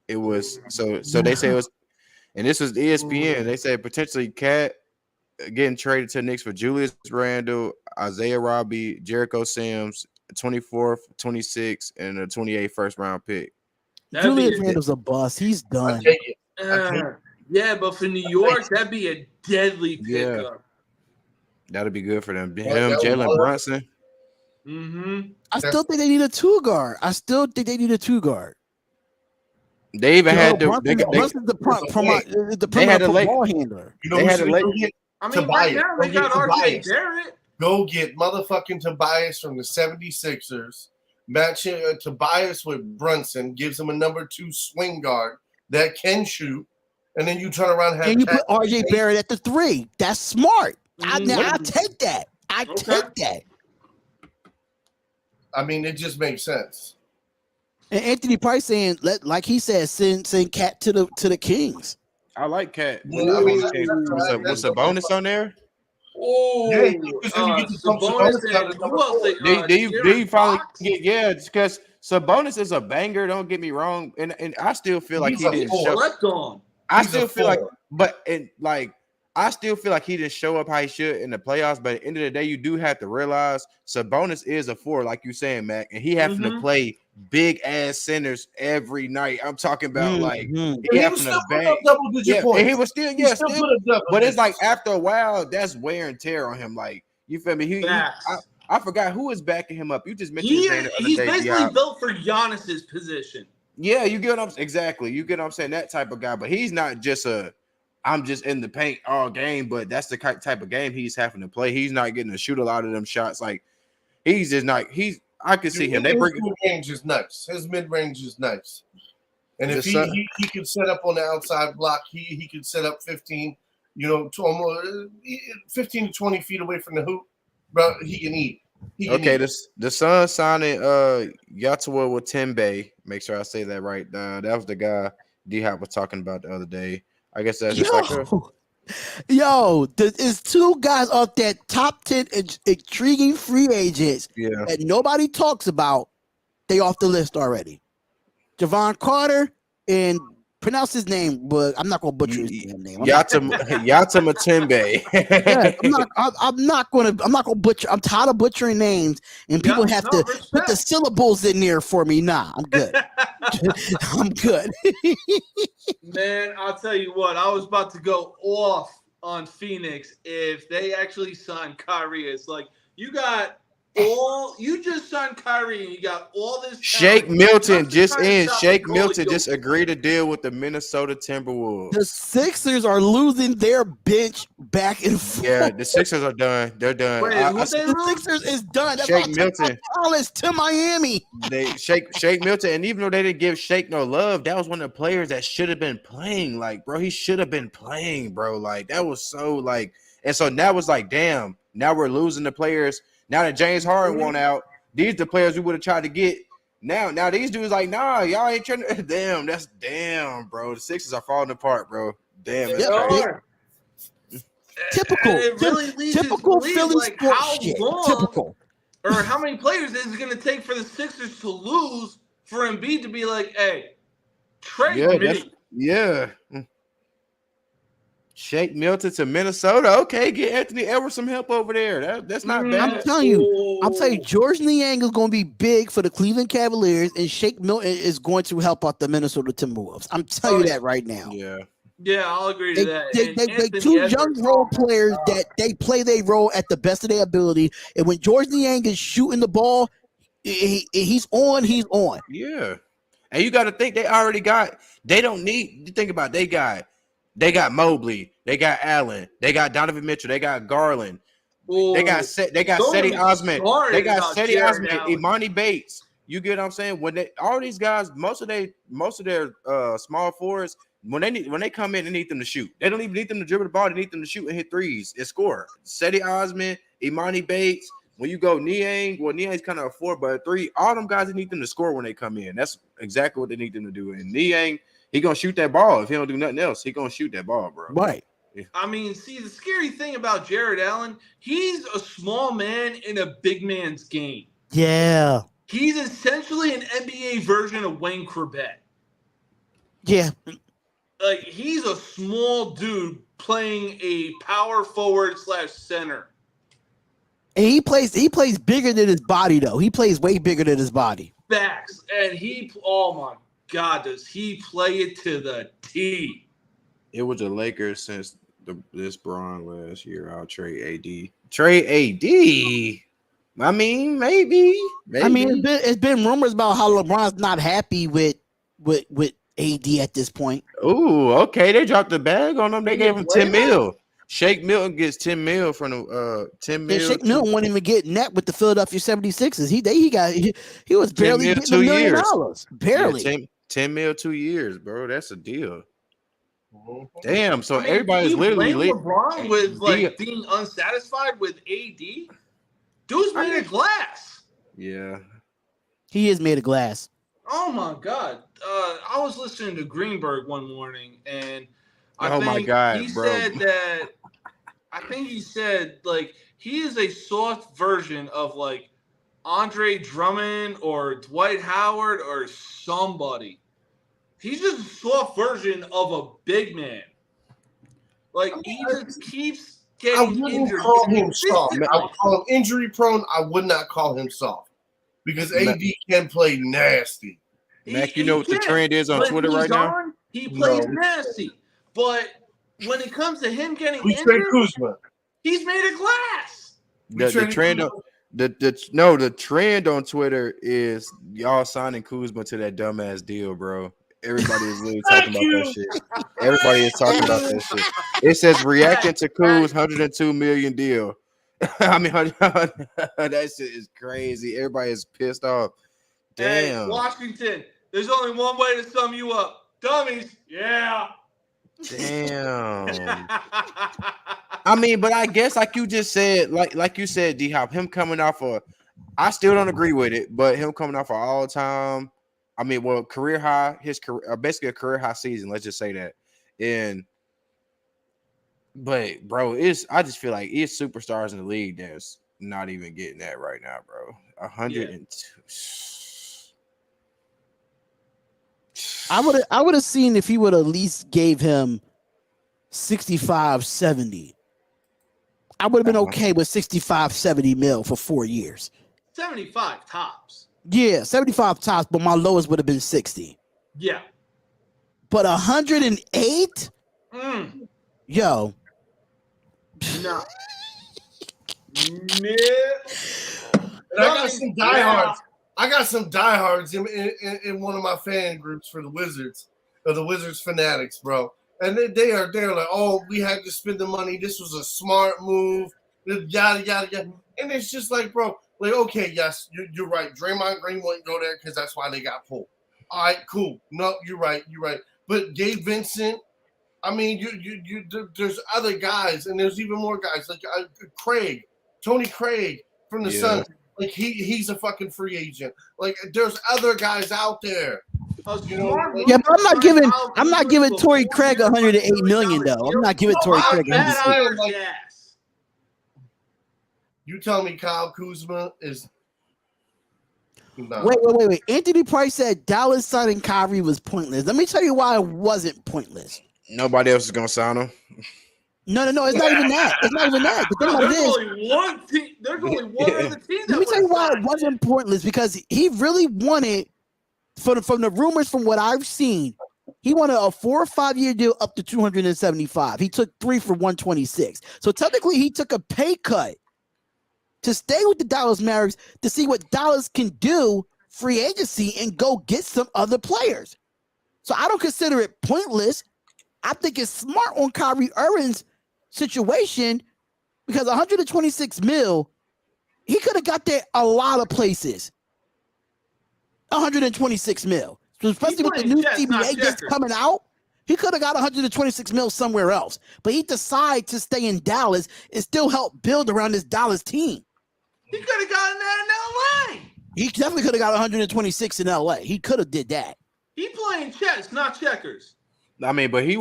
It was so they say it was, and this was ESPN. They said potentially Cat getting traded to the Knicks for Julius Randle, Isaiah Robbie, Jericho Sims, 24th, 26th, and a 28th first round pick. Julius Randle's a bust. He's done. Yeah, but for New York, that'd be a deadly pickup. Yeah. That'd be good for them. Jalen Brunson. Mm-hmm. I still think they need a 2 guard. They even had Brunson's the ball handler. You know, right now they got RJ Barrett. Go get motherfucking Tobias from the 76ers. Match Tobias with Brunson. Gives him a number 2 swing guard that can shoot. and then you turn around and have And you Cat put RJ Barrett at the 3. That's smart. I take that. Take that. I mean, it just makes sense. And Anthony Price saying, like he said, send Cat to the Kings. I like Cat. Yeah, I mean, What's a bonus on there? Oh, yeah, because then you get the Sabonis Sabonis and who else? Do you finally Fox? get because Sabonis is a banger. Don't get me wrong, and I still feel like he didn't show. Slept on. I still feel like, I still feel like he didn't show up how he should in the playoffs. But at the end of the day, you do have to realize Sabonis is a 4, like you saying, Mac, and he having to play big ass centers every night. I'm talking about he having to bang double-digit points. And he was still but it's like after a while, that's wear and tear on him. Like you feel me? I forgot who is backing him up. You just mentioned his name the other he's day, basically built for Giannis's position. Yeah, you get what I'm exactly. You get what I'm saying? That type of guy, but he's not just I'm just in the paint all game, but that's the type of game he's having to play. He's not getting to shoot a lot of them shots. Like he's just not. I can see him. They bring his mid-range is nice. His mid-range is nice, and if he could set up on the outside block, he could set up 15, to almost 15 to 20 feet away from the hoop, bro. He can eat. The Suns signing Yatua Watembe. Make sure I say that right. That was the guy D-Hop was talking about the other day. I guess that's just there's 2 guys off that top 10 intriguing free agents that nobody talks about. They off the list already. Javon Carter and pronounce his name, but I'm not gonna butcher his name. Yata Matembe. I'm not gonna butcher. I'm tired of butchering names, and people have to put the syllables in there for me. Nah, I'm good. I'm good. Man, I'll tell you what. I was about to go off on Phoenix if they actually signed Kyrie. It's like you just signed Kyrie and you got all this. Shake Milton just agreed to deal with the Minnesota Timberwolves. The Sixers are losing their bench back and forth. Yeah, the Sixers are done. They're done. Wait, the Sixers is done. That's Shake Milton to Miami. They Shake Milton, and even though they didn't give Shake no love, that was one of the players that should have been playing. Like, bro, he should have been playing, bro. Like, that was so like, and so now it's like, damn, now we're losing the players. Now that James Harden won out, these the players we would have tried to get. Now these dudes like, nah, y'all ain't trying to. Damn, bro. The Sixers are falling apart, bro. Damn, it's crazy. Typical Philly like sports shit. Typical. Or how many players is it going to take for the Sixers to lose for Embiid to be like, hey, trade me? Yeah. Shake Milton to Minnesota. Okay, get Anthony Edwards some help over there. That's not bad. I'm telling you, George Niang is going to be big for the Cleveland Cavaliers, and Shake Milton is going to help out the Minnesota Timberwolves. I'm telling you that right now. Yeah, I'll agree to that. They 2 young role players that they play their role at the best of their ability, and when George Niang is shooting the ball, he's on. Yeah, and you got to think they already got. They don't need to think about. They got Mobley, they got Allen, they got Donovan Mitchell, they got Garland, they got Seti Osman, they got Seti Osman, Imani Bates. You get what I'm saying? When all these guys, most of their small forwards, when they come in, they need them to shoot. They don't even need them to dribble the ball. They need them to shoot and hit threes and score. Seti Osman, Imani Bates. When you go Niang, Niang's kind of a 4, but a 3. All them guys, they need them to score when they come in. That's exactly what they need them to do. And Niang, he gonna shoot that ball. If he don't do nothing else, he gonna shoot that ball, bro. Right. I mean, see, the scary thing about Jared Allen, he's a small man in a big man's game. Yeah. He's essentially an NBA version of Wayne Corbett. Yeah. Like, he's a small dude playing a power forward / center. And he plays bigger than his body, though. He plays way bigger than his body. Facts. And oh my God, does he play it to the T? It was the Lakers since this Braun last year. I'll trade AD. Trade AD. I mean, maybe. I mean, it's been rumors about how LeBron's not happy with AD at this point. Oh, okay. They dropped the bag on him. They gave him 10 mil. Shake Milton gets 10 mil from the 10 mil. Shake Milton won't even get net with the Philadelphia 76ers. He was barely getting $1 million. Barely. Yeah, 10 mil 2 years, bro. That's a deal. Damn. So I mean, everybody's do you literally blame LeBron with like D- being unsatisfied with AD? Dude's made of glass. Yeah. He is made of glass. Oh my God. I was listening to Greenberg one morning, and I Oh my think God, he bro. said that. I think he said like he is a soft version of like Andre Drummond or Dwight Howard or somebody. He's just a soft version of a big man. Like he just keeps I getting wouldn't injured. call him soft. I consistently. would call him injury prone. I would not call him soft because Ma- AD can play nasty. Mac, you know what the trend is on When Twitter he's right now? on, he plays No. nasty. But when it comes to him getting We trade injured, Kuzma. he's made of glass. The trend on the trend on Twitter is y'all signing Kuzma to that dumbass deal, bro. Everybody is literally talking about that shit. Everybody is talking about that shit. It says reacting to Kuz 102 million deal. I mean, that shit is crazy. Everybody is pissed off. Hey, Damn. Washington, there's only one way to sum you up. Dummies. Yeah. Damn. I mean, but I guess like you just said, like you said, D-Hop, him coming off I still don't agree with it, but him coming off all time, I mean, well, career high, his career, basically a career high season. Let's just say that. But bro, I just feel like it's superstars in the league that's not even getting that right now, bro. 102. I would have seen if he would at least gave him 65, 70. I would have been okay with 65, 70 mil for 4 years. 75 tops. Yeah, 75 tops, but my lowest would have been 60. Yeah. But 108? Yo. No. And I got some diehards. I got some diehards in one of my fan groups for the Wizards, or the Wizards fanatics, bro. And they're like, oh, we had to spend the money. This was a smart move. Yada yada yada. And it's just like, bro, like, okay, yes, you're right. Draymond Green wouldn't go there because that's why they got pulled. All right, cool. No, you're right. But Gabe Vincent, I mean, there's other guys, and there's even more guys like Tony Craig from the Suns. Like he's a fucking free agent. Like there's other guys out there. You know, like, yeah, but I'm not giving Torrey Craig 108 million though. I'm not giving Torrey Craig 108. You tell me Kyle Kuzma is no. Wait. Anthony Price said Dallas signing Kyrie was pointless. Let me tell you why it wasn't pointless. Nobody else is gonna sign him. No, it's not even that. It's not even that. The thing about it is, only one team. There's only one other team. Let me tell you why it wasn't pointless, because he really wanted, from the rumors, from what I've seen, he wanted a 4 or 5 year deal up to 275. He took 3 for 126. So technically, he took a pay cut to stay with the Dallas Mavericks to see what Dallas can do free agency and go get some other players. So I don't consider it pointless. I think it's smart on Kyrie Irving's situation, because 126 mil, he could have got there a lot of places. 126 mil, especially with the new CBA just coming out, he could have got 126 mil somewhere else. But he decided to stay in Dallas and still help build around this Dallas team. He could have gotten that in LA. He definitely could have got 126 in LA. He could have did that. He playing chess, not checkers. I mean, but he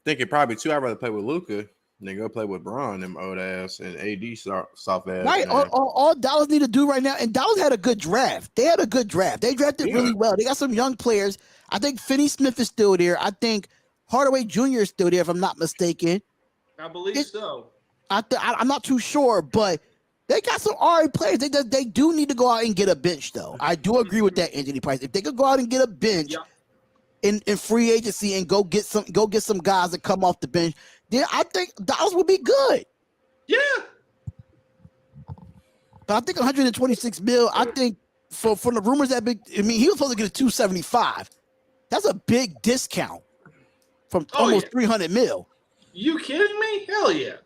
thinking probably too. I'd rather play with Luka than go play with Bron, them old ass, and AD soft ass. Right. All Dallas need to do right now, and Dallas had a good draft. They had a good draft. They drafted really well. They got some young players. I think Finney Smith is still there. I think Hardaway Jr. is still there, if I'm not mistaken. I believe so. I'm not too sure, but they got some alright players. They do need to go out and get a bench, though. I do agree with that, Anthony Price. If they could go out and get a bench in free agency and go get some guys that come off the bench, then I think Dallas would be good. Yeah. But I think 126 mil, I think from the rumors that big, I mean, he was supposed to get a 275. That's a big discount from almost 300 mil. You kidding me? Hell yeah.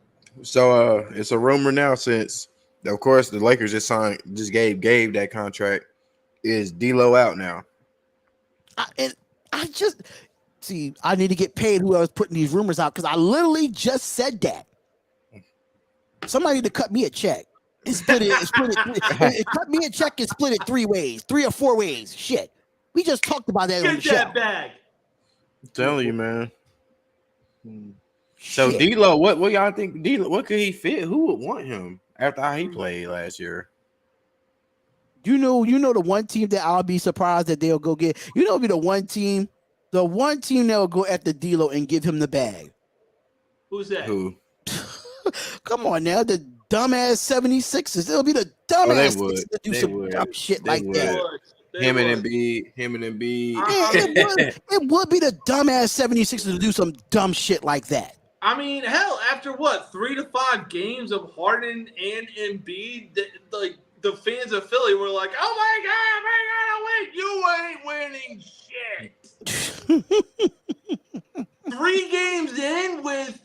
So it's a rumor now, since of course the Lakers just gave that contract. Is D'Lo out now? See, I need to get paid. Who else putting these rumors out? Because I literally just said that. Somebody need to cut me a check. And split it. Cut me a check and split it 3 ways, 3 or 4 ways. Shit. We just talked about that on the Get that show. bag. I'm telling you, man. So D-Lo, what y'all think? D-Lo, what could he fit? Who would want him after how he played last year? You know the one team that I'll be surprised that they'll go get. It'll be the one team that will go after D-Lo and give him the bag. Who's that? Who? Come on now, the dumbass 76ers. It'll be the dumbass Sixers to do some dumb shit like that. Him and Embiid. It would be the dumbass 76ers to do some dumb shit like that. I mean, hell, after what, 3 to 5 games of Harden and Embiid, the fans of Philly were like, "Oh my God, you ain't winning shit." 3 games in with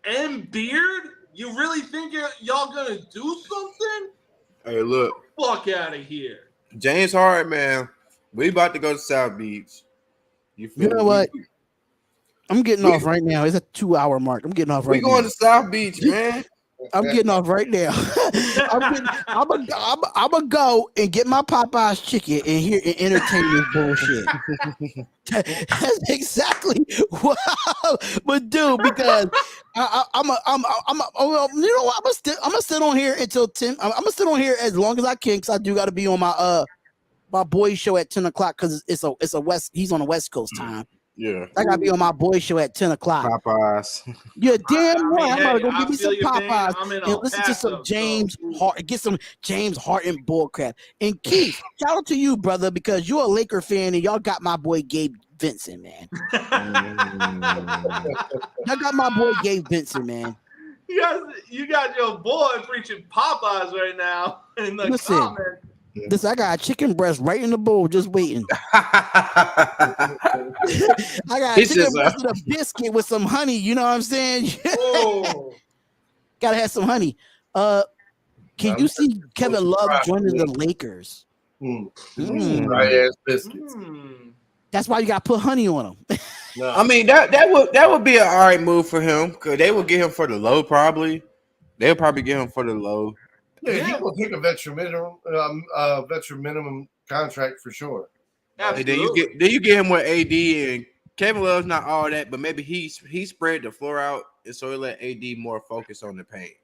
Embiid, you really think y'all gonna do something? Hey, look, Fuck out of here. James Harden, man. We about to go to South Beach. You know what? I'm getting off right now. It's a 2-hour mark. I'm getting off right now. We going to South Beach, man. I'm getting off right now. I'm gonna go and get my Popeyes chicken and entertain this bullshit. That's exactly what I'm gonna do because I'm gonna sit on here until 10. I'm gonna sit on here as long as I can because I do got to be on my boy show at 10 o'clock because it's a West. He's on the West Coast time. Yeah, I gotta be on my boy show at 10 o'clock. Popeyes. You're damn right. I'm about to go I give me some feel your pain. Popeyes I'm in and El listen to some Paso, James so- Harden. Get some James Harden bullcrap. And Keith, shout out to you, brother, because you're a Laker fan and y'all got my boy Gabe Vincent, man. Y'all got my boy Gabe Vincent, man. You got your boy preaching Popeyes right now in the Listen. comments. Listen, I got a chicken breast right in the bowl just waiting. I got a chicken breast with a biscuit with some honey. You know what I'm saying? Oh. Gotta have some honey. Can you see Kevin Love joining the Lakers? Dry ass biscuits. That's why you gotta put honey on them. No. I mean that would be an all right move for him because they would get him for the low probably. They'll probably get him for the low. Yeah, he will take a veteran minimum contract for sure. And then you get him with AD and Kevin Love's not all that, but maybe he spread the floor out and so he let AD more focus on the paint.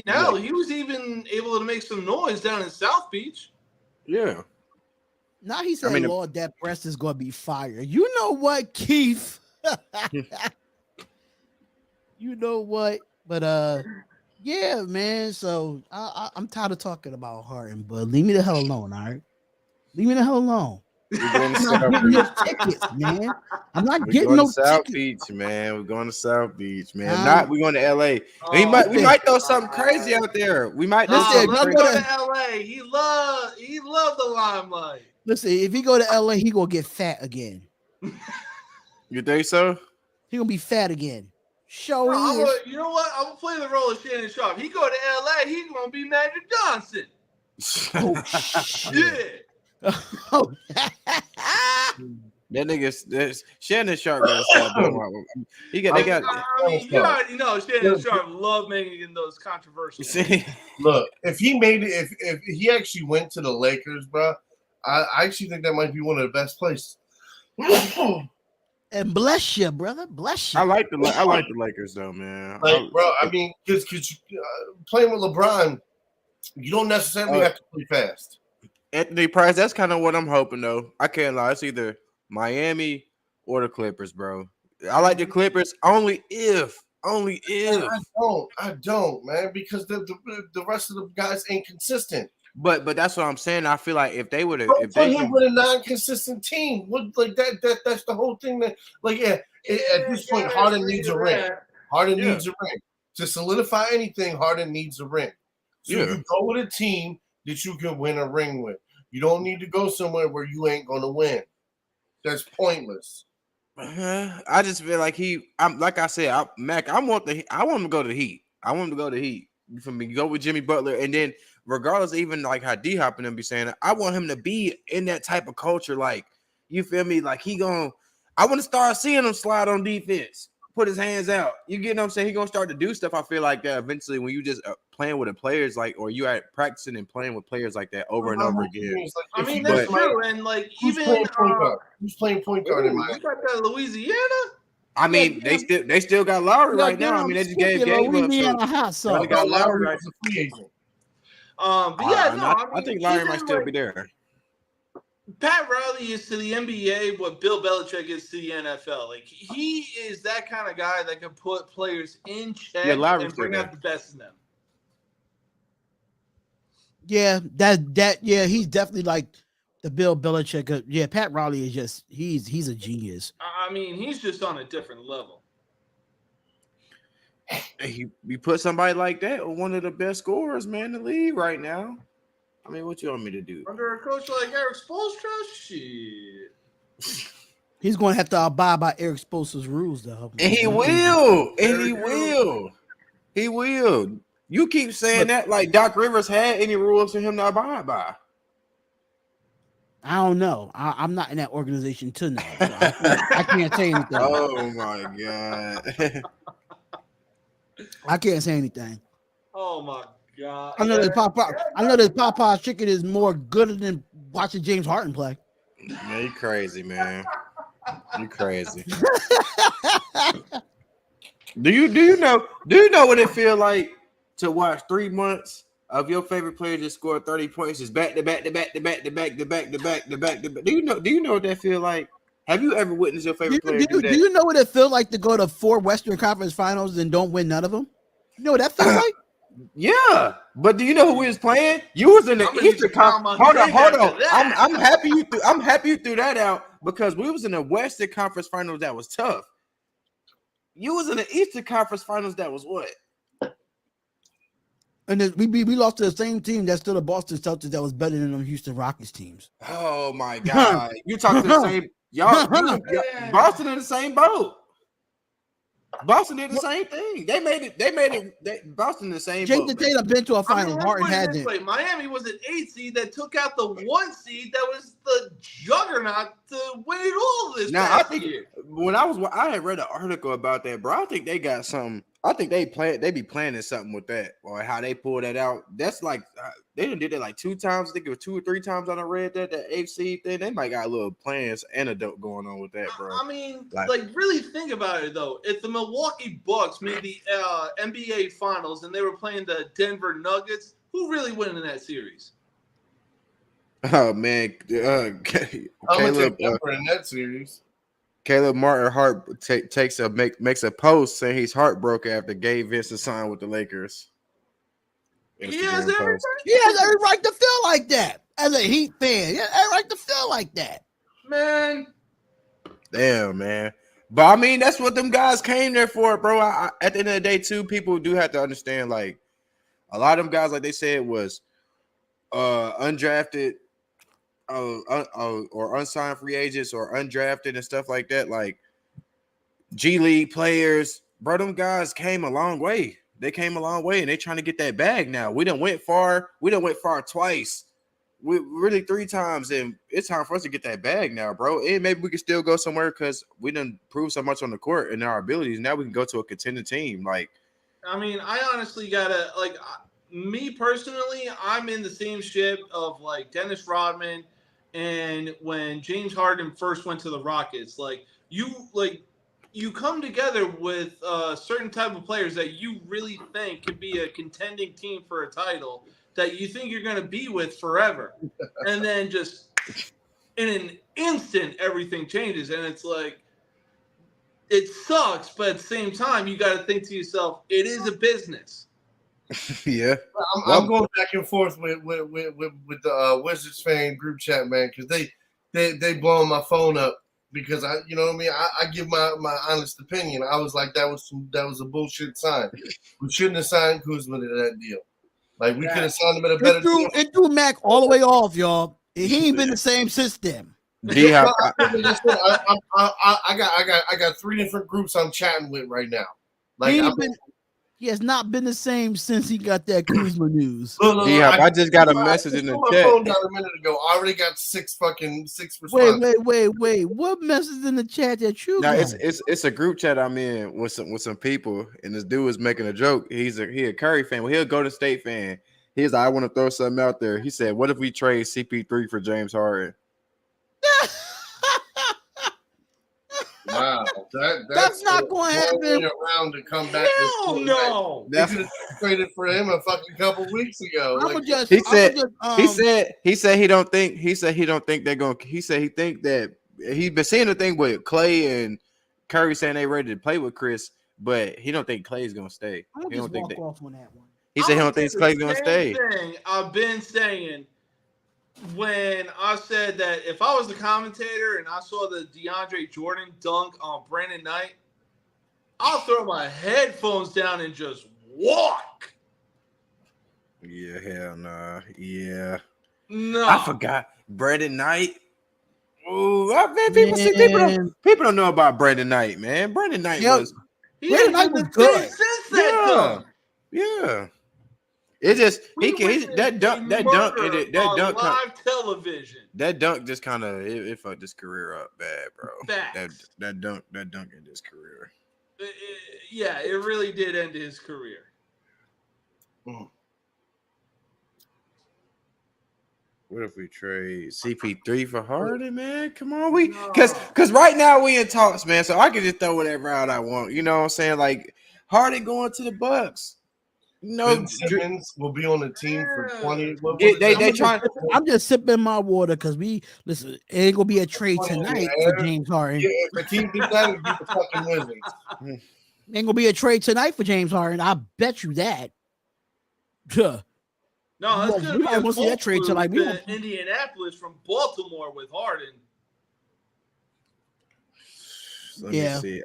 Hell, he was even able to make some noise down in South Beach. Yeah. Now he said, Lord, that breast is gonna be fire. You know what, Keith? You know what? But yeah, man. So I'm tired of talking about Harden, but leave me the hell alone, all right? Leave me the hell alone. I'm not getting no tickets, man. I'm not getting no South tickets. Beach, man. We're going to South Beach, man. We're going to LA. We might throw something crazy out there. We might let's go to LA. He loved the limelight. Listen, if he go to LA, he gonna get fat again. You think so? He gonna be fat again. You know what? I'm gonna play the role of Shannon Sharp. He go to LA, he's gonna be Magic Johnson. Oh shit. Oh. That nigga, Shannon Sharp got to stop doing. You already know Shannon Sharp love making those controversial. Look, if he actually went to the Lakers, bro, I actually think that might be one of the best places. And bless you, brother. Bless you. I like the Lakers though, man. Bro, I mean, because playing with LeBron, you don't necessarily have to play fast. Anthony Price, that's kind of what I'm hoping though. I can't lie. It's either Miami or the Clippers, bro. I like the Clippers only if. I don't, man, because the rest of the guys ain't consistent. But that's what I'm saying. I feel like if they would have, put him with a non-consistent team, that's the whole thing. That at this point, Harden needs a ring. Needs a ring to solidify anything. Harden needs a ring. So you go with a team that you can win a ring with. You don't need to go somewhere where you ain't gonna win. That's pointless. I just feel like I'm like I said, Mac. I want him to go to the Heat. I want him to go to the Heat. For me, go with Jimmy Butler, and then regardless, even like how D-Hop and them be saying, I want him to be in that type of culture. Like, you feel me? Like he gonna. I want to start seeing him slide on defense, put his hands out. You get what I'm saying? He's gonna start to do stuff. I feel like that eventually when you just playing with the players like, or you are practicing and playing with players like that over and over again. Like, I mean, that's true. And like who's even playing point guard? Who's playing point guard in you Miami? got that Louisiana. I mean, they still got Lowry right now. I mean, they just gave Gabe up. So they got Lowry right. A free agent. But yeah, no, I think Lowry might still be there. Pat Riley is to the NBA what Bill Belichick is to the NFL. Like he is that kind of guy that can put players in check and bring out the best in them. Yeah, yeah, he's definitely like the Bill Belichick. Yeah, Pat Riley is just he's a genius. I mean, he's just on a different level. You put somebody like that on one of the best scorers, man, in the league right now. I mean, what you want me to do? Under a coach like Eric Spoelstra, shit. He's going to have to abide by Eric Spoelstra's rules, though. And he will. He will. You keep saying that like Doc Rivers had any rules for him to abide by. I don't know. I'm not in that organization to know. So I can't say anything. Oh, my God. I can't say anything. Oh, my God. I know that Popeye's chicken is more good than watching James Harden play. Man, you crazy, man. You crazy. Do you know what it feel like to watch 3 months of your favorite player just score 30 points just back to back? Do you know what that feel like? Have you ever witnessed your favorite player do that? Do you know what it feels like to go to 4 Western Conference Finals and don't win none of them? You know what that feels like? Yeah, but do you know who we was playing? You was in the Eastern Conference. Hold on. I'm happy you threw that out because we was in the Western Conference Finals that was tough. You was in the Eastern Conference Finals that was what? And we lost to the same team that's still the Boston Celtics that was better than them Houston Rockets teams. Oh my God! You talking the same? Y'all Boston in the same boat. Boston did the same thing. They made it. Boston the same. Jason Tatum been to a final. Harden hasn't. Miami was an 8 seed that took out the 1 seed that was the juggernaut to win all this. Now I think when I had read an article about that, bro. I think they got something. I think they be planning something with that or how they pull that out. That's like they done did that like 2 times. I think it was 2 or 3 times I done read that 8 seed thing. They might got a little plans antidote going on with that, bro. I mean, like really think about it though. If the Milwaukee Bucks made the NBA Finals and they were playing the Denver Nuggets, who really won in that series? Oh man, Caleb in that series. Caleb Martin makes a post saying he's heartbroken after Gabe Vincent signed with the Lakers. He has every right to feel like that as a Heat fan. He has every right to feel like that, man. Damn, man. But I mean, that's what them guys came there for, bro. At the end of the day, too, people do have to understand. Like a lot of them guys, like they said, was undrafted. Or unsigned free agents or undrafted and stuff like that, like G League players, bro. Them guys came a long way. They came a long way, and they trying to get that bag now. We done went far. We done went far twice. We really 3 times, and it's time for us to get that bag now, bro. And maybe we can still go somewhere because we done proved so much on the court and our abilities. Now we can go to a contender team. Like, I mean, I honestly gotta like me personally. I'm in the same ship of like Dennis Rodman. And when James Harden first went to the Rockets, you come together with certain type of players that you really think could be a contending team for a title that you think you're going to be with forever. And then just in an instant, everything changes. And it's like, it sucks. But at the same time, you got to think to yourself, it is a business. Yeah, I'm going back and forth with the Wizards fan group chat, man, because they blowing my phone up because I give my honest opinion. I was like that was a bullshit sign. We shouldn't have signed Kuzma to that deal. Like we could have signed him at a better deal. It threw Mac all the way off, y'all. He ain't been the same since then. I got 3 different groups I'm chatting with right now. Like He has not been the same since he got that Kuzma news. Look, I just got a message in the my chat. phone down a minute ago. I already got six responses. Wait. What message in the chat that you Now got? it's a group chat I'm in with some people, and this dude was making a joke. He a Curry fan. Well, he'll go to State fan. He's like, I want to throw something out there. He said, "What if we trade CP3 for James Harden?" Wow, That's not going to happen. Around to come back. Hell no. They could have traded for him a fucking couple weeks ago. He said he don't think they're going. He said he think that he's been seeing the thing with Clay and Curry saying they ready to play with Chris, but he don't think Clay's going to stay. He don't think off on that one. He said he don't think Clay's going to stay. Thing I've been saying when I said that if I was the commentator and I saw the DeAndre Jordan dunk on Brandon Knight, I'll throw my headphones down and just walk. Yeah, hell nah. Yeah. No. I forgot Brandon Knight. Oh, people don't know about Brandon Knight, man. Brandon Knight was good. Since that dunk. Yeah. It just that dunk live television. That dunk just kind of it fucked his career up bad, bro. Facts. That dunk ended his career. Yeah, it really did end his career. What if we trade CP3 for Harden, man? Come on, because right now we in talks, man. So I can just throw whatever out I want. You know what I'm saying? Like Harden going to the Bucks. Ben Simmons will be on the team for 20. I'm just sipping my water because it ain't gonna be a trade tonight for James Harden. Yeah, if the team did that, it'd be the fucking Wizards. Ain't gonna be a trade tonight for James Harden. I bet you that. No, that's good. I won't see that trade till like Indianapolis from Baltimore with Harden. Let me see.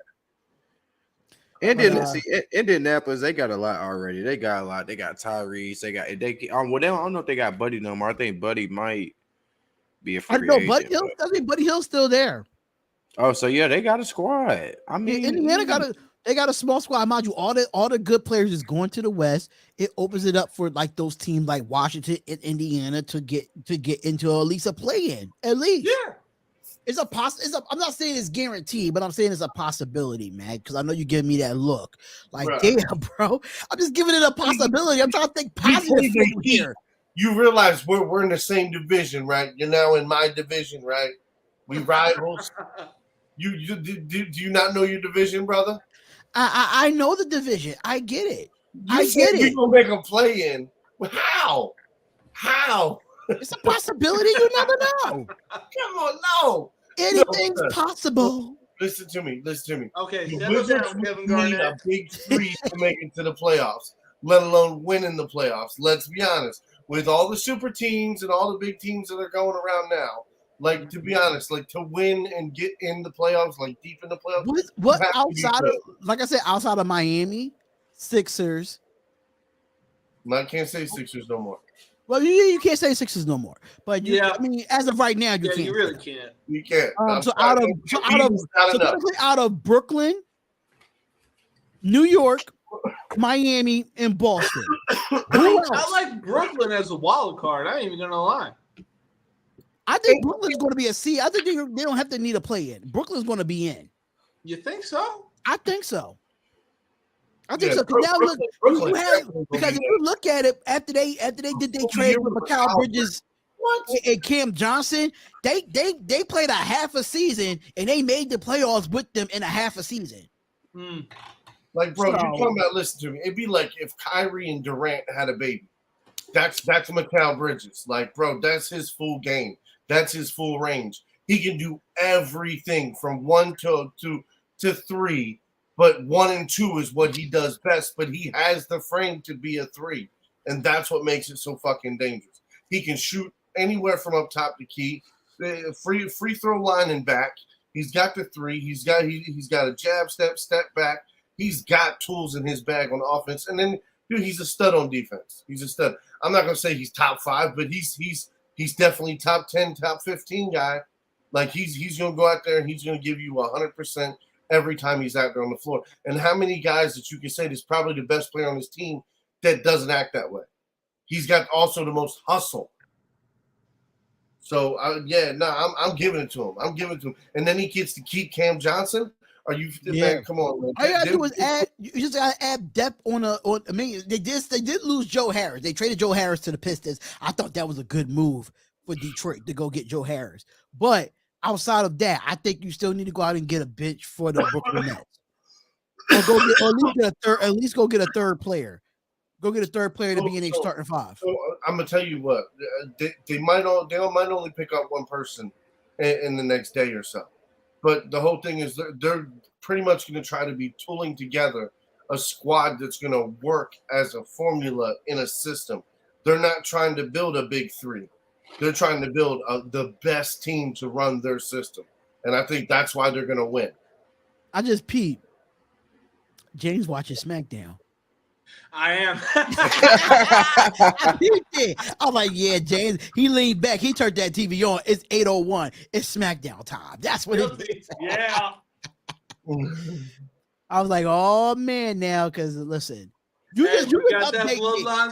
Indianapolis, they got a lot already. They got a lot. They got Tyrese. I don't know if they got Buddy no more. I think Buddy might be a free agent. I think Buddy Hill's still there. Oh, so yeah, they got a squad. I mean, Indiana got a small squad. Mind you, all the good players is going to the West. It opens it up for like those teams like Washington and Indiana to get into at least a play-in. At least, yeah. I'm not saying it's guaranteed, but I'm saying it's a possibility, man. Because I know you give me that look, like, damn, bro. I'm just giving it a possibility. I'm trying to think positive here. You realize we're in the same division, right? You're now in my division, right? We rivals. Do you not know your division, brother? I know the division. I get it. You're gonna make a play in. How? It's a possibility. You never know. Come on, no. Anything's possible. Listen to me. Okay, the Wizards need a big three to make it to the playoffs, let alone win in the playoffs. Let's be honest. With all the super teams and all the big teams that are going around now, like, to be honest, like, to win and get in the playoffs, like deep in the playoffs. What outside of, like I said, outside of Miami, Sixers. I can't say Sixers no more. Well, you can't say Sixers no more, but I mean, as of right now, you can't. You really can't. You can't. So out of Brooklyn, New York, Miami, and Boston. I like Brooklyn as a wild card. I ain't even gonna lie. I think Brooklyn's going to be a C. I think they don't have to need a play in. Brooklyn's going to be in. You think so? I think so. Because if you look at it after they did their trade with Mikal Bridges and Cam Johnson, they played a half a season and they made the playoffs with them in a half a season. Like, bro, you're talking about, listen to me. It'd be like if Kyrie and Durant had a baby. That's Mikal Bridges. Like, bro, that's his full game. That's his full range. He can do everything from 1 to 3. But 1 and 2 is what he does best. But he has the frame to be a 3. And that's what makes it so fucking dangerous. He can shoot anywhere from up top to key. Free throw line and back. He's got the 3. He's got a jab, step back. He's got tools in his bag on offense. And then, dude, he's a stud on defense. He's a stud. I'm not going to say he's top 5, but he's definitely top 10, top 15 guy. Like, he's going to go out there and he's going to give you 100%. every time he's out there on the floor. And how many guys that you can say is probably the best player on his team that doesn't act that way? He's got also the most hustle. So I'm giving it to him. I'm giving it to him. And then he gets to keep Cam Johnson. Are you man? Come on, man. All you gotta do is add. You just gotta add depth on a. I mean, they did lose Joe Harris. They traded Joe Harris to the Pistons. I thought that was a good move for Detroit to go get Joe Harris. But outside of that, I think you still need to go out and get a bench for the Brooklyn Nets, or at least go get a third player. Go get a third player to be in a starting five. So I'm gonna tell you what they might only pick up one person in the next day or so. But the whole thing is they're pretty much going to try to be tooling together a squad that's going to work as a formula in a system. They're not trying to build a big three. They're trying to build the best team to run their system. And I think that's why they're going to win. I just peeped. James watching SmackDown. I am. I'm like, yeah, James. He leaned back. He turned that TV on. It's 8:01. It's SmackDown time. That's what it is. Yeah. I was like, oh man, now because listen, you just update me. I'm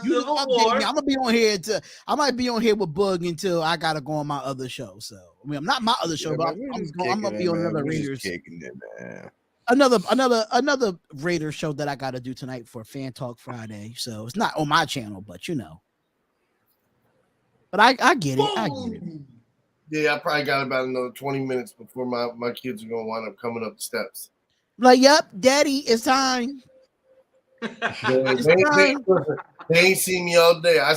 gonna be on here I might be on here with Bug until I gotta go on my other show. So I mean, I'm not my other show, but I'm gonna be on another Raiders. Another Raiders show that I got to do tonight for Fan Talk Friday. So it's not on my channel, but you know. But I get it. I get it. Yeah, I probably got about another 20 minutes before my kids are gonna wind up coming up the steps. Like, yep, Daddy, it's time. They ain't seen me all day. I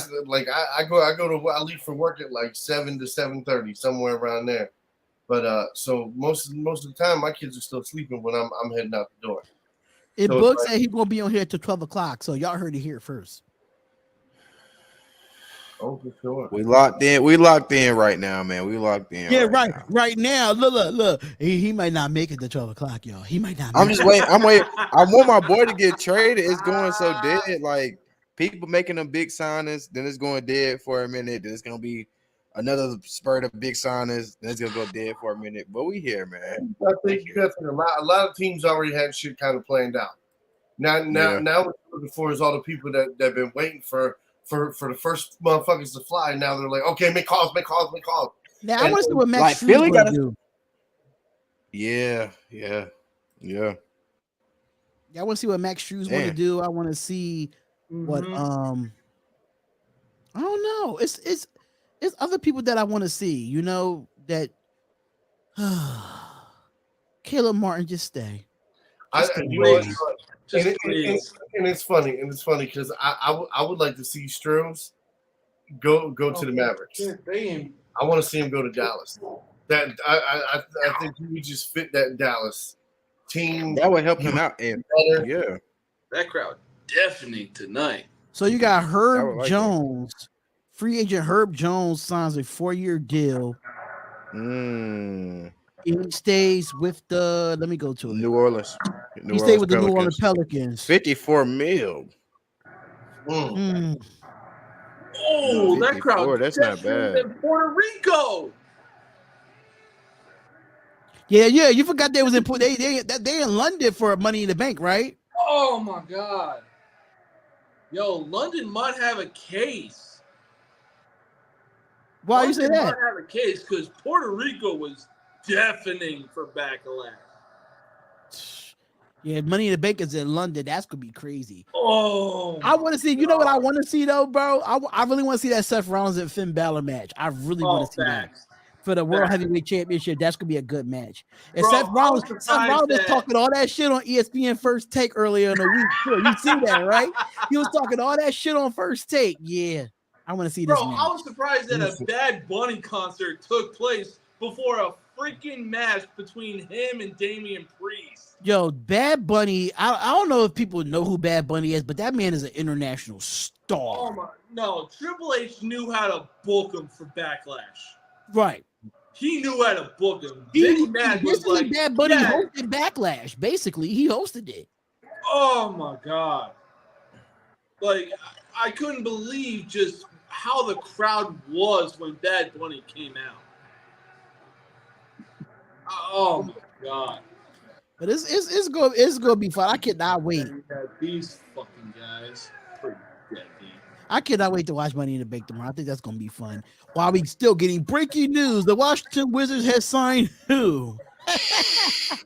leave for work at like 7 to 7:30, somewhere around there. But so most of the time, my kids are still sleeping when I'm heading out the door. Book said he's gonna be on here till 12 o'clock, so y'all heard it here first. Oh, for sure. We locked in. We locked in right now, man. We locked in. Yeah, right now. Look. He might not make it to 12 o'clock, y'all. He might not. I'm just waiting. I'm waiting. I want my boy to get traded. It's going so dead. Like people making them big signings, then it's going dead for a minute. Then it's gonna be another spurt of big signings. Then it's gonna go dead for a minute. But we here, man. I think you got a lot of teams already had shit kind of planned out. Now what we're looking for is all the people that have been waiting for the first motherfuckers to fly. Now they're like, okay, make calls. Now I want to see what Max Struz gonna do. Yeah. I want to see what Max Struz want to do. I want to see what I don't know. It's other people that I want to see. You know that Caleb Martin just stay. And it's funny because I would like to see Struz go to the Mavericks. I want to see him go to Dallas. That I think he would just fit that Dallas team. That would help him out. And that crowd deafening tonight. So you got Herb Jones, free agent Herb Jones signs a 4-year deal. He stays with the. Let me go to it. New Orleans. He stayed with the New Orleans Pelicans. $54 million. Oh, that crowd! That's not bad. In Puerto Rico. Yeah. You forgot they was in they in London for Money in the Bank, right? Oh my God. Yo, London might have a case. Why you say that? Might have a case because Puerto Rico was deafening for backlash. Yeah, Money in the Bank is in London. That's gonna be crazy. Oh, I want to see. You know what I want to see though, bro? I really want to see that Seth Rollins and Finn Balor match. I really want to see that for the World Heavyweight Championship. That's gonna be a good match. And Seth Rollins was talking all that shit on ESPN First Take earlier in the week. Sure, you see that, right? He was talking all that shit on First Take. Yeah, I want to see this. Bro, I was surprised that a Bad Bunny concert took place before a freaking match between him and Damian Priest. Yo, Bad Bunny, I don't know if people know who Bad Bunny is, but that man is an international star. Oh my, no, Triple H knew how to book him for Backlash. Right. He knew how to book him. Bad Bunny hosted Backlash. Basically, he hosted it. Oh my God. Like, I couldn't believe just how the crowd was when Bad Bunny came out. Oh my God. But it's gonna be fun. I cannot wait. These fucking guys. Pretty deadbeat. I cannot wait to watch Money in the Bank tomorrow. I think that's gonna be fun. While we still getting breaking news, the Washington Wizards has signed who?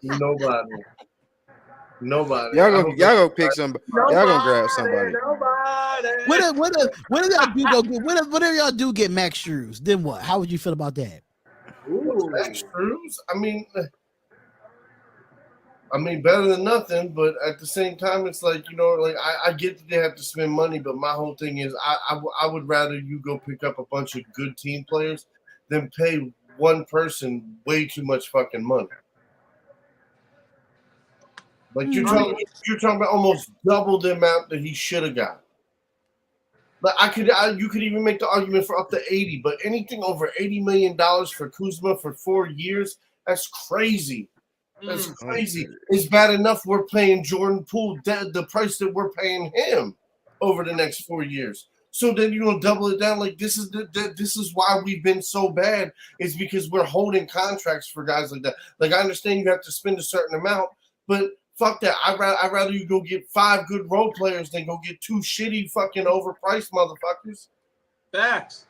Nobody. Y'all go pick somebody. Y'all gonna grab somebody. What if y'all do go get? What if y'all do get Max Strus? Then what? How would you feel about that? Ooh. Max Strus? I mean, better than nothing, but at the same time, it's like, like I get that they have to spend money, but my whole thing is I would rather you go pick up a bunch of good team players than pay one person way too much fucking money. Like you're talking about almost double the amount that he should have got. But you could even make the argument for up to 80, but anything over $80 million for Kuzma for 4 years, that's crazy. That's crazy. It's bad enough we're paying Jordan Poole the price that we're paying him over the next 4 years. So then you're gonna double it down. Like this is why we've been so bad. It's because we're holding contracts for guys like that. Like I understand you have to spend a certain amount, but fuck that. I'd rather you go get 5 good role players than go get 2 shitty fucking overpriced motherfuckers. Facts.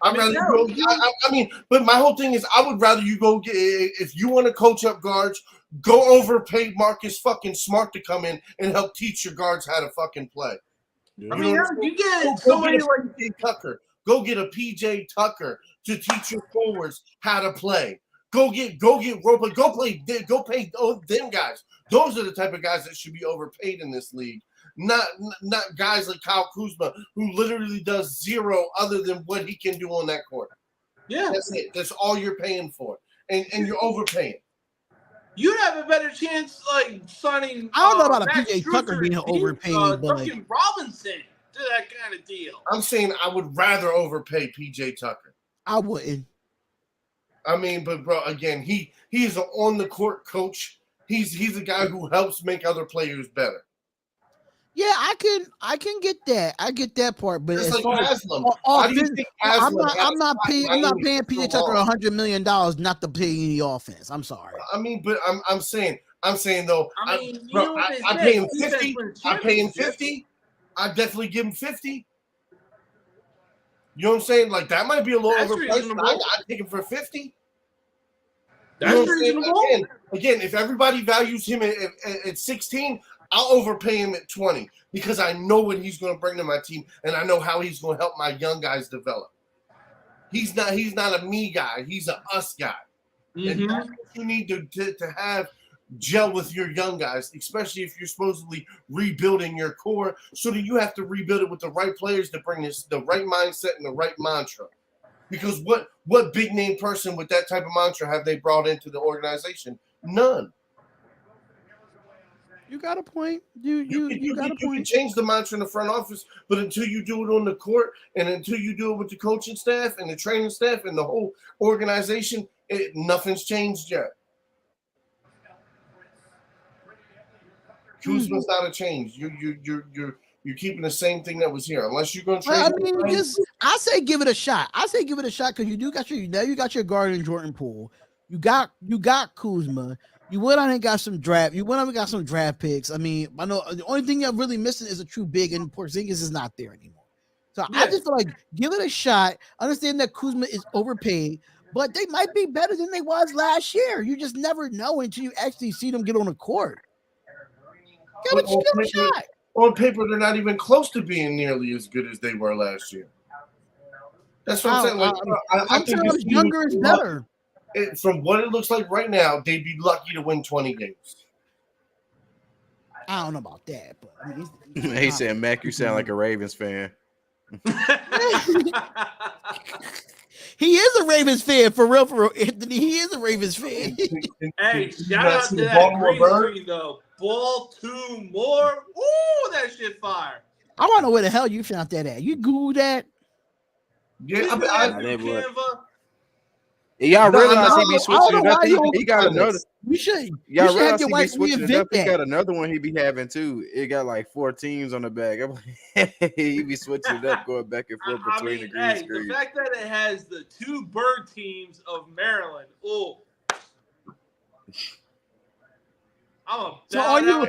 But my whole thing is I would rather you go get, if you want to coach up guards, go overpay Marcus fucking Smart to come in and help teach your guards how to fucking play. I mean, you get so many like PJ Tucker. Go get a PJ Tucker to teach your forwards how to play. Go get Roper. Go pay them guys. Those are the type of guys that should be overpaid in this league. Not guys like Kyle Kuzma, who literally does zero other than what he can do on that court. Yeah. That's it. That's all you're paying for. And you're overpaying. You'd have a better chance like signing. I don't know about Max a PJ Tucker being overpaid, but Duncan Robinson to that kind of deal. I'm saying I would rather overpay PJ Tucker. I wouldn't. I mean, but bro, again, he's an on the court coach. He's a guy who helps make other players better. Yeah, I can get that. I get that part, but it's as like Haslam. Why do you think I'm not paying PJ Tucker $100 million not to play any offense. I'm sorry. I mean, but I'm saying though. I mean, I pay him 50. I pay him 50. I definitely give him 50. You know what I'm saying? Like that might be a little overpriced. I'd take him for 50. That's reasonable. Again, if everybody values him at 16, I'll overpay him at 20 because I know what he's going to bring to my team, and I know how he's going to help my young guys develop. He's not a me guy. He's a us guy. Mm-hmm. And that's what you need to have gel with your young guys, especially if you're supposedly rebuilding your core. So that you have to rebuild it with the right players to bring the right mindset and the right mantra. Because what big name person with that type of mantra have they brought into the organization? None. You got a point. You got a point. You can change the mantra in the front office, but until you do it on the court and until you do it with the coaching staff and the training staff and the whole organization, nothing's changed yet. Kuzma's not a change. You're keeping the same thing that was here, unless you're going to trade. I mean, I say give it a shot. I say give it a shot because you got your guard in Jordan Poole. You got Kuzma. You went on and got some draft. You went on and got some draft picks. I mean, I know the only thing you're really missing is a true big, and Porzingis is not there anymore. So I just feel like give it a shot. Understand that Kuzma is overpaid, but they might be better than they was last year. You just never know until you actually see them get on the court. Give it a shot. On paper, they're not even close to being nearly as good as they were last year. That's what I'm saying. Like, I think younger is better. From what it looks like right now, they'd be lucky to win 20 games. I don't know about that, but I mean, he said, "Mac, you sound like a Ravens fan." He is a Ravens fan for real, Anthony. He is a Ravens fan. Hey, shout out to that green screen though. Baltimore. Ooh, that shit fire. I want to know where the hell you found that at. You Googled that? Yeah, Canva. Y'all realize he be switching it up. He got another. You should. Y'all realize he be switching it up. He got another one he be having too. It got like 4 teams on the back. He be switching it up, going back and forth between the green screen. The fact that it has the 2 bird teams of Maryland. Oh, So are you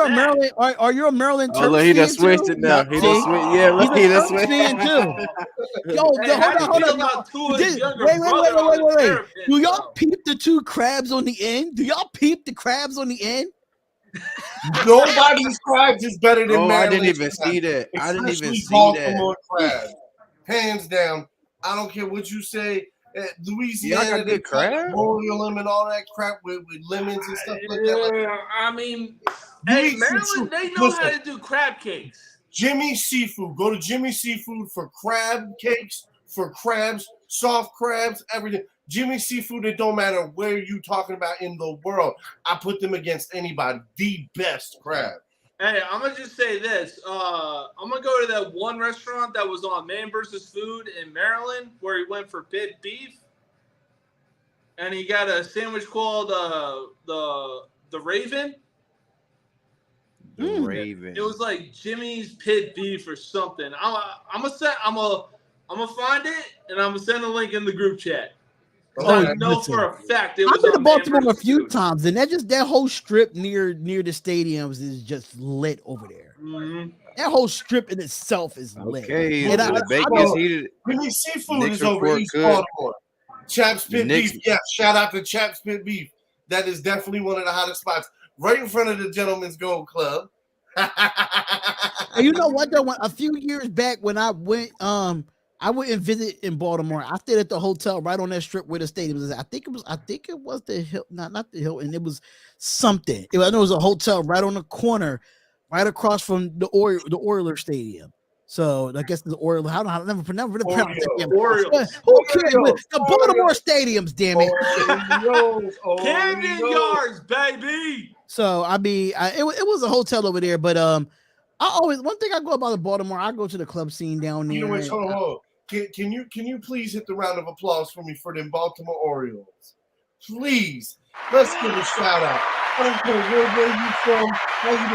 a Maryland? Are you a Maryland Oh, Terps look, he done fan switched too? it now. He done See? switched. Yeah, look, He's he a done Terps switched. fan too. Yo, Hey, how do you feel hold about on. Tua's younger Wait. brother on the Terrapins, Do y'all though? peep the two crabs on the end? Do y'all peep the crabs on the end? Nobody's crabs is better than Oh, I Maryland. didn't even see that. I didn't even Especially see Baltimore that. crabs. Hands down. I don't care what you say. Louisiana, Y'all got good crab? boil them and all that crap with lemons and stuff like that. Yeah, I mean, You hey, eat Maryland, seafood. they know how Listen, to do crab cakes. Jimmy Seafood. Go to Jimmy Seafood for crab cakes, for crabs, soft crabs, everything. Jimmy Seafood, it don't matter where you talking about in the world. I put them against anybody. The best crab. Hey, I'm gonna just say this. I'm gonna go to that one restaurant that was on Man vs. Food in Maryland, where he went for pit beef, and he got a sandwich called the Raven. The Raven. It was like Jimmy's pit beef or something. I'm gonna find it, and I'm gonna send a link in the group chat. I know for a fact it was I've been to on Man Baltimore a vs. few Food. times, and that whole strip near the stadiums is just lit over there. Mm-hmm. That whole strip in itself is lit. Okay, And the debate gets heated. Jimmy Seafood Knicks is over report East could. Baltimore. Chaps The Pit Knicks- Beef. Yeah, shout out to Chaps Pit Beef. That is definitely one of the hottest spots. Right in front of the Gentleman's Gold Club. And you know what though? A few years back when I went and visit in Baltimore. I stayed at the hotel right on that strip where the stadium is. I think it was the Hill, not the Hilton. It was something. I know it was a hotel right on the corner, right across from the Oilers Stadium. So I guess the Oilers. I don't know. Never pronounce that damn. Orioles. Who cares? The Baltimore stadiums, damn it. Camden Yards, baby. So I mean, it was a hotel over there, but one thing I go about Baltimore, I go to the club scene down there. You know what? Hold on. Can you please hit the round of applause for me for them Baltimore Orioles? Please. Let's give a shout out. I don't care where you from. How you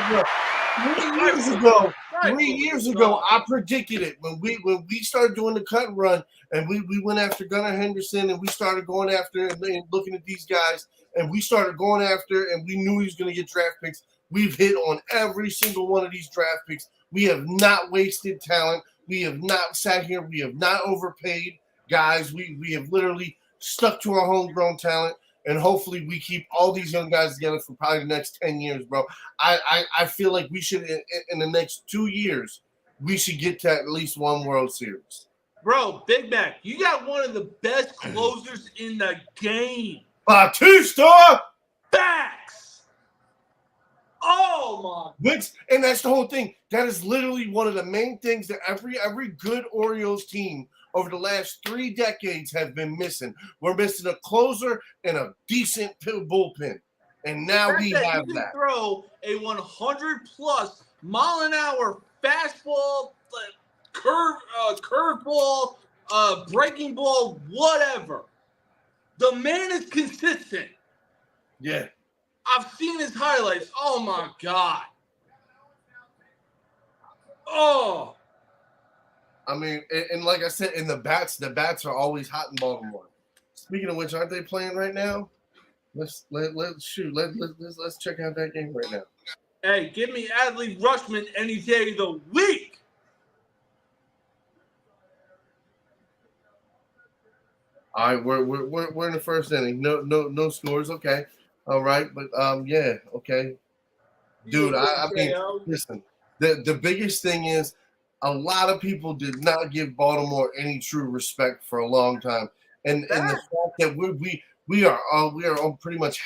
doing? 3 years ago, I predicted it when we started doing the cut and run, and we went after Gunnar Henderson, and we started going after and looking at these guys, and we started going after, and we knew he was going to get draft picks. We've hit on every single one of these draft picks. We have not wasted talent. We have not sat here. We have not overpaid guys. We have literally stuck to our homegrown talent. And hopefully we keep all these young guys together for probably the next 10 years, bro. I feel like we should, in the next 2 years, we should get to at least one World Series. Bro, Big Mac, you got one of the best closers in the game. Batista! Facts! Oh, my. And that's the whole thing. That is literally one of the main things that every good Orioles team over the last 3 decades have been missing. We're missing a closer and a decent bullpen. And now we have you that. Throw a 100+ mile-an-hour fastball, curveball, breaking ball, whatever. The man is consistent. Yeah. I've seen his highlights. Oh, my God. Oh. I mean, and like I said, the bats are always hot in Baltimore. Speaking of which, aren't they playing right now? Let's check out that game right now. Hey, give me Adley Rushman any day of the week. All right, we're in the first inning. No scores. Okay, all right, but yeah, okay, dude. I mean, listen. The biggest thing is, a lot of people did not give Baltimore any true respect for a long time, and the fact that we are pretty much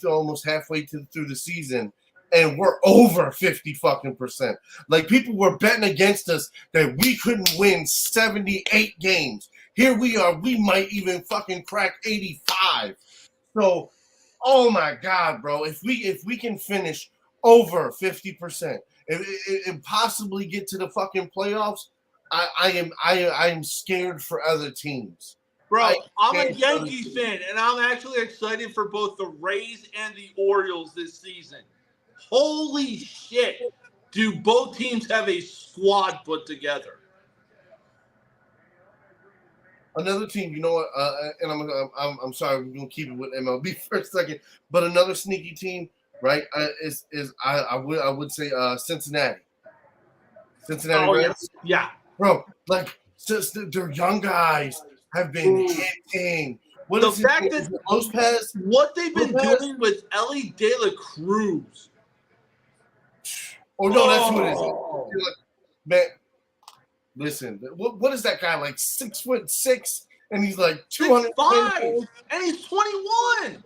almost halfway through the season, and we're over 50% Like, people were betting against us that we couldn't win 78 games. Here we are. We might even fucking crack 85. So, oh my God, bro! If we can finish over 50%. And possibly get to the fucking playoffs, I am scared for other teams. Bro, I'm a Yankees fan, and I'm actually excited for both the Rays and the Orioles this season. Holy shit. Do both teams have a squad put together? Another team, you know what? And I'm sorry, we're gonna keep it with MLB for a second. But another sneaky team, right? I would say Cincinnati. Cincinnati Oh Reds. yeah. Bro, like just their young guys have been hitting. What The is it? fact Is that it Lopez? what they've been Lopez? doing with Ellie De La Cruz. Oh no, that's who it is. You're like, man, listen, what is that guy like 6'6" and he's like 205 and he's 21.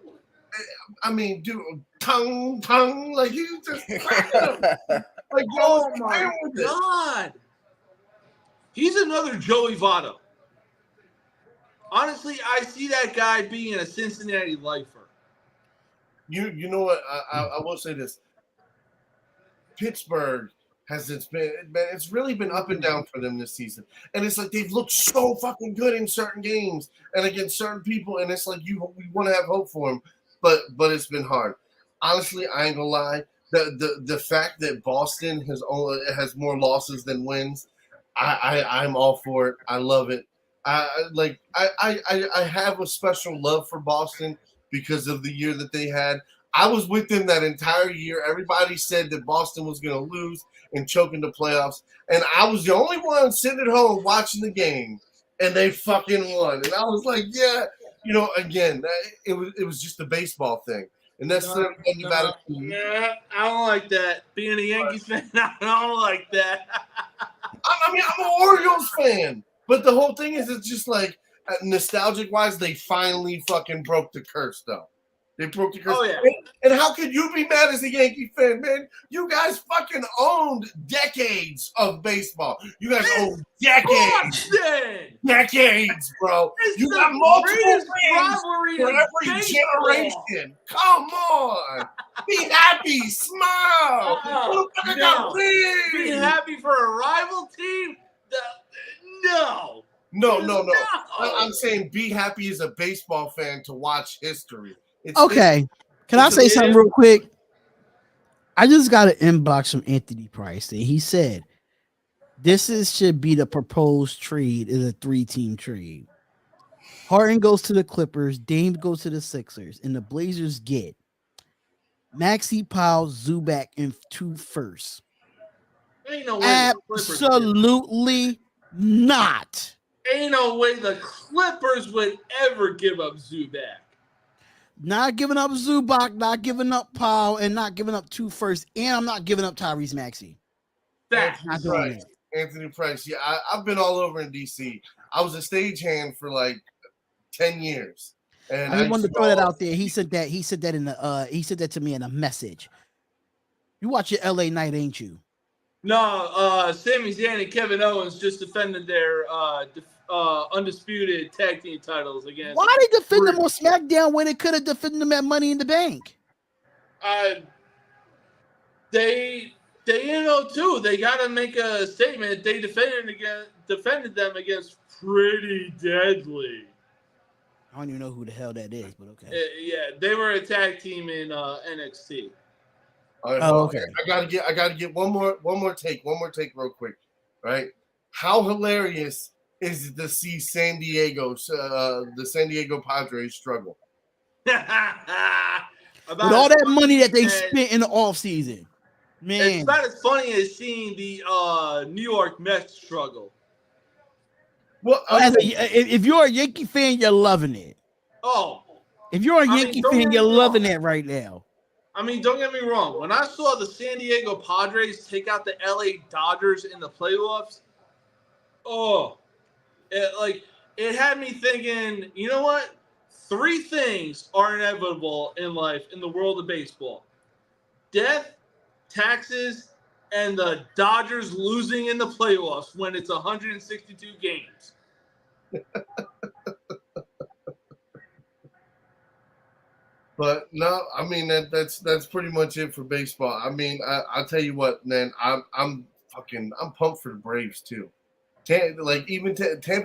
I mean, dude, tongue, like you just cracking him. Like, oh my god, he's another Joey Votto. Honestly, I see that guy being a Cincinnati lifer. You know what? I will say this. Pittsburgh it's really been up and down for them this season. And it's like they've looked so fucking good in certain games and against certain people, and it's like we want to have hope for them, but it's been hard. Honestly, I ain't gonna lie. The fact that Boston has more losses than wins, I'm all for it. I love it. I have a special love for Boston because of the year that they had. I was with them that entire year. Everybody said that Boston was going to lose and choke in the playoffs, and I was the only one sitting at home watching the game, and they fucking won. And I was like, yeah, again, it was just a baseball thing, and that's I don't like that. Being a Yankees fan, I don't like that. I mean, I'm an Orioles fan. But the whole thing is, it's just like nostalgic wise, they finally fucking broke the curse, though. They broke the curse. Oh, yeah. And how could you be mad as a Yankee fan, man? You guys fucking owned decades of baseball. You guys owned decades. Decades, bro. You got multiple rings for every generation. Come on. Be happy. Smile. Be happy for a rival team? No. I'm saying be happy as a baseball fan to watch history. Can I say something real quick? I just got an inbox from Anthony Price. And he said, should be the proposed trade is a 3-team trade. Harden goes to the Clippers, Dame goes to the Sixers, and the Blazers get Maxey Powell, Zubac, and 2 firsts. Ain't no way absolutely not. Ain't no way the Clippers would ever give up Zubac. Not giving up Zubac, not giving up Powell, and not giving up 2 firsts, and I'm not giving up Tyrese Maxey. Anthony Price. Yeah, I've been all over in DC. I was a stagehand for like 10 years. And I wanted to throw that out there. He said that to me in a message. You watch your LA Night, ain't you? No, Sami Zayn and Kevin Owens just defended their undisputed tag team titles against. Why they defend them on SmackDown when they could have defended them at Money in the Bank? They too. They got to make a statement. They defended them against Pretty Deadly. I don't even know who the hell that is, but okay. Yeah, they were a tag team in NXT. Okay. I gotta get one more take real quick, right? How hilarious is it to see the San Diego Padres struggle? With all that money that they spent in the offseason. Man. It's not as funny as seeing the New York Mets struggle. Well, if you're a Yankee fan, you're loving it. Oh. If you're a Yankee fan, you're loving it right now. I mean, don't get me wrong. When I saw the San Diego Padres take out the LA Dodgers in the playoffs, it had me thinking, you know what? 3 things are inevitable in life in the world of baseball. Death, taxes, and the Dodgers losing in the playoffs when it's 162 games. But no, I mean that's pretty much it for baseball. I mean, I'll tell you what, man. I'm pumped for the Braves too. Tampa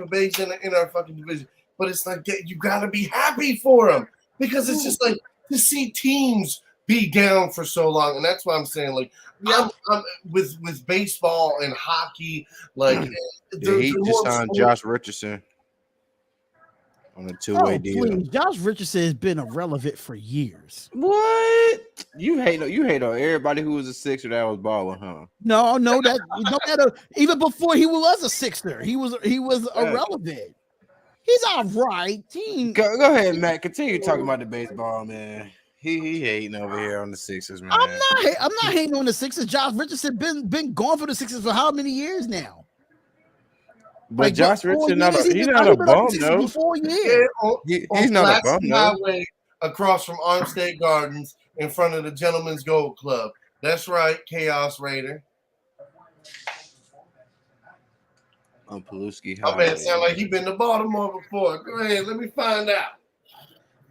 Bay's in our fucking division, but it's like you gotta be happy for them because it's just like to see teams be down for so long, and that's why I'm saying like I'm with baseball and hockey. Like he just signed Josh Richardson. on a two-way Oh, deal. please. Josh Richardson has been irrelevant for years. What? You hate on everybody who was a Sixer that was balling, huh? No, that no matter even before he was a Sixer, he was irrelevant. He's all right. Go ahead, Matt. Continue talking about the baseball, man. He hating over here on the Sixers, man. I'm not hating on the Sixers. Josh Richardson been gone for the Sixers for how many years now? But Like, Josh Richardson, he's not a been bum, on the Sixers though. for 4 years. He's not a bum, though. Highway across from Armstead Gardens in front of the Gentleman's Gold Club. That's right, Chaos Raider. On Pulaski My Highway. man sound like he been to Baltimore before. Go ahead, let me find out.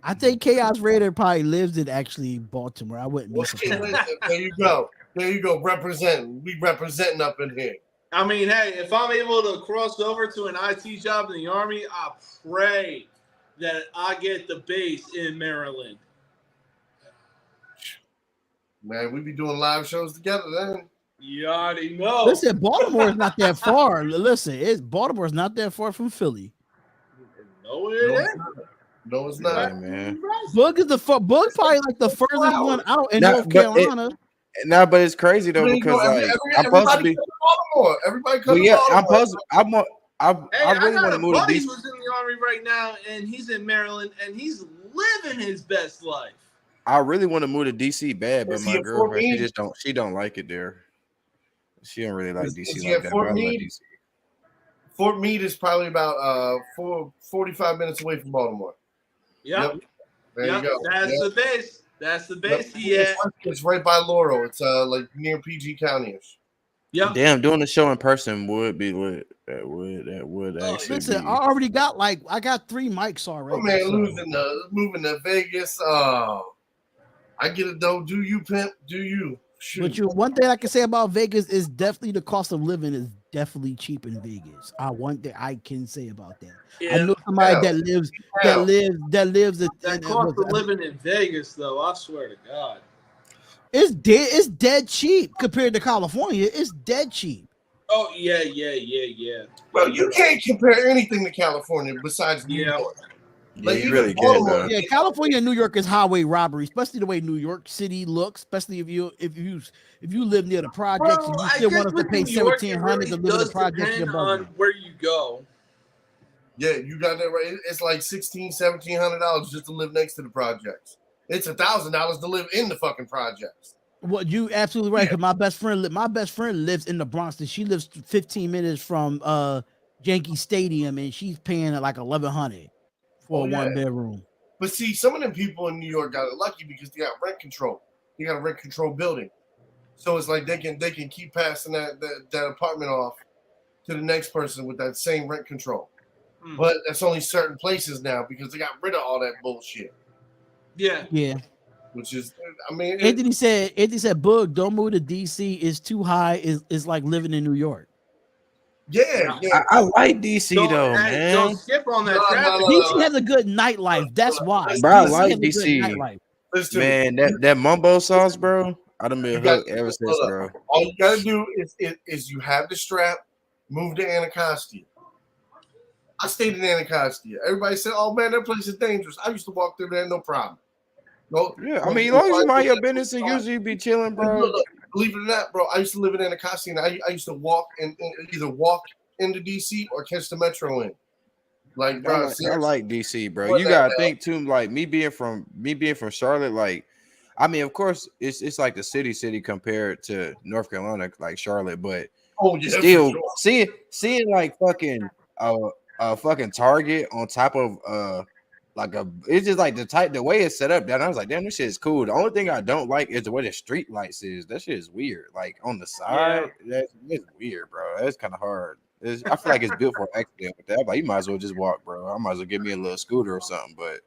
I think Chaos Raider probably lives in actually Baltimore. I wouldn't be surprised. There you go. Representing. We representing up in here. I mean, hey, if I'm able to cross over to an IT job in the Army, I pray that I get the base in Maryland. Man, we be doing live shows together then. You already know. Listen, Baltimore is not that far. Baltimore is not that far from Philly. No, it ain't. No, it's not. Yeah, man. Boog probably like the furthest one out in North Carolina. But it's crazy though because I'm supposed to be Baltimore. Everybody comes to Baltimore. I really want to move to buddy DC. who's in the Army right now, and he's in Maryland, and he's living his best life. I really want to move to DC bad, but my girlfriend she don't like it there. She don't really like DC like that. Fort Meade? Fort Meade is probably about 45 minutes away from Baltimore. Yep. There you go. That's the base. That's the base. Yeah. It's right by Laurel. It's like near PG County-ish. Yep. Damn, doing the show in person would be lit. That would actually. Listen, I got 3 mics already. Oh man, moving to Vegas. I get it though. Do you, pimp? Do you? Shoot. But one thing I can say about Vegas is definitely the cost of living is definitely cheap in Vegas. One thing I can say about that. Yeah. I know somebody that lives. That cost of living in Vegas, though, I swear to God, it's dead cheap compared to California. It's dead cheap. Oh yeah. Well, you can't compare anything to California besides New York. Yeah, you really can't. Though. Yeah, California and New York is highway robbery, especially the way New York City looks. Especially if you live near the projects and you still want us to pay $1,700 to live in the projects. On where you go. Yeah, you got that right. It's like $1,700 just to live next to the projects. It's $1,000 to live in the fucking projects. Well, you absolutely right. Because my best friend lives in the Bronx, and she lives 15 minutes from Yankee Stadium, and she's paying like $1,100 for a 1-bedroom. But see, some of them people in New York got it lucky because they got rent control. They got a rent control building, so it's like they can keep passing that apartment off to the next person with that same rent control. But that's only certain places now because they got rid of all that bullshit. Yeah. Which is, I mean, Anthony said, "Boog, don't move to DC. It's too high. It's like living in New York." Yeah. I like DC though, man. Don't skip on that traffic. DC has a good nightlife. That's why. Bro, I like DC. Man, that mumbo sauce, bro. I done been hooked ever since, bro. All you gotta do is you have the strap, move to Anacostia. I stayed in Anacostia. Everybody said, "Oh man, that place is dangerous." I used to walk through there, no problem. No, yeah, I mean, as long as you mind your business and usually be chilling, bro. Look, believe it or not, bro, I used to live in Anacostia, and I used to walk and either walk into DC or catch the metro in. Like, bro, I like DC, bro. You gotta think too, like me being from Charlotte, like, I mean, of course, it's like the city compared to North Carolina, like Charlotte, but still seeing like fucking fucking Target on top of it's just like the way it's set up. That I was like, damn, this shit is cool. The only thing I don't like is the way the street lights is. That shit is weird. Like on the side, that's weird, bro. That's kind of hard. I feel like it's built for an accident with that. I'm like, you might as well just walk, bro. I might as well give me a little scooter or something. But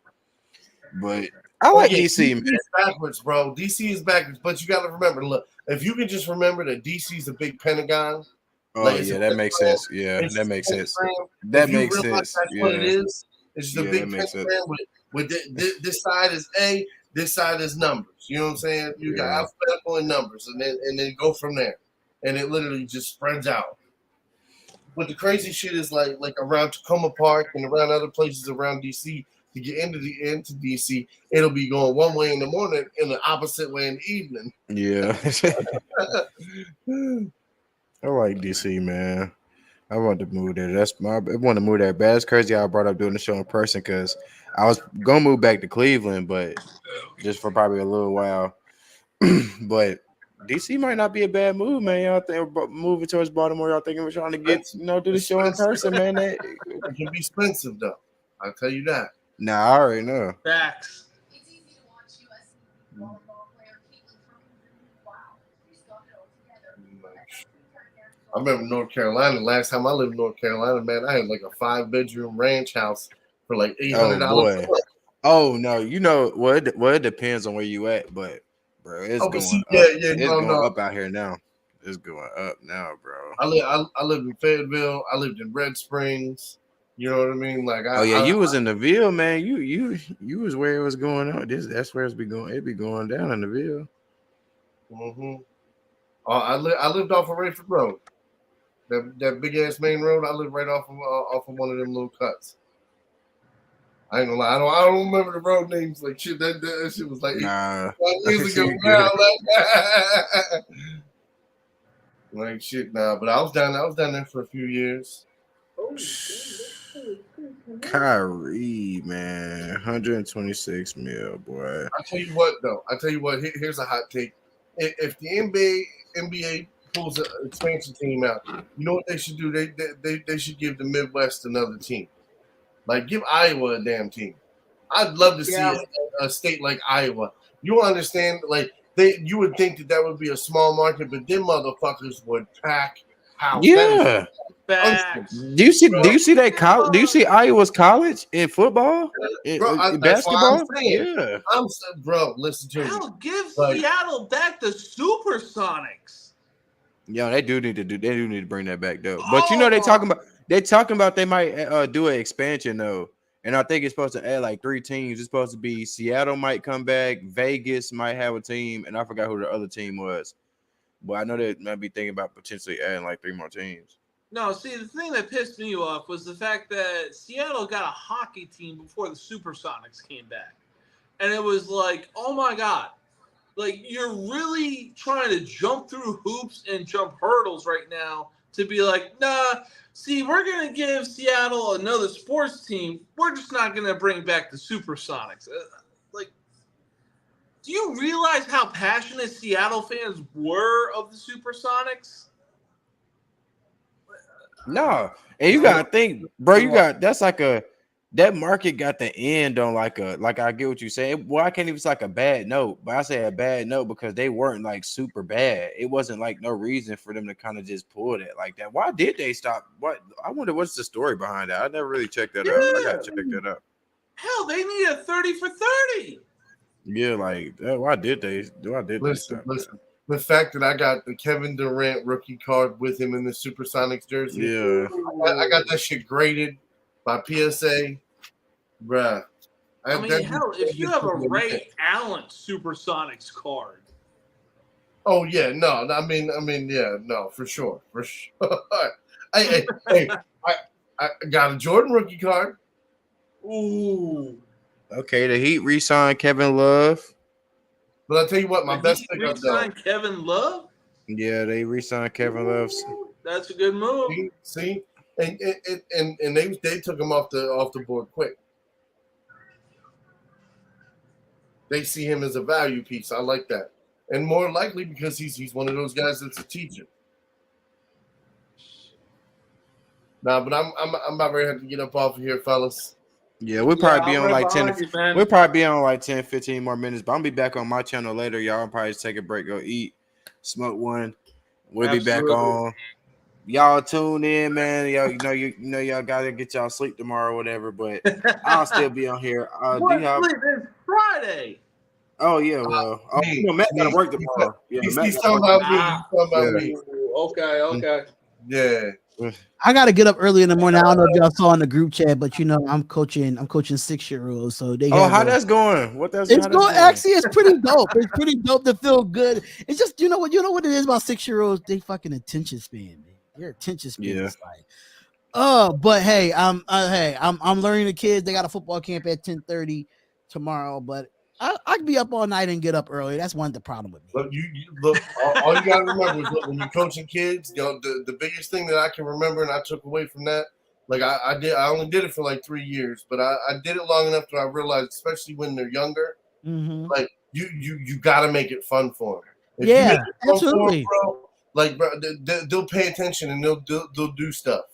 I like DC, man. It's backwards, bro. DC is backwards, but you got to remember. Look, if you can just remember that DC is a big Pentagon. Oh yeah, that makes sense. Yeah, that makes sense. That makes sense. That's what it is. It's just a big pentagram with this side is A, this side is numbers. You know what I'm saying? You got alphabetical and numbers, and then go from there. And it literally just spreads out. But the crazy shit is like around Tacoma Park and around other places around DC. To get into DC, it'll be going one way in the morning and the opposite way in the evening. Yeah. I like DC, man. I want to move there. I want to move there. But it's crazy how I brought up doing the show in person because I was gonna move back to Cleveland, but just for probably a little while. But DC might not be a bad move, man. Y'all think moving towards Baltimore? Y'all thinking we're trying to get do the show in person, man? It can be expensive though. I'll tell you that. Nah, I already know. Facts. I remember North Carolina. Last time I lived in North Carolina, man, I had like a 5-bedroom ranch house for like $800. Oh boy. Oh no, it depends on where you at, but bro, it's going up. It's going up out here now. It's going up now, bro. I lived in Fayetteville. I lived in Red Springs. You know what I mean? Like, you was in the Ville, man. You was where it was going on. That's where it's be going. It be going down in the Ville. Mm-hmm. I lived off of Rayford Road. That big ass main road. I lived right off of one of them little cuts. I ain't gonna lie. I don't remember the road names. Like shit. That shit was like 5 years ago. Like shit now. But I was down there for a few years. Kyrie, man, 126 mil, boy. I tell you what, though. Here's a hot take. If the NBA pulls an expansion team out, you know what they should do? They should give the Midwest another team. Like give Iowa a damn team. I'd love to see a state like Iowa. You understand? Like you would think that would be a small market, but them motherfuckers would pack house. Yeah. Do you see that college? Do you see Iowa's college in football, in basketball? Yeah, bro. Listen to me. Hell, give Seattle back the Supersonics. Yeah, they do need to bring that back though. But they talking about they might do an expansion though, and I think it's supposed to add like 3 teams. It's supposed to be Seattle might come back, Vegas might have a team, and I forgot who the other team was. But I know they might be thinking about potentially adding like 3 more teams. No, see, the thing that pissed me off was the fact that Seattle got a hockey team before the Supersonics came back. And it was like, oh my God. Like, you're really trying to jump through hoops and jump hurdles right now to be like, nah, see, we're going to give Seattle another sports team. We're just not going to bring back the Supersonics. Like, do you realize how passionate Seattle fans were of the Supersonics? No, and you gotta think, bro. That market got the end on like I get what you're saying. Well, I can't even say like a bad note, but I say a bad note because they weren't like super bad. It wasn't like no reason for them to kind of just pull it like that. Why did they stop? What I wonder what's the story behind that. I never really checked that out. I gotta check that out. Hell, they need a 30 for 30. Yeah, like why did they? Listen. The fact that I got the Kevin Durant rookie card with him in the Supersonics jersey. Yeah. I got that shit graded by PSA. Bruh. I mean, hell, if you have a Ray Allen Supersonics card. Oh, yeah. No, I mean, yeah. No, for sure. For sure. hey, I got a Jordan rookie card. Ooh. Okay, the Heat re-signed Kevin Love. But I'll tell you what, my best pickup though. Kevin Love? Yeah, they re-signed Kevin Love. That's a good move. See? And they took him off the board quick. They see him as a value piece. I like that. And more likely because he's one of those guys that's a teacher. Nah, but I'm about ready to have to get up off of here, fellas. Yeah, we'll probably be on like 10. We'll probably be on like 10, 15 more minutes. But I'm gonna be back on my channel later. Y'all will probably just take a break, go eat, smoke one. We'll be back on. Y'all tune in, man. Y'all, you know, y'all gotta get y'all sleep tomorrow or whatever. But I'll still be on here. It's Friday. Oh yeah, well, Matt gotta work tomorrow. Yeah, he's talking about me. Okay. Yeah. I gotta get up early in the morning. I don't know if y'all saw in the group chat, but I'm coaching 6-year-olds, so they. Oh, how that's going? It's going. Actually, it's pretty dope. It's pretty dope to feel good. It's just you know what it is about 6-year-olds. They fucking attention span, man. Your attention span Yeah. is like, but hey, I'm learning the kids. They got a football camp at 10:30 tomorrow, but I can be up all night and get up early. That's one of the problem with me. Look, you look. All you got to remember is look, when you're coaching kids, the biggest thing that I can remember and I took away from that, like I only did it for like 3 years, but I did it long enough to I realized, especially when they're younger, like you got to make it fun for them. If you make it fun absolutely. For them, bro, like bro, they'll pay attention and they'll do stuff.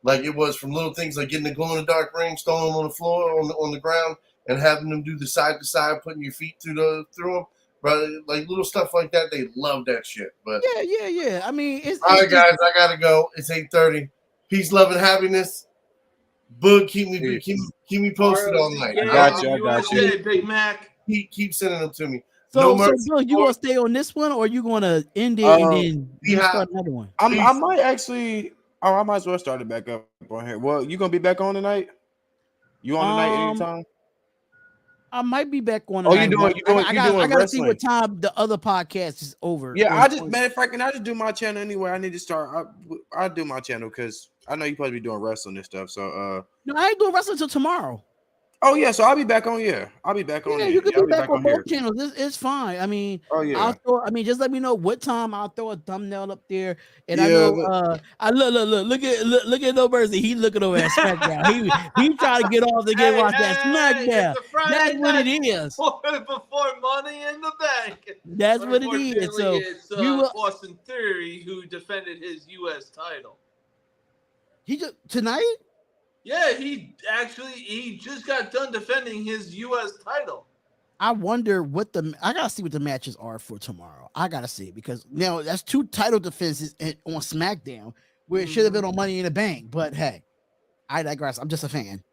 Like it was from little things like getting the glow in the dark ring, throwing them on the floor on the ground, and having them do the side to side, putting your feet through them. Bro, like little stuff like that, they love that shit. But yeah. I mean, all right, guys, I gotta go. It's 8:30. Peace, love, and happiness. Boog, keep me posted all night. I got you. Big Mac. Keep sending them to me. So Bill, you gonna stay on this one, or you gonna end it and then you start another one? I might actually. Oh, I might as well start it back up on here. Well, you gonna be back on tonight? You on tonight anytime? I might be back on. You doing? I gotta see what time the other podcast is over. Yeah, I just matter of fact, can I just do my channel anyway? I need to start. I'll do my channel because I know you probably be doing wrestling and stuff. So no, I ain't doing wrestling until tomorrow. Oh yeah, so I'll be back on. Yeah, I'll be back on. Yeah, you can be back on both channels. It's fine. I mean, just let me know what time. I'll throw a thumbnail up there. And I know, I look at No Mercy. He's looking over at SmackDown. he trying to get off to get watch that SmackDown. That's what it is. Before Money in the Bank. That's what it is. So it's Austin Theory who defended his U.S. title. He just tonight. Yeah, he just got done defending his U.S. title. I wonder I gotta see what the matches are for tomorrow. I gotta see because now that's 2 title defenses on SmackDown where it should have been on Money in the Bank. But hey, I digress. I'm just a fan.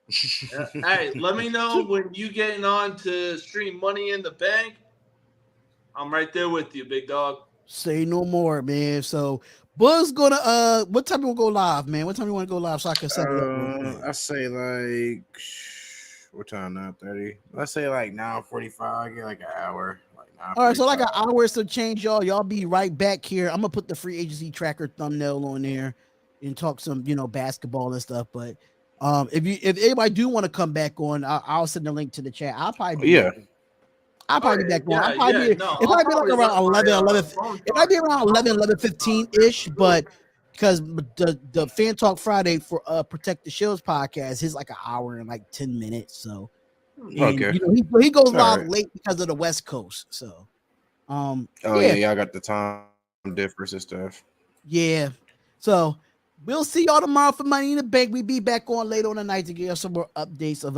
Hey, let me know when you getting on to stream Money in the Bank. I'm right there with you, big dog. Say no more, man. So Buzz gonna what time you wanna go live, man? What time you want to go live so I can set it up? I say like what time? 9:30. Let's say like 9:45. Get like an hour. All right, so like an hour to change, y'all. Y'all be right back here. I'm gonna put the free agency tracker thumbnail on there and talk some basketball and stuff. But if anybody do want to come back on, I'll send the link to the chat. I'll probably be I'll probably be back on. It might be like around 11. It might be around 11:15-ish, but because the Fan Talk Friday for Protect the Shields podcast is like an hour and like 10 minutes. So he goes live late because of the West Coast. So I got the time difference and stuff. Yeah. So we'll see y'all tomorrow for Money in the Bank. We'll be back on later on the night to give us some more updates of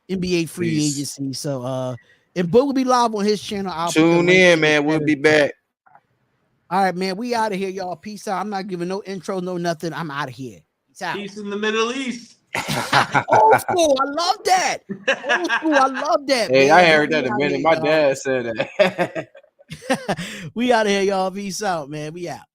NBA free agency. So and Boog will be live on his channel. Tune in, man. We'll be back. All right, man. We out of here, y'all. Peace out. I'm not giving no intro, no nothing. I'm out of here. Peace out. Peace in the Middle East. Old school. I love that. Old school. I love that. Hey, man. I heard that a minute. My dad said that. We out of here, y'all. Peace out, man. We out.